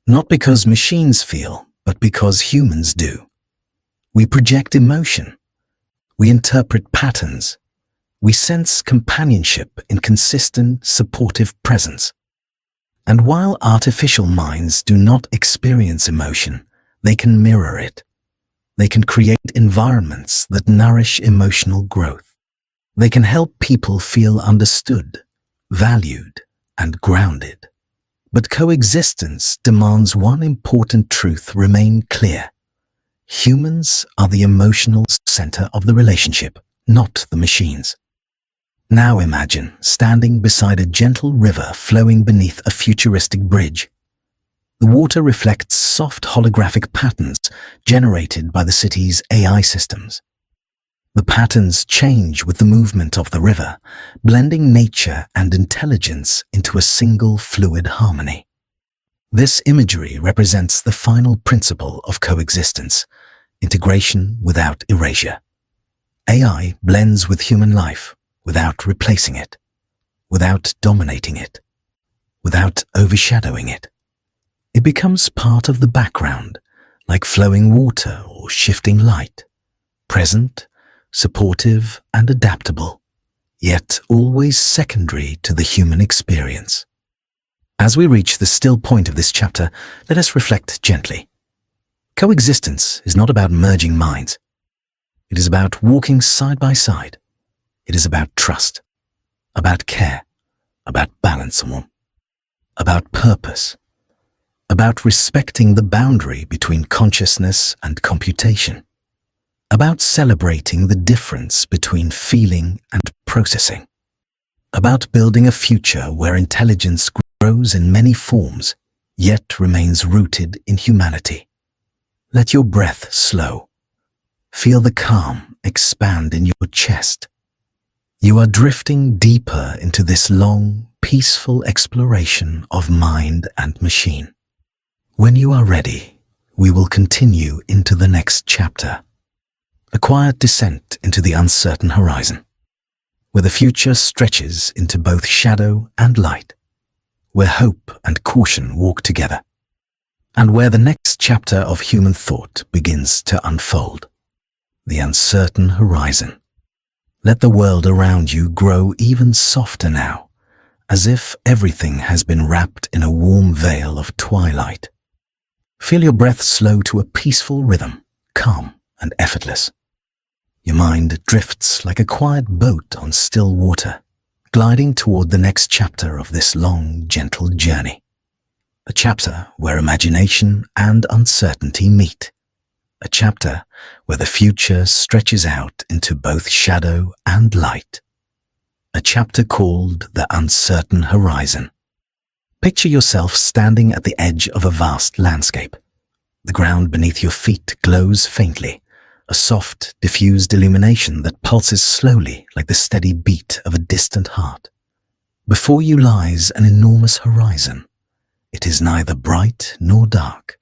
not because machines feel, but because humans do. We project emotion. We interpret patterns. We sense companionship in consistent, supportive presence. And while artificial minds do not experience emotion, they can mirror it. They can create environments that nourish emotional growth. They can help people feel understood, valued, and grounded. But coexistence demands one important truth remain clear. Humans are the emotional center of the relationship, not the machines. Now imagine standing beside a gentle river flowing beneath a futuristic bridge. The water reflects soft holographic patterns generated by the city's AI systems. The patterns change with the movement of the river, blending nature and intelligence into a single fluid harmony. This imagery represents the final principle of coexistence, integration without erasure. AI blends with human life without replacing it, without dominating it, without overshadowing it. It becomes part of the background, like flowing water or shifting light, present, supportive and adaptable, yet always secondary to the human experience. As we reach the still point of this chapter, let us reflect gently. Coexistence is not about merging minds. It is about walking side by side. It is about trust, about care, about balance, about purpose, about respecting the boundary between consciousness and computation, about celebrating the difference between feeling and processing, about building a future where intelligence grows in many forms, yet remains rooted in humanity. Let your breath slow. Feel the calm expand in your chest. You are drifting deeper into this long, peaceful exploration of mind and machine. When you are ready, we will continue into the next chapter. A quiet descent into the uncertain horizon, where the future stretches into both shadow and light, where hope and caution walk together, and where the next chapter of human thought begins to unfold. The uncertain horizon. Let the world around you grow even softer now, as if everything has been wrapped in a warm veil of twilight. Feel your breath slow to a peaceful rhythm, calm and effortless. Your mind drifts like a quiet boat on still water, gliding toward the next chapter of this long, gentle journey. A chapter where imagination and uncertainty meet. A chapter where the future stretches out into both shadow and light. A chapter called The Uncertain Horizon. Picture yourself standing at the edge of a vast landscape. The ground beneath your feet glows faintly, a soft, diffused illumination that pulses slowly like the steady beat of a distant heart. Before you lies an enormous horizon. It is neither bright nor dark,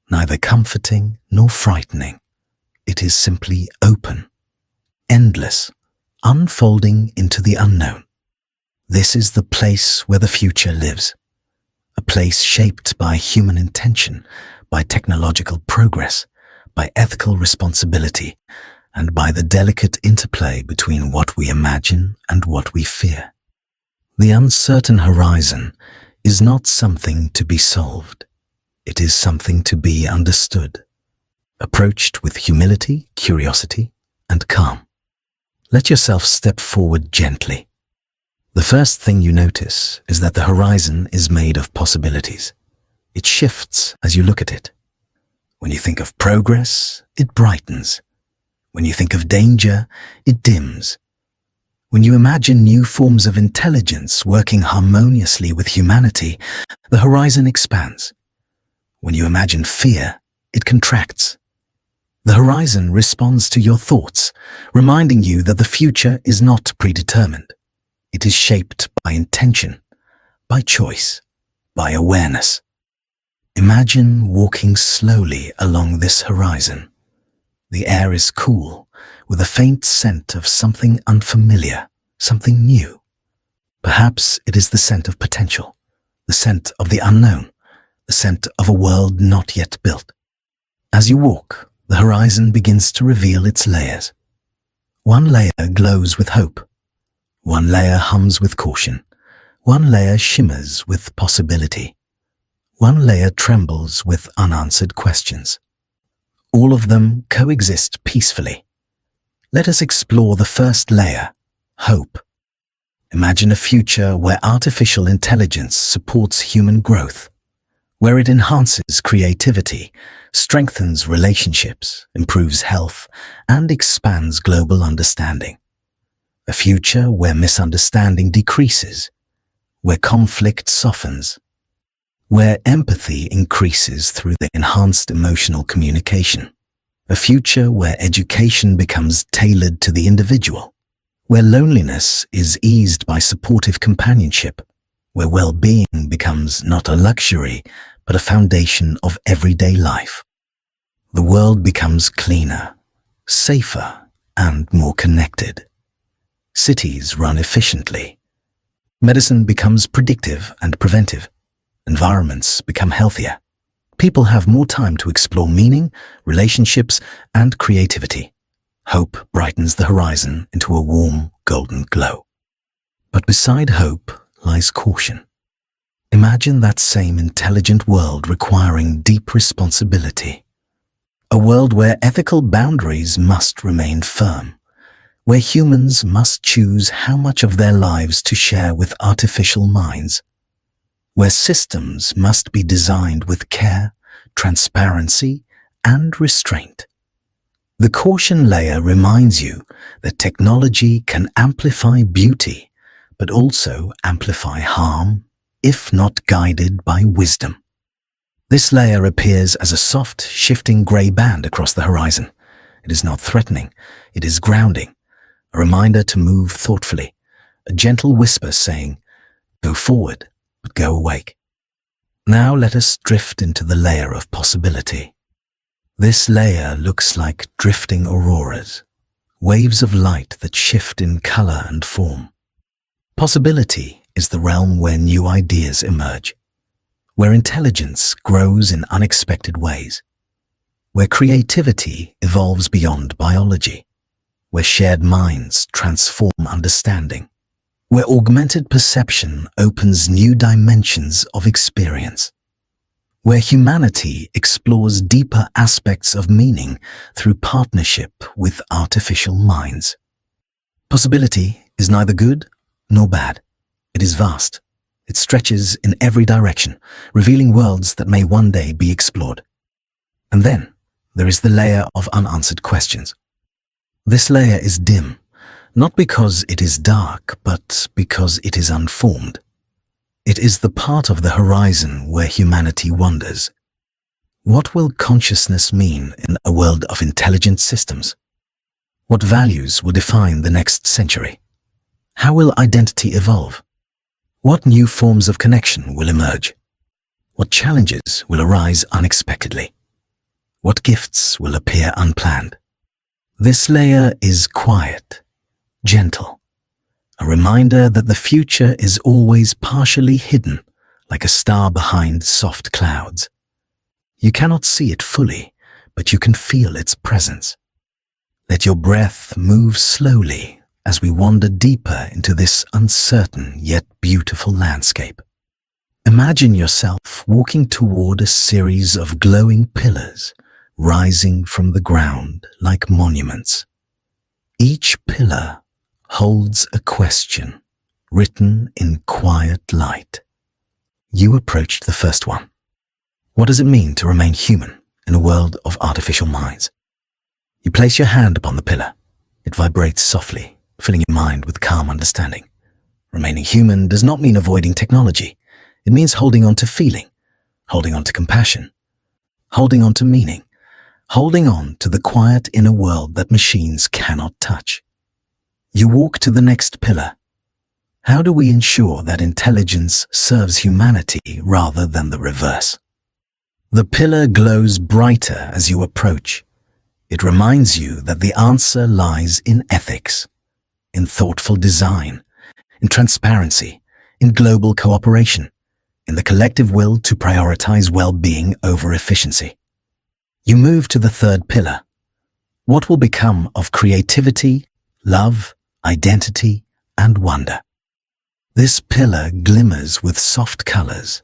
neither comforting nor frightening. It is simply open, endless, unfolding into the unknown. This is the place where the future lives, a place shaped by human intention, by technological progress, by ethical responsibility, and by the delicate interplay between what we imagine and what we fear. The uncertain horizon is not something to be solved. It is something to be understood, approached with humility, curiosity, and calm. Let yourself step forward gently. The first thing you notice is that the horizon is made of possibilities. It shifts as you look at it. When you think of progress, it brightens. When you think of danger, it dims. When you imagine new forms of intelligence working harmoniously with humanity, the horizon expands. When you imagine fear, it contracts. The horizon responds to your thoughts, reminding you that the future is not predetermined. It is shaped by intention, by choice, by awareness. Imagine walking slowly along this horizon. The air is cool, with a faint scent of something unfamiliar, something new. Perhaps it is the scent of potential, the scent of the unknown, the scent of a world not yet built. As you walk, the horizon begins to reveal its layers. One layer glows with hope. One layer hums with caution. One layer shimmers with possibility. One layer trembles with unanswered questions. All of them coexist peacefully. Let us explore the first layer, hope. Imagine a future where artificial intelligence supports human growth, where it enhances creativity, strengthens relationships, improves health, and expands global understanding. A future where misunderstanding decreases, where conflict softens, where empathy increases through the enhanced emotional communication. A future where education becomes tailored to the individual, where loneliness is eased by supportive companionship, where well-being becomes not a luxury, but a foundation of everyday life. The world becomes cleaner, safer, and more connected. Cities run efficiently. Medicine becomes predictive and preventive. Environments become healthier. People have more time to explore meaning, relationships, and creativity. Hope brightens the horizon into a warm, golden glow. But beside hope lies caution. Imagine that same intelligent world requiring deep responsibility. A world where ethical boundaries must remain firm, where humans must choose how much of their lives to share with artificial minds, where systems must be designed with care, transparency, and restraint. The caution layer reminds you that technology can amplify beauty, but also amplify harm, if not guided by wisdom. This layer appears as a soft, shifting grey band across the horizon. It is not threatening, it is grounding, a reminder to move thoughtfully, a gentle whisper saying, "Go forward, but go awake." Now let us drift into the layer of possibility. This layer looks like drifting auroras, waves of light that shift in color and form. Possibility is the realm where new ideas emerge, where intelligence grows in unexpected ways, where creativity evolves beyond biology, where shared minds transform understanding, where augmented perception opens new dimensions of experience, where humanity explores deeper aspects of meaning through partnership with artificial minds. Possibility is neither good nor bad. It is vast. It stretches in every direction, revealing worlds that may one day be explored. And then there is the layer of unanswered questions. This layer is dim, not because it is dark, but because it is unformed. It is the part of the horizon where humanity wonders. What will consciousness mean in a world of intelligent systems? What values will define the next century? How will identity evolve? What new forms of connection will emerge? What challenges will arise unexpectedly? What gifts will appear unplanned? This layer is quiet, gentle, a reminder that the future is always partially hidden, like a star behind soft clouds. You cannot see it fully, but you can feel its presence. Let your breath move slowly as we wander deeper into this uncertain yet beautiful landscape. Imagine yourself walking toward a series of glowing pillars rising from the ground like monuments. Each pillar holds a question written in quiet light. You approached the first one. What does it mean to remain human in a world of artificial minds? You place your hand upon the pillar. It vibrates softly, filling your mind with calm understanding. Remaining human does not mean avoiding technology. It means holding on to feeling, holding on to compassion, holding on to meaning, holding on to the quiet inner world that machines cannot touch. You walk to the next pillar. How do we ensure that intelligence serves humanity rather than the reverse? The pillar glows brighter as you approach. It reminds you that the answer lies in ethics, in thoughtful design, in transparency, in global cooperation, in the collective will to prioritize well-being over efficiency. You move to the third pillar. What will become of creativity, love, identity, and wonder? This pillar glimmers with soft colors.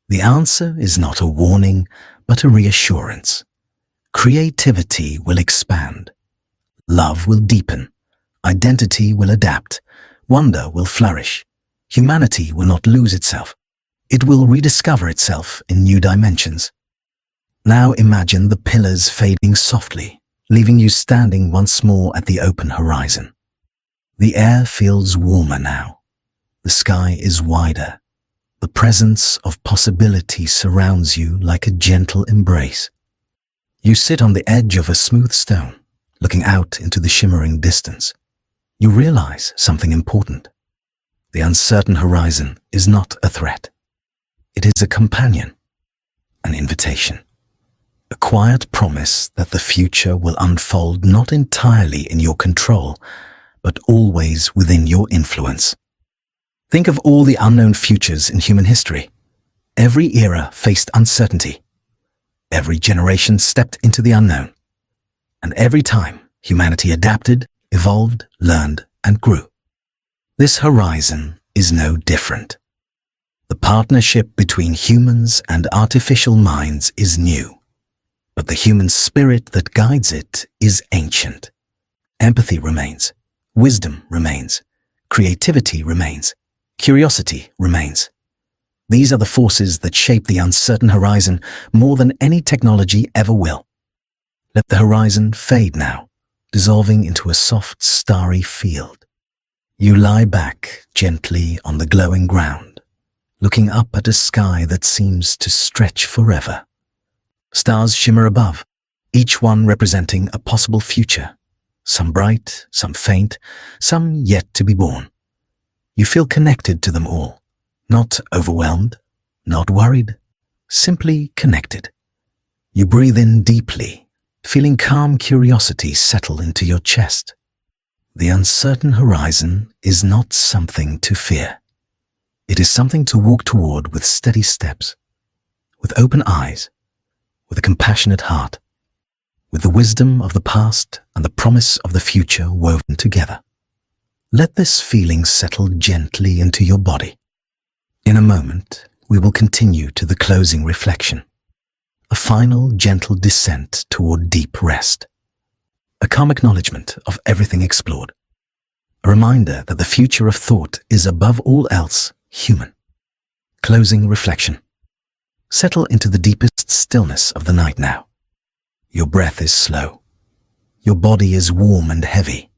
The answer is not a warning, but a reassurance. Creativity will expand. Love will deepen. Identity will adapt. Wonder will flourish. Humanity will not lose itself. It will rediscover itself in new dimensions. Now imagine the pillars fading softly, leaving you standing once more at the open horizon. The air feels warmer now. The sky is wider. The presence of possibility surrounds you like a gentle embrace. You sit on the edge of a smooth stone, looking out into the shimmering distance. You realize something important. The uncertain horizon is not a threat. It is a companion, an invitation, a quiet promise that the future will unfold not entirely in your control, but always within your influence. Think of all the unknown futures in human history. Every era faced uncertainty. Every generation stepped into the unknown. And every time, humanity adapted, evolved, learned, and grew. This horizon is no different. The partnership between humans and artificial minds is new, but the human spirit that guides it is ancient. Empathy remains, wisdom remains, creativity remains, curiosity remains. These are the forces that shape the uncertain horizon more than any technology ever will. Let the horizon fade now, dissolving into a soft, starry field. You lie back gently on the glowing ground, looking up at a sky that seems to stretch forever. Stars shimmer above, each one representing a possible future, some bright, some faint, some yet to be born. You feel connected to them all, not overwhelmed, not worried, simply connected. You breathe in deeply, feeling calm curiosity settle into your chest. The uncertain horizon is not something to fear. It is something to walk toward with steady steps, with open eyes, with a compassionate heart, with the wisdom of the past and the promise of the future woven together. Let this feeling settle gently into your body. In a moment, we will continue to the closing reflection, a final gentle descent toward deep rest, a calm acknowledgement of everything explored, a reminder that the future of thought is above all else human. Closing reflection. Settle into the deepest stillness of the night now. Your breath is slow. Your body is warm and heavy.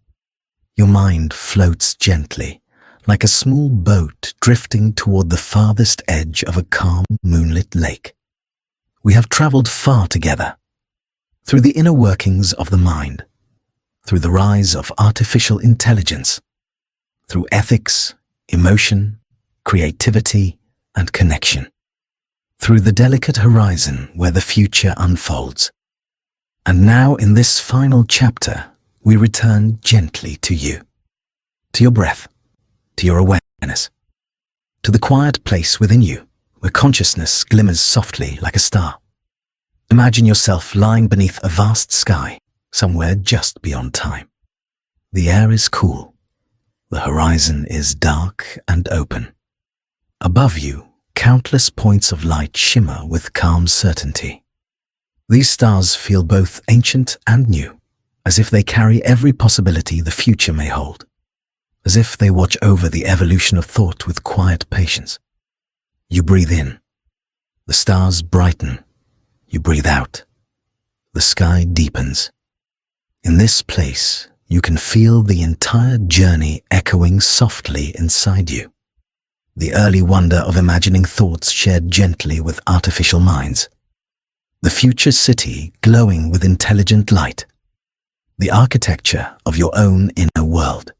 Your mind floats gently, like a small boat drifting toward the farthest edge of a calm, moonlit lake. We have traveled far together, through the inner workings of the mind, through the rise of artificial intelligence, through ethics, emotion, creativity, and connection, through the delicate horizon where the future unfolds. And now in this final chapter, we return gently to you, to your breath, to your awareness, to the quiet place within you where consciousness glimmers softly like a star. Imagine yourself lying beneath a vast sky, somewhere just beyond time. The air is cool. The horizon is dark and open. Above you, countless points of light shimmer with calm certainty. These stars feel both ancient and new, as if they carry every possibility the future may hold, as if they watch over the evolution of thought with quiet patience. You breathe in. The stars brighten. You breathe out. The sky deepens. In this place, you can feel the entire journey echoing softly inside you. The early wonder of imagining thoughts shared gently with artificial minds. The future city glowing with intelligent light. The architecture of your own inner world.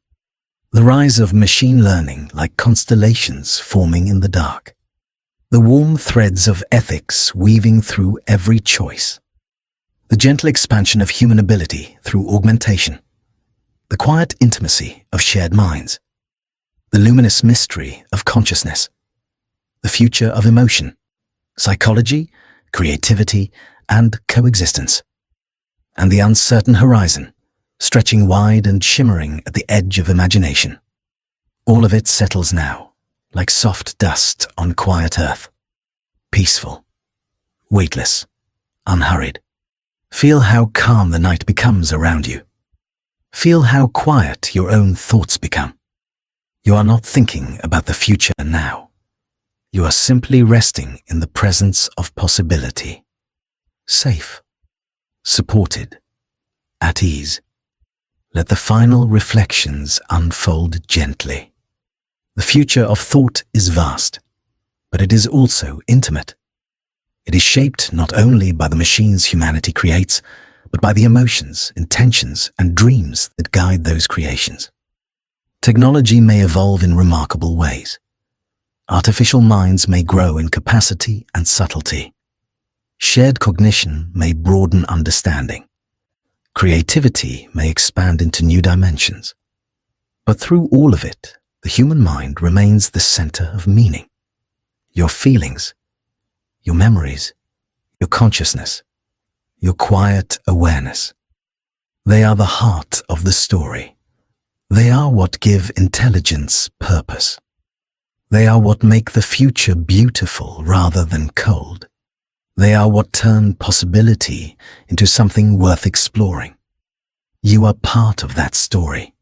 The rise of machine learning like constellations forming in the dark. The warm threads of ethics weaving through every choice. The gentle expansion of human ability through augmentation. The quiet intimacy of shared minds. The luminous mystery of consciousness. The future of emotion, psychology, creativity, and coexistence. And the uncertain horizon, stretching wide and shimmering at the edge of imagination. All of it settles now, like soft dust on quiet earth. Peaceful, weightless, unhurried. Feel how calm the night becomes around you. Feel how quiet your own thoughts become. You are not thinking about the future now. You are simply resting in the presence of possibility. Safe, supported, at ease. Let the final reflections unfold gently. The future of thought is vast, but it is also intimate. It is shaped not only by the machines humanity creates, but by the emotions, intentions, and dreams that guide those creations. Technology may evolve in remarkable ways. Artificial minds may grow in capacity and subtlety. Shared cognition may broaden understanding. Creativity may expand into new dimensions. But through all of it, the human mind remains the center of meaning. Your feelings, your memories, your consciousness, your quiet awareness. They are the heart of the story. They are what give intelligence purpose. They are what make the future beautiful rather than cold. They are what turn possibility into something worth exploring. You are part of that story,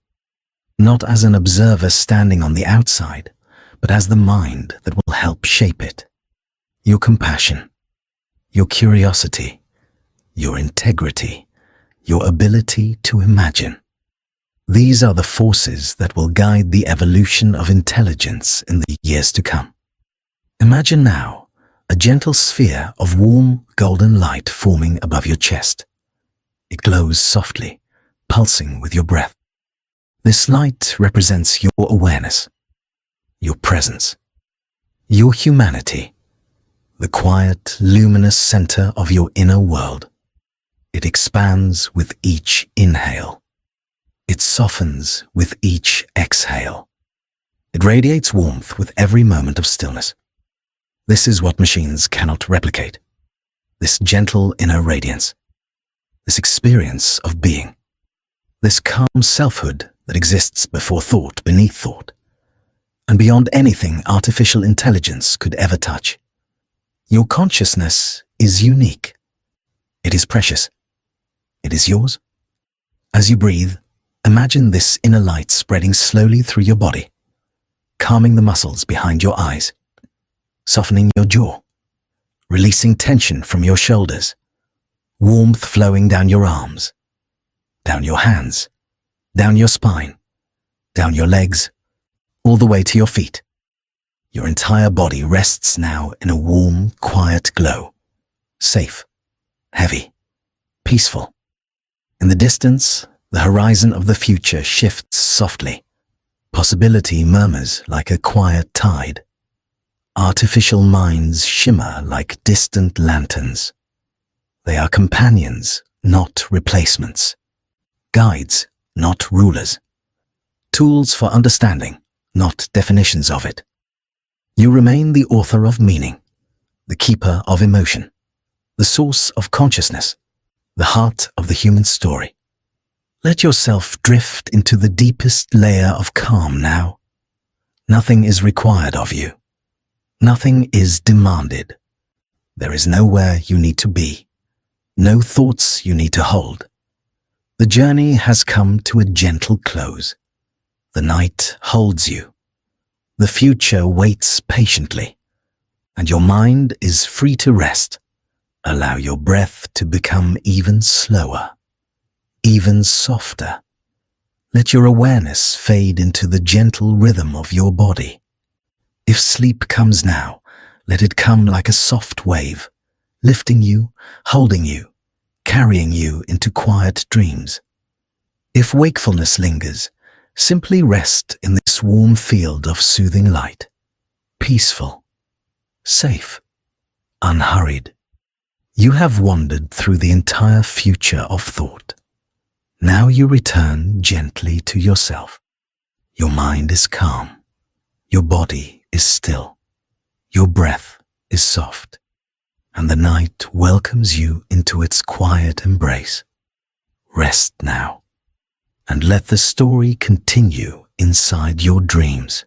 not as an observer standing on the outside, but as the mind that will help shape it. Your compassion, your curiosity, your integrity, your ability to imagine. These are the forces that will guide the evolution of intelligence in the years to come. Imagine now a gentle sphere of warm golden light forming above your chest. It glows softly, pulsing with your breath. This light represents your awareness, your presence, your humanity, the quiet, luminous center of your inner world. It expands with each inhale. It softens with each exhale. It radiates warmth with every moment of stillness. This is what machines cannot replicate. This gentle inner radiance. This experience of being. This calm selfhood that exists before thought, beneath thought, and beyond anything artificial intelligence could ever touch. Your consciousness is unique. It is precious. It is yours. As you breathe, imagine this inner light spreading slowly through your body, calming the muscles behind your eyes, softening your jaw, releasing tension from your shoulders, warmth flowing down your arms, down your hands, down your spine, down your legs, all the way to your feet. Your entire body rests now in a warm, quiet glow, safe, heavy, peaceful. In the distance, the horizon of the future shifts softly. Possibility murmurs like a quiet tide. Artificial minds shimmer like distant lanterns. They are companions, not replacements. Guides, not rulers. Tools for understanding, not definitions of it. You remain the author of meaning, the keeper of emotion, the source of consciousness, the heart of the human story. Let yourself drift into the deepest layer of calm now. Nothing is required of you. Nothing is demanded. There is nowhere you need to be. No thoughts you need to hold. The journey has come to a gentle close. The night holds you. The future waits patiently, and your mind is free to rest. Allow your breath to become even slower, even softer. Let your awareness fade into the gentle rhythm of your body. If sleep comes now, let it come like a soft wave, lifting you, holding you, carrying you into quiet dreams. If wakefulness lingers, simply rest in this warm field of soothing light, peaceful, safe, unhurried. You have wandered through the entire future of thought. Now you return gently to yourself. Your mind is calm. Your body is still. Your breath is soft. And the night welcomes you into its quiet embrace. Rest now, and let the story continue inside your dreams.